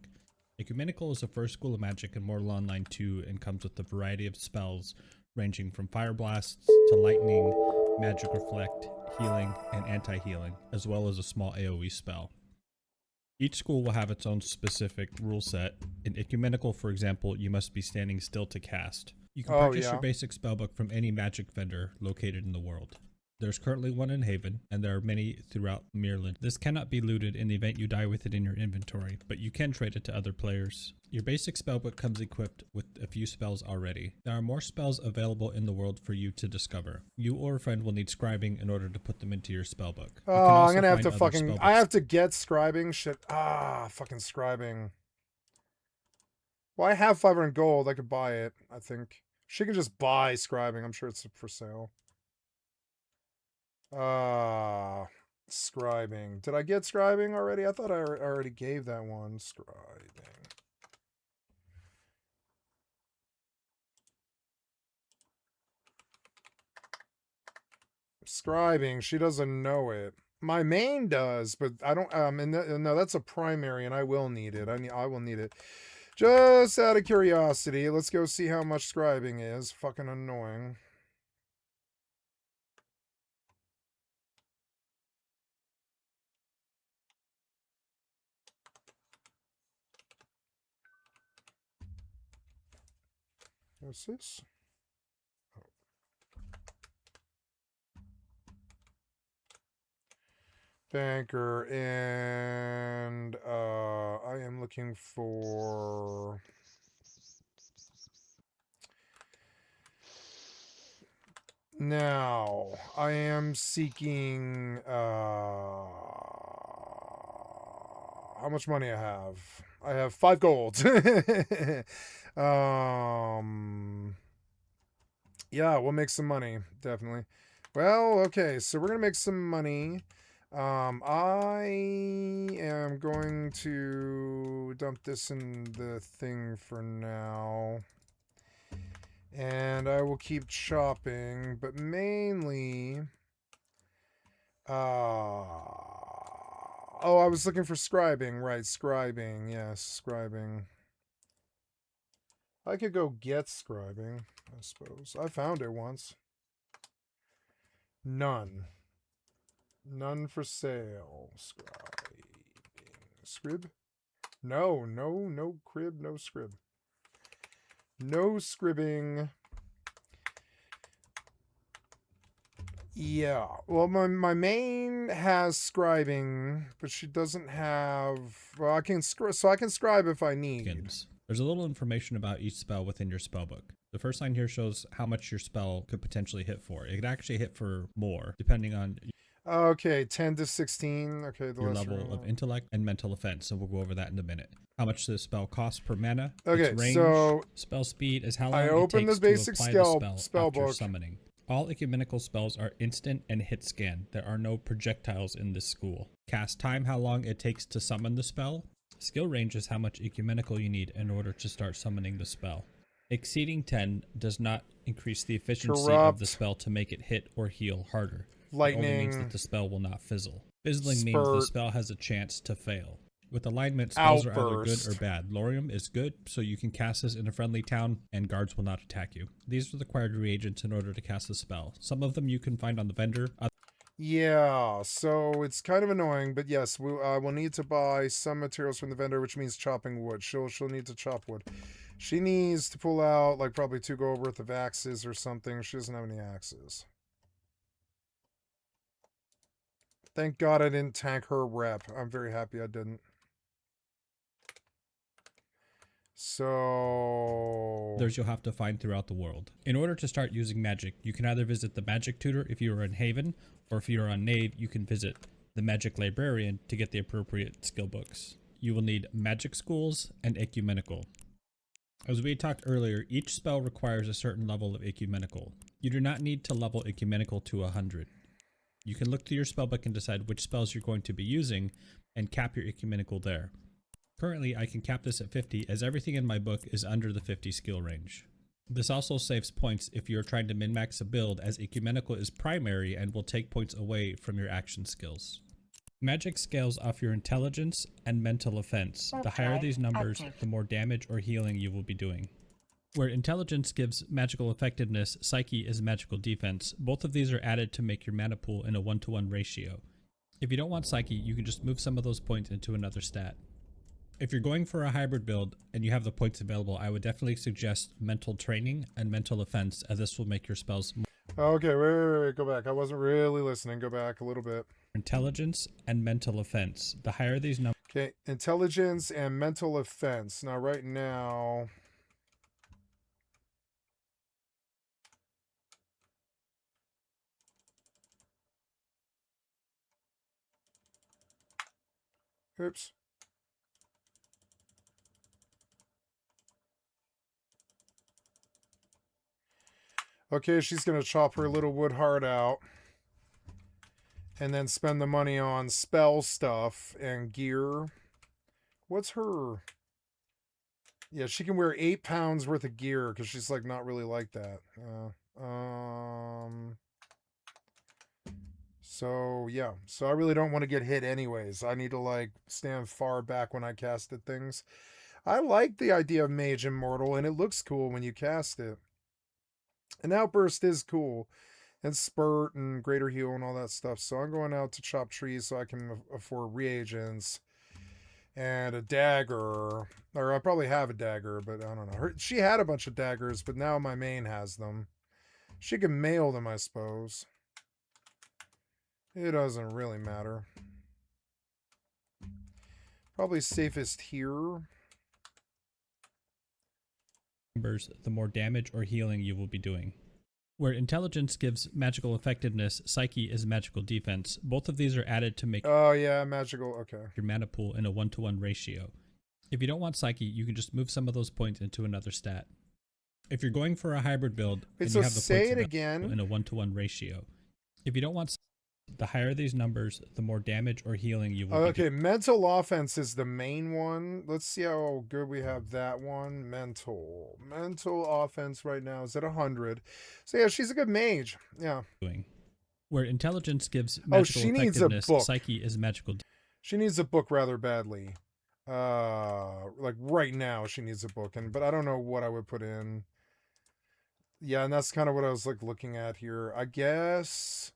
Ecumenical is the first school of magic in Mortal Online 2 and comes with a variety of spells ranging from fire blasts to lightning, magic reflect, healing, and anti-healing, as well as a small AoE spell. Each school will have its own specific rule set. In ecumenical, for example, you must be standing still to cast. You can purchase your basic spellbook from any magic vendor located in the world. There's currently one in Haven, and there are many throughout Mirland. This cannot be looted in the event you die with it in your inventory, but you can trade it to other players. Your basic spellbook comes equipped with a few spells already. There are more spells available in the world for you to discover. You or a friend will need scribing in order to put them into your spellbook. You can Oh, also I'm gonna have find to other fucking. I spellbooks. have to get scribing. Shit. Ah, fucking scribing. Well, I have 500 gold. I could buy it. I think she can just buy scribing. I'm sure it's for sale. Scribing. Did I get scribing already? I thought I already gave that one. Scribing. Scribing. She doesn't know it. My main does, but I don't. No, that's a primary, and I will need it. I will need it. Just out of curiosity, let's go see how much scribing is. Fucking annoying. What's this? Banker, and I am looking for now. I am seeking how much money I have. I have 5 gold. Yeah, we'll make some money, definitely. Well, okay, so we're gonna make some money. I am going to dump this in the thing for now. And I will keep chopping, but mainly... oh, I was looking for scribing. Right, scribing. Yes, scribing. I could go get scribing, I suppose. I found it once. None. None for sale. Scribing. Scrib? No, no crib, no scrib. No scribbing. Yeah. Well, my main has scribing, but she doesn't have... Well, I can scribe if I need. There's a little information about each spell within your spellbook. The first line here shows how much your spell could potentially hit for. It could actually hit for more, depending on... Okay, 10 to 16. Okay, the your level of intellect and mental offense. So we'll go over that in a minute. How much the spell costs per mana. Okay, its range, so spell speed is how long I it opened takes the basic to apply the spell after book. summoning. All ecumenical spells are instant and hit scan. There are no projectiles in this school. Cast time, how long it takes to summon the spell. Skill range is how much ecumenical you need in order to start summoning the spell. Exceeding 10 does not increase the efficiency of the spell to make it hit or heal harder. Lightning. It only means that the spell will not fizzle. Fizzling means the spell has a chance to fail. With alignment, spells are either good or bad. Lorium is good, so you can cast this in a friendly town, and guards will not attack you. These are the required reagents in order to cast the spell. Some of them you can find on the vendor. Yeah, so it's kind of annoying, but yes, we'll need to buy some materials from the vendor, which means chopping wood. She'll need to chop wood. She needs to pull out, like, probably 2 gold worth of axes or something. She doesn't have any axes. Thank God I didn't tank her rep. I'm very happy I didn't. So... Others you'll have to find throughout the world. In order to start using magic, you can either visit the magic tutor if you are in Haven, or if you are on Nave, you can visit the magic librarian to get the appropriate skill books. You will need magic schools and ecumenical. As we talked earlier, each spell requires a certain level of ecumenical. You do not need to level ecumenical to 100. You can look through your spellbook and decide which spells you're going to be using and cap your ecumenical there. Currently, I can cap this at 50 as everything in my book is under the 50 skill range. This also saves points if you're trying to min-max a build, as ecumenical is primary and will take points away from your action skills. Magic scales off your intelligence and mental offense. The higher these numbers, the more damage or healing you will be doing. Where intelligence gives magical effectiveness, psyche is magical defense. Both of these are added to make your mana pool in a 1-to-1 ratio. If you don't want psyche, you can just move some of those points into another stat. If you're going for a hybrid build and you have the points available, I would definitely suggest mental training and mental offense, as this will make your spells more... Okay, wait, go back. I wasn't really listening. Go back a little bit. Intelligence and mental offense. The higher these numbers. Okay, intelligence and mental offense. Now, right now... Oops. Okay, she's going to chop her little wood heart out. And then spend the money on spell stuff and gear. What's her... Yeah, she can wear 8 pounds worth of gear because she's like not really like that. So yeah, so I really don't want to get hit anyways. I need to like stand far back when I cast at things. I like the idea of Mage Immortal, and it looks cool when you cast it. An Outburst is cool, and Spurt and Greater Heal and all that stuff. So I'm going out to chop trees so I can afford reagents. And a dagger, or I probably have a dagger, but I don't know. She had a bunch of daggers, but now my main has them. She can mail them, I suppose. It doesn't really matter. Probably safest here. The more damage or healing you will be doing. Where intelligence gives magical effectiveness, psyche is magical defense. Both of these are added to make Oh yeah, magical, okay. your mana pool in a 1-to-1 ratio. If you don't want psyche, you can just move some of those points into another stat. If you're going for a hybrid build, Wait, and so you have the say points it again. in a 1-to-1 ratio. If you don't want, the higher these numbers, the more damage or healing you will be Okay, mental offense is the main one. Let's see how good we have that one. Mental offense right now is at 100. So yeah, she's a good mage. Yeah. doing. Where intelligence gives magical she needs a effectiveness, book. psyche is magical. She needs a book rather badly. Like right now she needs a book, but I don't know what I would put in. Yeah, and that's kind of what I was like looking at here. I guess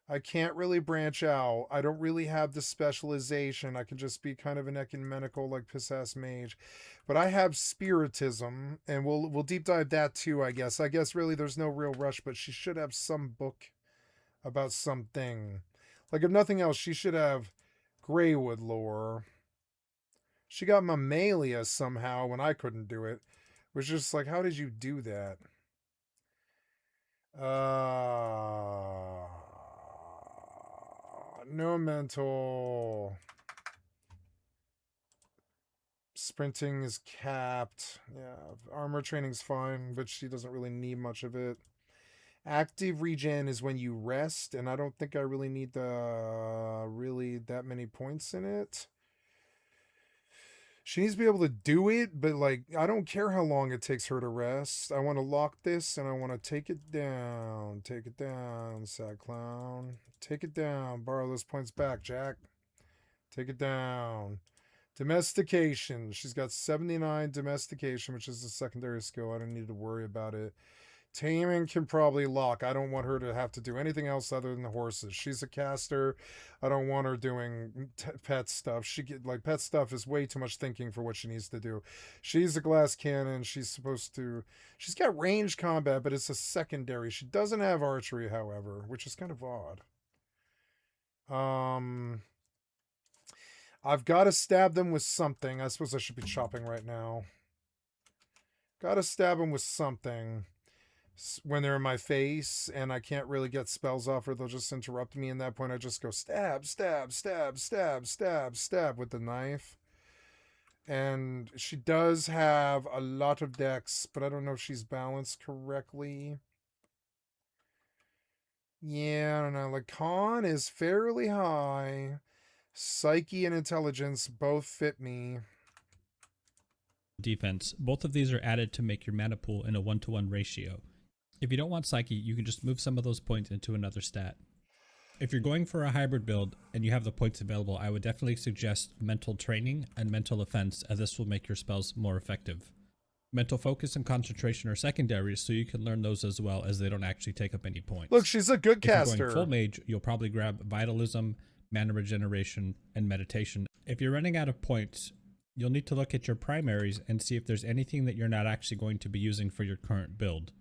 I can't really branch out. I don't really have the specialization. I can just be kind of an ecumenical, like piss-ass mage. But I have spiritism, and we'll deep dive that too, I guess. I guess really there's no real rush, but she should have some book about something. Like if nothing else, she should have Greywood lore. She got Mammalia somehow when I couldn't do it. It was just like, how did you do that? No mental. Sprinting is capped. Yeah, armor training's fine, but she doesn't really need much of it. Active regen is when you rest, and I don't think I really need really that many points in it. She needs to be able to do it, but like I don't care how long it takes her to rest. I want to lock this and I want to take it down. Take it down, sad clown. Take it down. Borrow those points back, Jack. Take it down. Domestication. She's got 79 domestication, which is a secondary skill. I don't need to worry about it. Taming can probably lock. I don't want her to have to do anything else other than the horses. She's a caster. I don't want her doing pet stuff. Pet stuff is way too much thinking for what she needs to do. She's a glass cannon. She's got ranged combat, but it's a secondary. She doesn't have archery, however, which is kind of odd. I've got to stab them with something. I suppose I should be chopping right now. Got to stab them with something when they're in my face and I can't really get spells off or they'll just interrupt me. In that point, I just go stab, stab, stab, stab, stab, stab with the knife. And she does have a lot of dex, but I don't know if she's balanced correctly. Yeah, I don't know. Like, con is fairly high. Psyche and intelligence both fit me. Defense. Both of these are added to make your mana pool in a 1-to-1 ratio. If you don't want psyche, you can just move some of those points into another stat. If you're going for a hybrid build and you have the points available, I would definitely suggest mental training and mental offense, as this will make your spells more effective. Mental focus and concentration are secondaries, so you can learn those as well, as they don't actually take up any points. Look, she's a good caster. If you're going full mage, you'll probably grab vitalism, mana regeneration, and meditation. If you're running out of points, you'll need to look at your primaries and see if there's anything that you're not actually going to be using for your current build.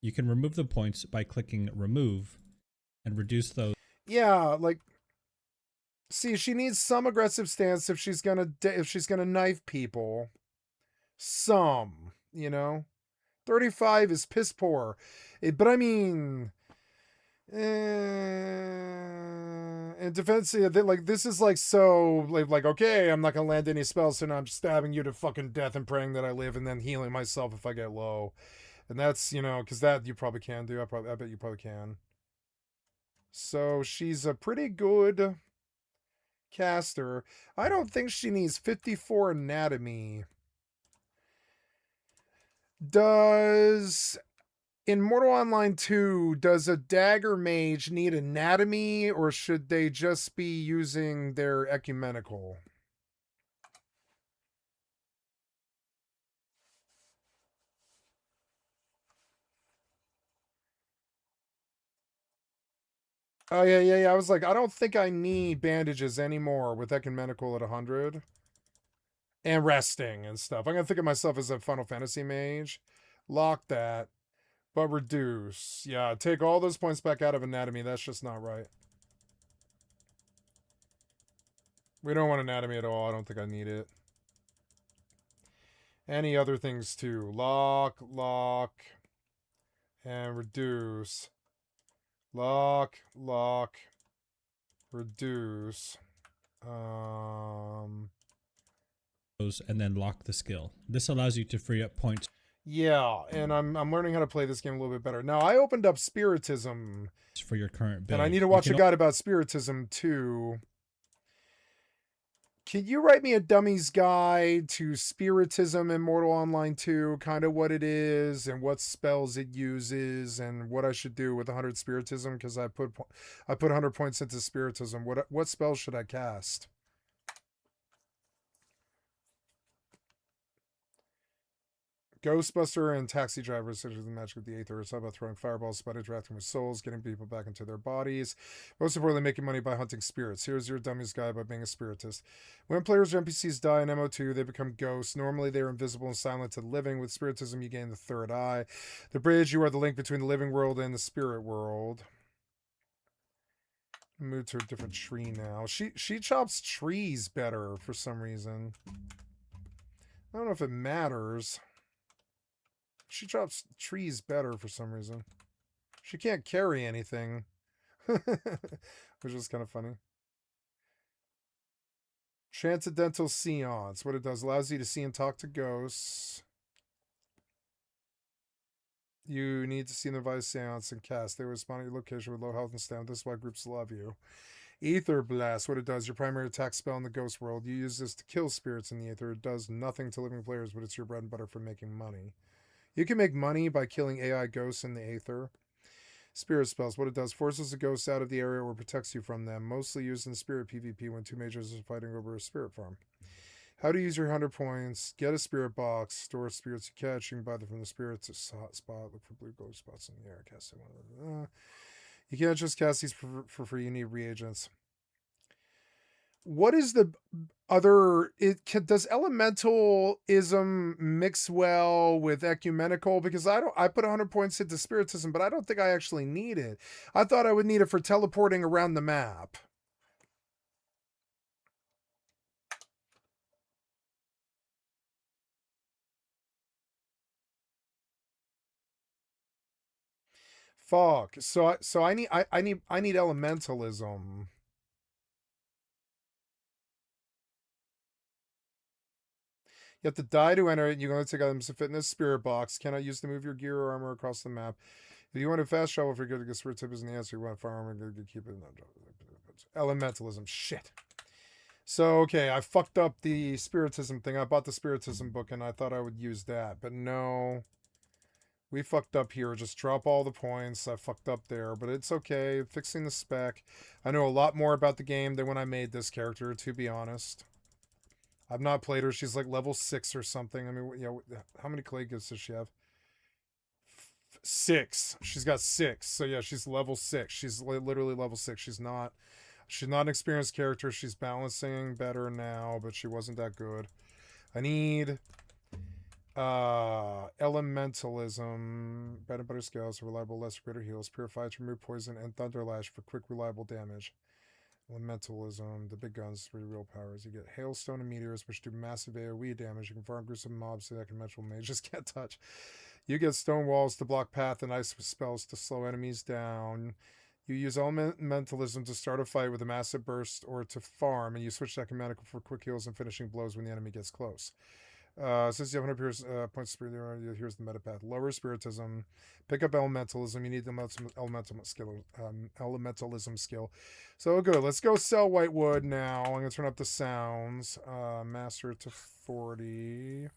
You can remove the points by clicking remove and reduce those. Yeah, like, see, she needs some aggressive stance if she's gonna knife people. Some, you know. 35 is piss poor. But I mean, in defense, like, this is like, so like, okay, I'm not gonna land any spells, so now I'm stabbing you to fucking death and praying that I live, and then healing myself if I get low. And that's, you know, because that you probably can do. I bet you probably can. So she's a pretty good caster. I don't think she needs 54 anatomy. In Mortal Online 2, does a dagger mage need anatomy, or should they just be using their ecumenical? Oh, yeah. I was like, I don't think I need bandages anymore with ecumenical at 100. And resting and stuff. I'm going to think of myself as a Final Fantasy mage. Lock that. But reduce. Yeah, take all those points back out of anatomy. That's just not right. We don't want anatomy at all. I don't think I need it. Any other things too. Lock. And reduce. Lock. Reduce. And then lock the skill. This allows you to free up points. Yeah, and I'm learning how to play this game a little bit better. Now, I opened up Spiritism For your current build. and I need to watch a guide about Spiritism too. Can you write me a dummy's guide to Spiritism in Mortal Online 2? Kind of what it is and what spells it uses and what I should do with 100 Spiritism, because I put 100 points into Spiritism. What spells should I cast? Ghostbuster and Taxi Driver, such as the magic of the Aether. It's all about throwing fireballs, spot interacting with souls, getting people back into their bodies. Most importantly, making money by hunting spirits. Here's your dummy's guide about being a spiritist. When players or NPCs die in MO2, they become ghosts. Normally, they are invisible and silent to the living. With Spiritism, you gain the third eye. The bridge, you are the link between the living world and the spirit world. Move to a different tree now. She chops trees better for some reason. I don't know if it matters. She chops trees better for some reason. She can't carry anything. Which is kind of funny. Transcendental Seance. What it does, allows you to see and talk to ghosts. You need to see the device seance and cast. They respond to your location with low health and stamina. This is why groups love you. Ether Blast. What it does, your primary attack spell in the ghost world. You use this to kill spirits in the ether. It does nothing to living players, but it's your bread and butter for making money. You can make money by killing AI ghosts in the Aether. Spirit spells. What it does, forces the ghosts out of the area or protects you from them. Mostly used in spirit PvP when two mages are fighting over a spirit farm. How to use your 100 points. Get a spirit box. Store spirits you catch. You can buy them from the spirits spot. Look for blue glow spots in the air. Cast one. You can't just cast these for free. You need reagents. What is the other? Does elementalism mix well with ecumenical? Because I put 100 points into spiritism, but I don't think I actually need it. I thought I would need it for teleporting around the map. Fuck. So I need elementalism. You have to die to enter it. You can only take items to fit in a spirit box. Cannot use to move your gear or armor across the map. If you want to fast travel, if you're good to get spirit tip isn't the answer. You want fire armor, good to keep it. Elementalism. Shit. So, okay, I fucked up the spiritism thing. I bought the spiritism book and I thought I would use that. But no. We fucked up here. Just drop all the points. I fucked up there. But it's okay. Fixing the spec. I know a lot more about the game than when I made this character, to be honest. I've not played her. She's like level 6 or something. I mean, yeah, how many clay gifts does she have? 6. She's got 6. So yeah, she's level 6. She's literally level 6. She's not an experienced character. She's balancing better now, but she wasn't that good. I need Elementalism. Bread and butter scales, reliable, less greater heals. Purifies, remove poison, and thunderlash for quick, reliable damage. Elementalism. The big guns, 3 real powers. You get hailstone and meteors, which do massive AoE damage. You can farm gruesome mobs that conventional mages can't touch. You get stone walls to block path and ice spells to slow enemies down. You use elementalism to start a fight with a massive burst or to farm, and you switch that medical for quick heals and finishing blows when the enemy gets close. Since you have 100 points of spirit, here's the meta path. Lower spiritism. Pick up elementalism. You need the elementalism skill. So good. Let's go sell white wood now. I'm going to turn up the sounds. Master to 40.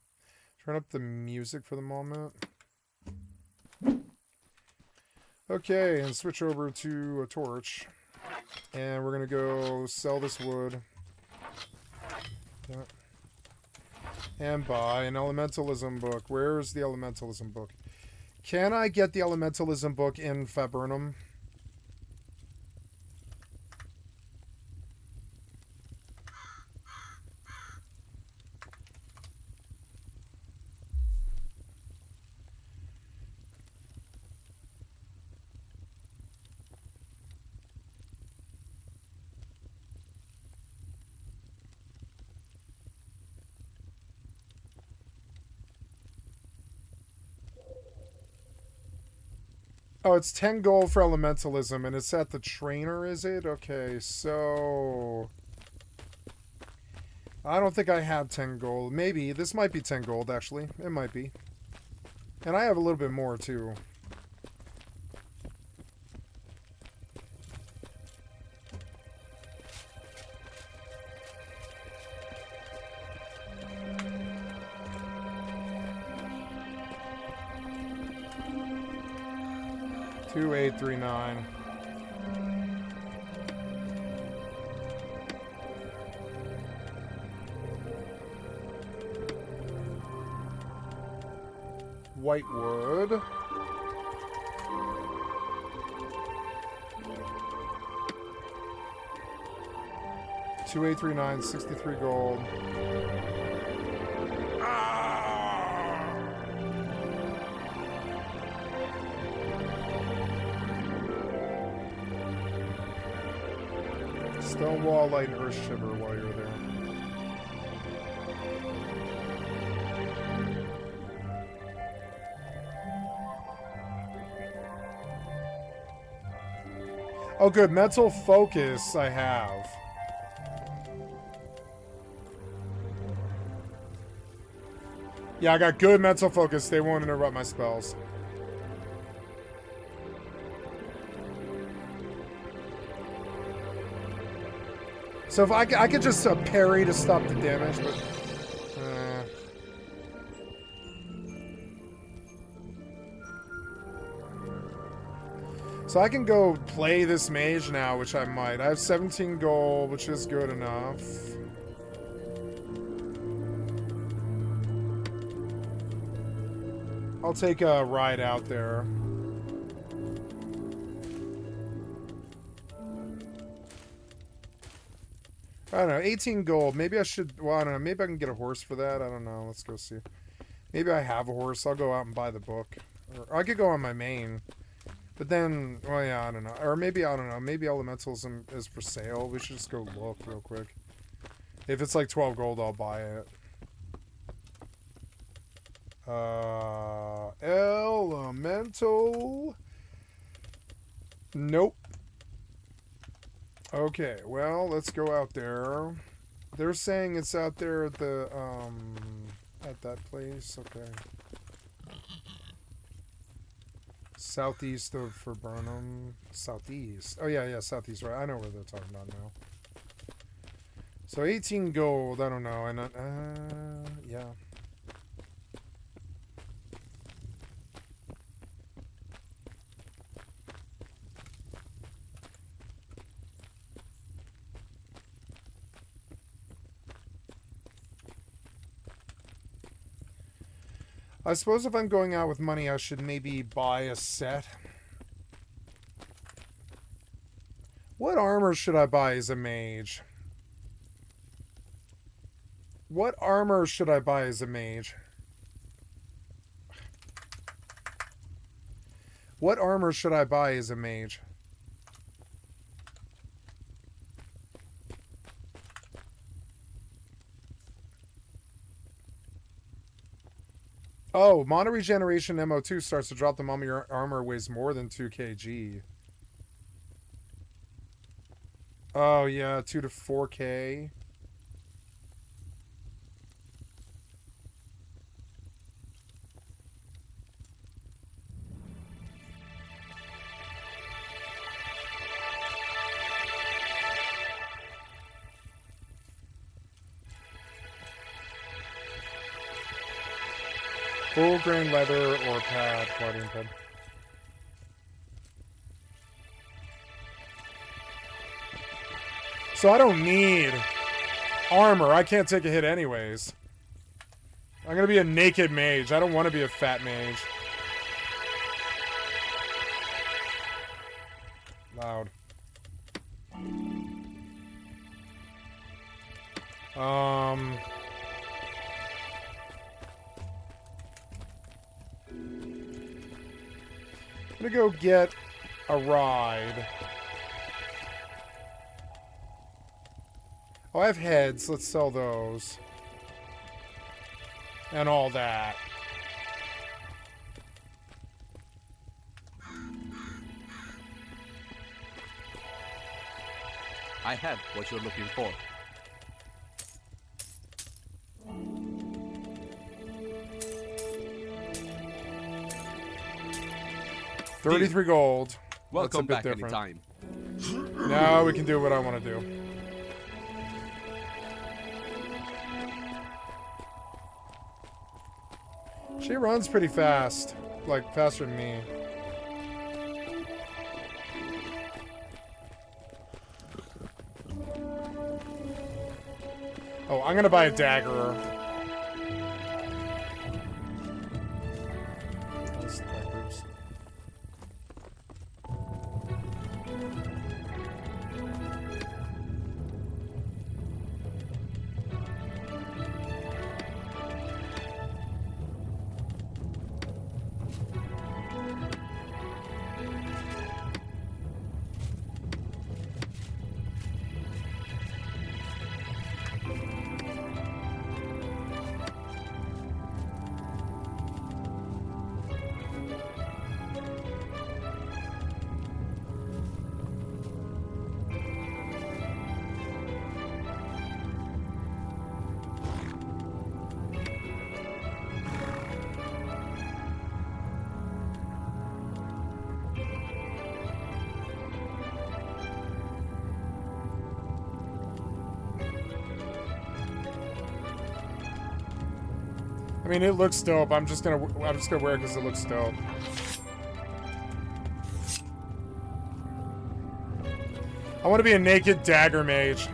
Turn up the music for the moment. Okay, and switch over to a torch. And we're going to go sell this wood. Yeah. And buy an elementalism book. Where's the elementalism book? Can I get the elementalism book in Faburnum? Oh, it's 10 gold for elementalism, and it's at the trainer, is it? Okay, so... I don't think I have 10 gold. Maybe. This might be 10 gold, actually. It might be. And I have a little bit more, too. $2,839. White wood. $2,839, 63 gold. Stonewall, light, and earth shiver while you're there. Oh, good. Mental focus I have. Yeah, I got good mental focus. They won't interrupt my spells. So if I could just parry to stop the damage, but... So I can go play this mage now, which I might. I have 17 gold, which is good enough. I'll take a ride out there. I don't know, 18 gold. Maybe I should, well, I don't know. Maybe I can get a horse for that. I don't know. Let's go see. Maybe I have a horse. I'll go out and buy the book. Or I could go on my main. But then, well, yeah, I don't know. Or maybe, I don't know. Maybe Elementalism is for sale. We should just go look real quick. If it's like 12 gold, I'll buy it. Elemental. Nope. Okay, well, let's go out there. They're saying it's out there at the, at that place. Okay. Southeast of Faburnum. Southeast. Oh, yeah, southeast, right. I know where they're talking about now. So 18 gold, I don't know. And, yeah. I suppose if I'm going out with money, I should maybe buy a set. What armor should I buy as a mage? What armor should I buy as a mage? What armor should I buy as a mage? Oh, Mana Regeneration MO2 starts to drop the moment your armor weighs more than 2 kg. Oh, yeah, 2 to 4k. Full grain leather or pad, guardian pad. So I don't need armor. I can't take a hit anyways. I'm gonna be a naked mage. I don't want to be a fat mage. Loud. I'm gonna go get a ride. Oh, I have heads. Let's sell those. And all that. I have what you're looking for. $33 gold. Welcome That's a back bit different. anytime. Now we can do what I want to do. She runs pretty fast. Like, faster than me. Oh, I'm gonna buy a dagger. Those daggers. I mean, it looks dope. I'm just gonna wear it because it looks dope. I want to be a naked dagger mage.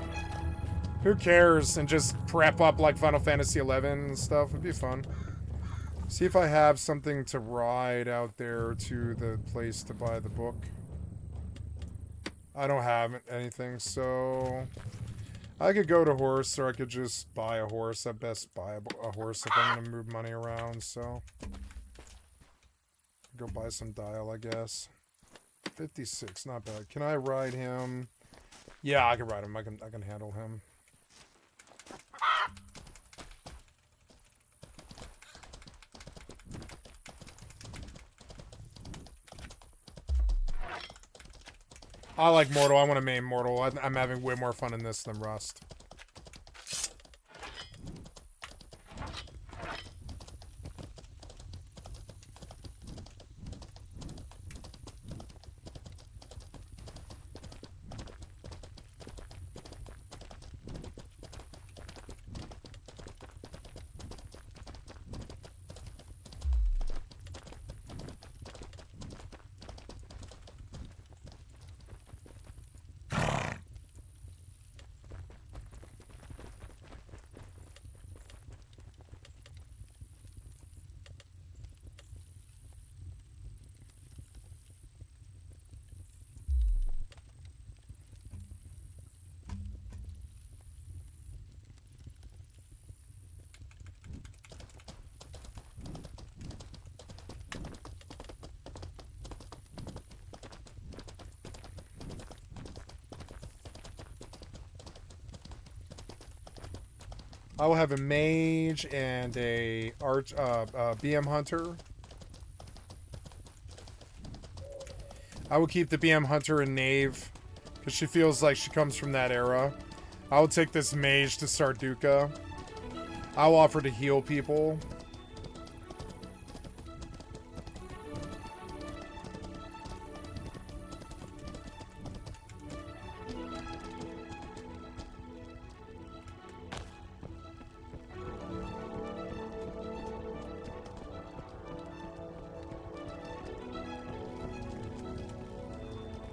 Who cares? And just prep up like Final Fantasy XI and stuff. It'd be fun. See if I have something to ride out there to the place to buy the book. I don't have anything, so I could go to horse, or I could just buy a horse. I best buy a horse if I'm gonna move money around, so go buy some dial, I guess. 56, not bad. Can I ride him? Yeah, I can ride him. I can handle him. I like Mortal. I want to main Mortal. I'm having way more fun in this than Rust. I will have a mage and a BM hunter. I will keep the BM hunter and knave because she feels like she comes from that era. I will take this mage to Sarduka. I will offer to heal people.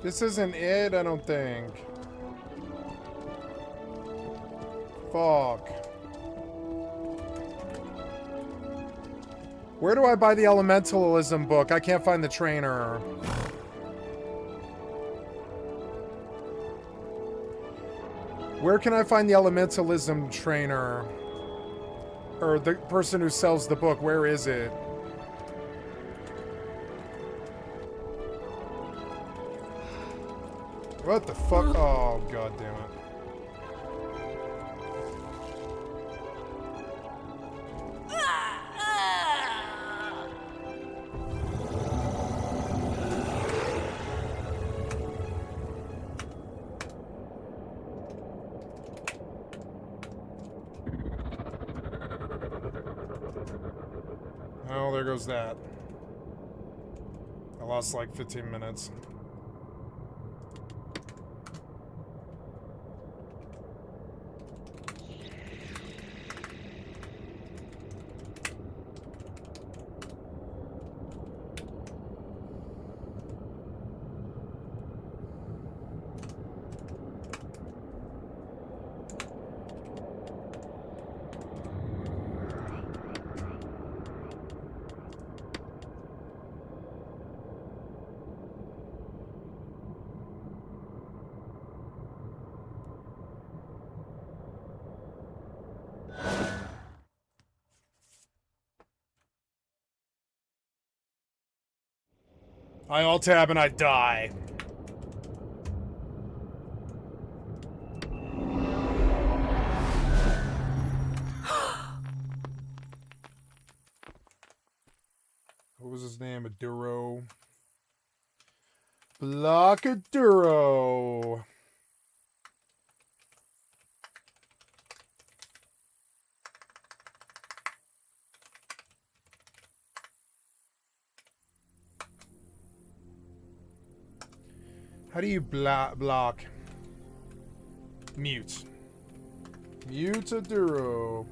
This isn't it, I don't think. Fuck. Where do I buy the elementalism book? I can't find the trainer. Where can I find the elementalism trainer? Or the person who sells the book, where is it? What the fuck? Oh, god damn it. Oh, there goes that. I lost like 15 minutes. I alt tab and I die. What was his name? Aduro. Blockaduro. How do you block? Mute. Mutaduro.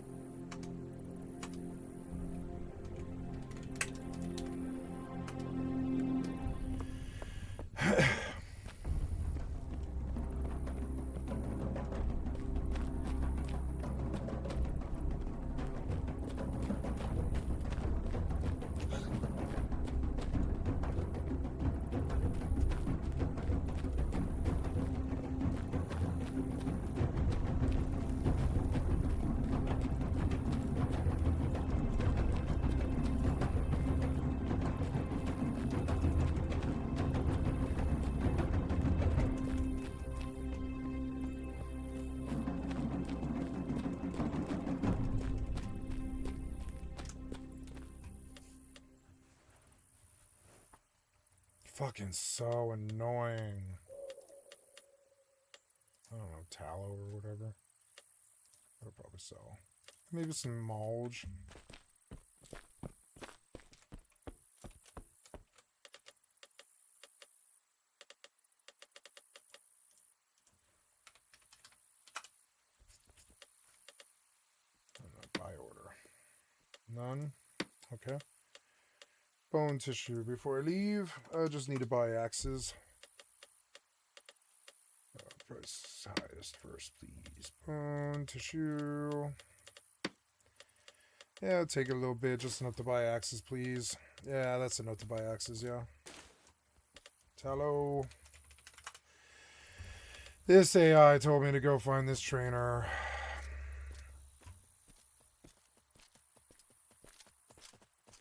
Fucking so annoying. I don't know, tallow or whatever. That'll probably sell. Maybe some mulch. I don't know, buy order. None? Okay. Bone tissue. Before I leave, I just need to buy axes. Price highest first, please. Bone tissue. Yeah, take a little bit, just enough to buy axes, please. Yeah, that's enough to buy axes, yeah. Tallow. This AI told me to go find this trainer.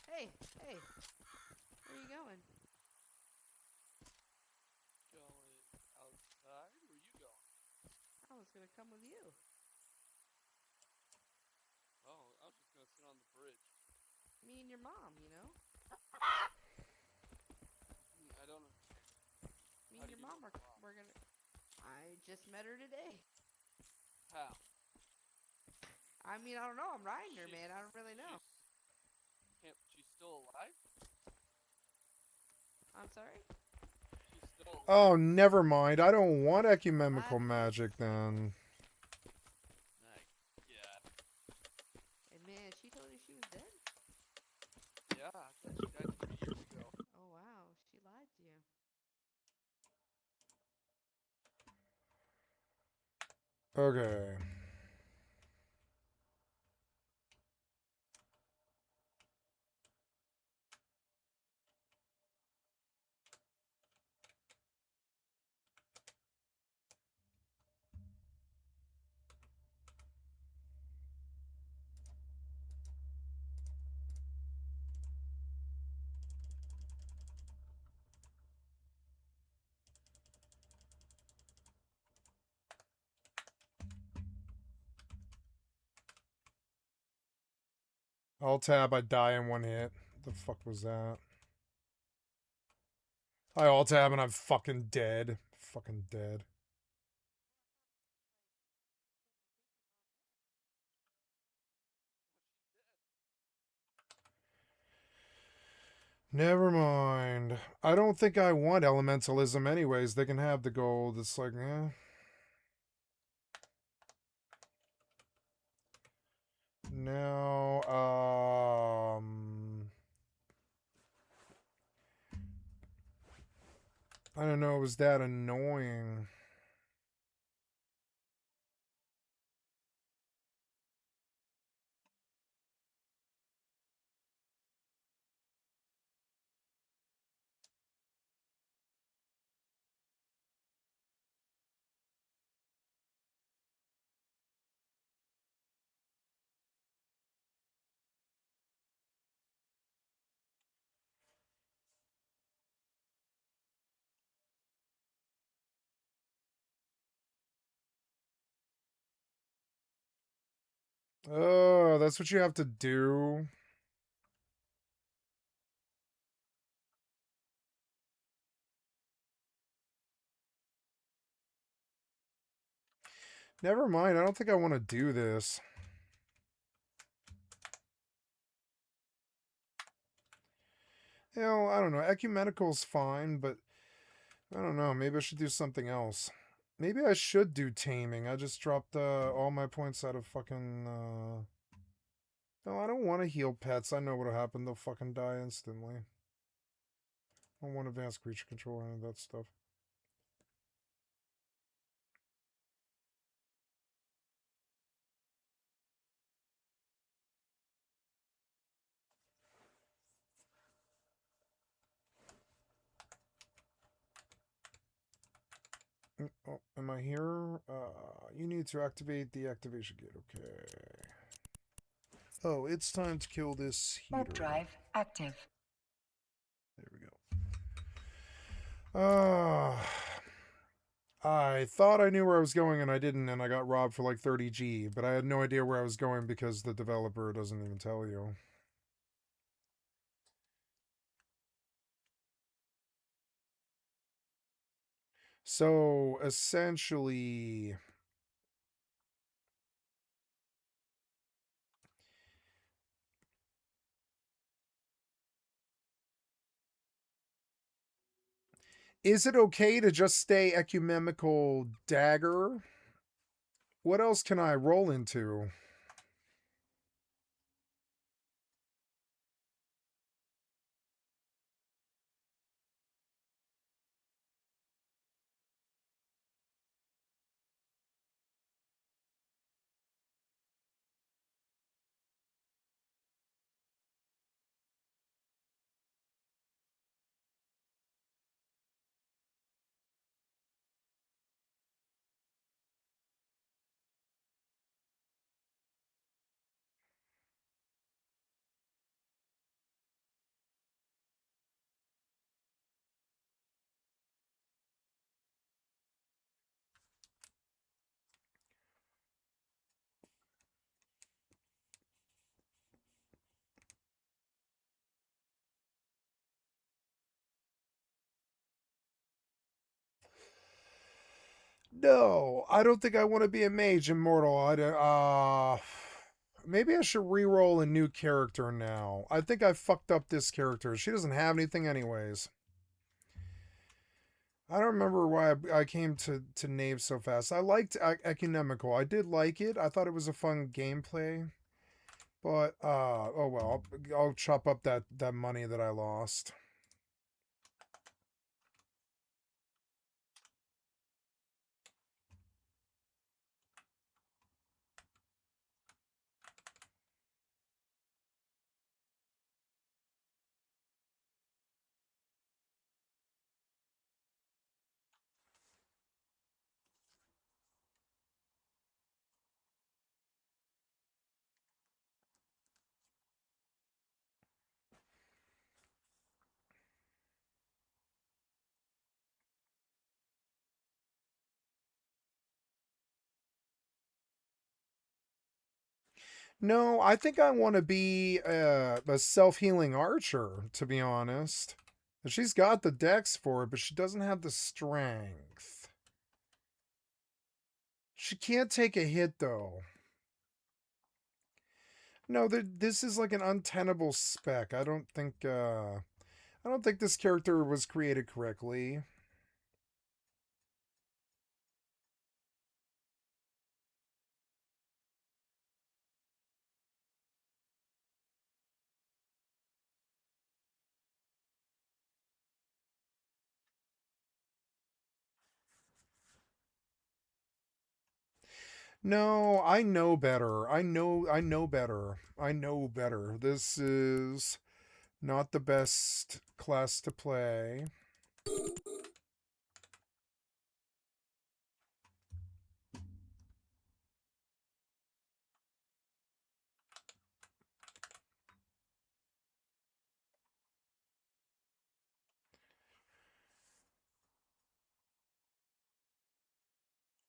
Hey, where are you going? Going outside? Where you going? I was gonna come with you. Me and your mom, you know? I don't know. Me and your mom are we're gonna. I just met her today. How? I mean, I don't know. I'm riding her, man. I don't really know. She's still alive? I'm sorry? She's still alive? Oh, never mind. I don't want ecumenical magic then. Yeah. And man, she told you she was dead? Yeah, she died 3 years ago. Oh, wow. She lied to you. Okay. Alt tab, I die in one hit. The fuck was that? I alt tab and I'm fucking dead. Fucking dead. Never mind. I don't think I want elementalism anyways. They can have the gold. It's like, eh. Now, I don't know, it was that annoying. Oh, that's what you have to do. Never mind, I don't think I want to do this. You know, I don't know. Ecumenical's fine, but I don't know. Maybe I should do something else. Maybe I should do taming. I just dropped all my points out of fucking... No, I don't want to heal pets. I know what'll happen. They'll fucking die instantly. I don't want advanced creature control or any of that stuff. Oh, am I here? You need to activate the activation gate. Okay. Oh, it's time to kill this heater. Warp drive active. There we go. I thought I knew where I was going and I didn't, and I got robbed for like 30G, but I had no idea where I was going because the developer doesn't even tell you. So, essentially... Is it okay to just stay ecumenical dagger? What else can I roll into? No, I don't think I want to be a mage immortal. Maybe I should re-roll a new character now. I think I fucked up this character. She doesn't have anything anyways. I don't remember why I came to Knave so fast. I liked Economical. I did like it. I thought it was a fun gameplay. But, oh well. I'll chop up that money that I lost. No, I think I want to be a self-healing archer, to be honest. She's got the dex for it, but she doesn't have the strength. She can't take a hit, though. No, this is like an untenable spec. I don't think this character was created correctly. No, I know better. I know better. I know better. This is not the best class to play.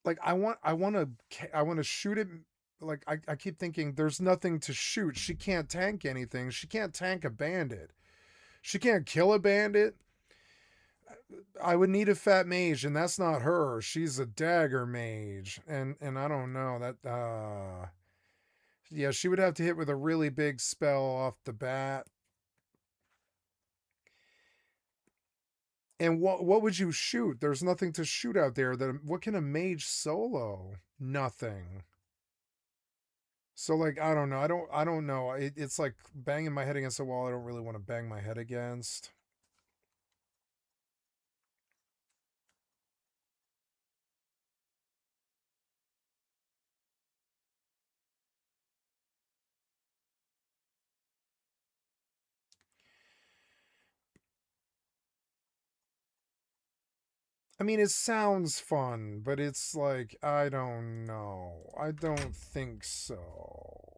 Like I want to shoot it. Like I keep thinking there's nothing to shoot. She can't tank anything. She can't tank a bandit. She can't kill a bandit. I would need a fat mage, and that's not her. She's a dagger mage, and I don't know that. Yeah, she would have to hit with a really big spell off the bat. And what would you shoot? There's nothing to shoot out there. What can a mage solo? Nothing. So like I don't know. I don't know. It's like banging my head against a wall I don't really want to bang my head against. I mean, it sounds fun, but it's like, I don't know. I don't think so.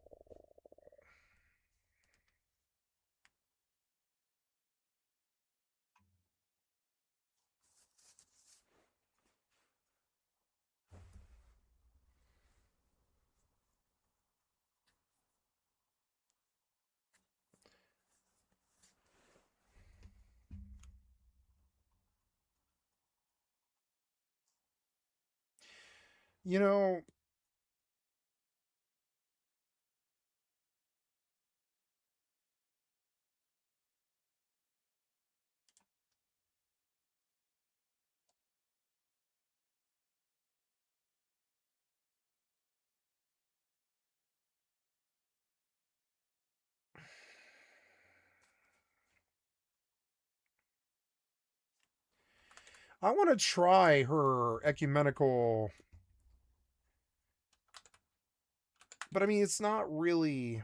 You know, I want to try her ecumenical, but I mean, it's not really.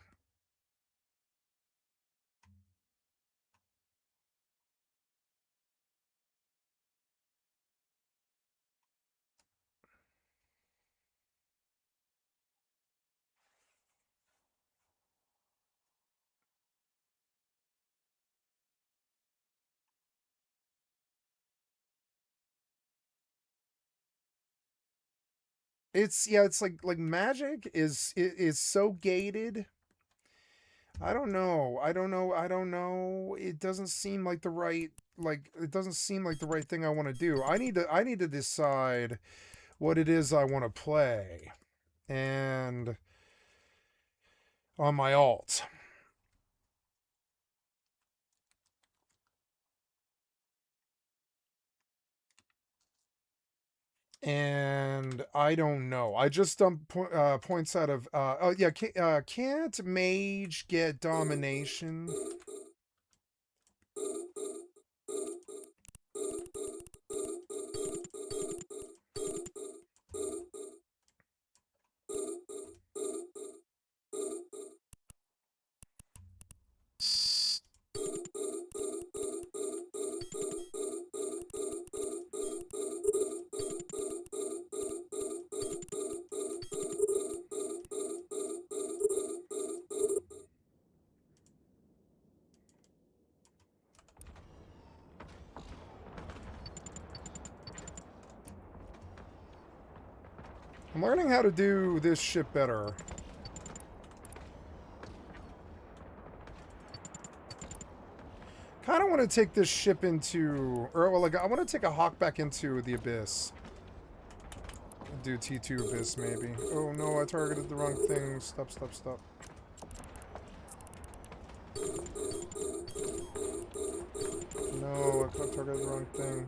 It's yeah, it's like magic is so gated. I don't know. I don't know. I don't know. It doesn't seem like it doesn't seem like the right thing I want to do. I need to decide what it is I want to play. And on my alt. And I don't know. I just dumped points out of oh yeah, can't mage get domination? I'm learning how to do this shit better. Kind of want to take this ship into, or well, like I want to take a hawk back into the abyss. Do T2 abyss maybe. Oh no, I targeted the wrong thing. Stop, stop, stop. No, I targeted the wrong thing.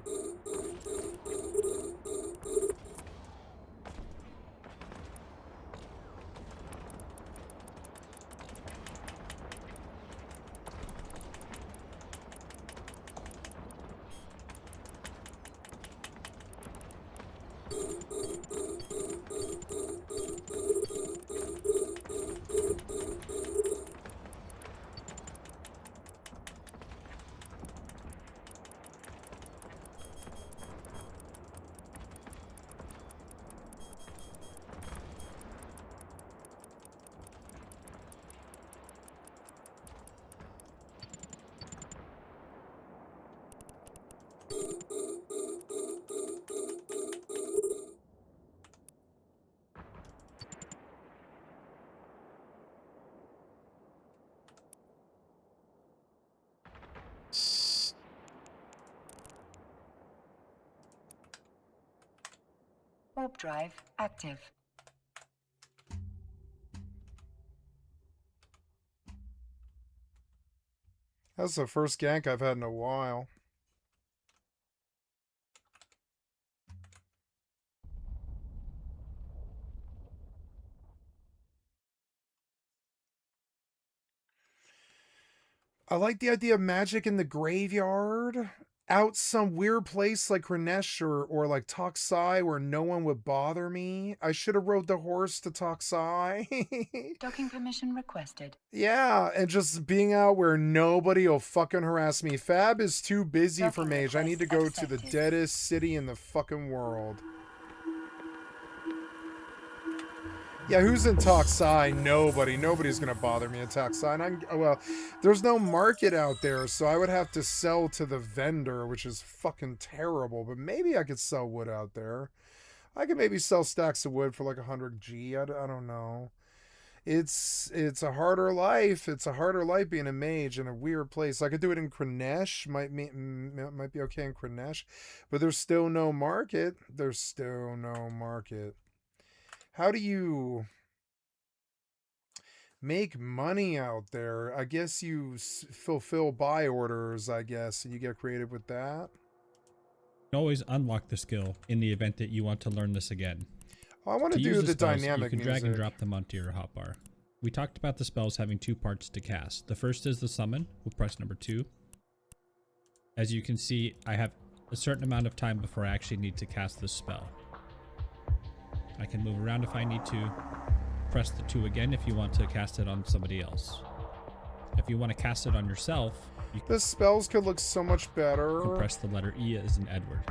Warp drive active. That's the first gank I've had in a while. I like the idea of magic in the graveyard. Out some weird place like Ranesh or like Toxai where no one would bother me. I should have rode the horse to Toxai. Docking permission requested. Yeah, and just being out where nobody will fucking harass me. Fab is too busy for mage. I need to go to the deadest city in the fucking world. Yeah, who's in Toxai? Nobody. Nobody's gonna bother me in Toxai. And well, there's no market out there, so I would have to sell to the vendor, which is fucking terrible. But maybe I could sell wood out there. I could maybe sell stacks of wood for like 100 G. I don't know. It's a harder life. It's a harder life being a mage in a weird place. I could do it in Kranesh. Might be okay in Kranesh, but there's still no market. There's still no market. How do you make money out there? I guess you fulfill buy orders, I guess, and you get creative with that. You can always unlock the skill in the event that you want to learn this again. Oh, I want to do the spells, dynamic You can drag music. and drop them onto your hotbar. We talked about the spells having two parts to cast. The first is the summon. We'll press number 2. As you can see, I have a certain amount of time before I actually need to cast this spell. I can move around if I need to. Press the 2 again if you want to cast it on somebody else. If you want to cast it on yourself, The spells could look so much better. you can press the letter E as in Edward.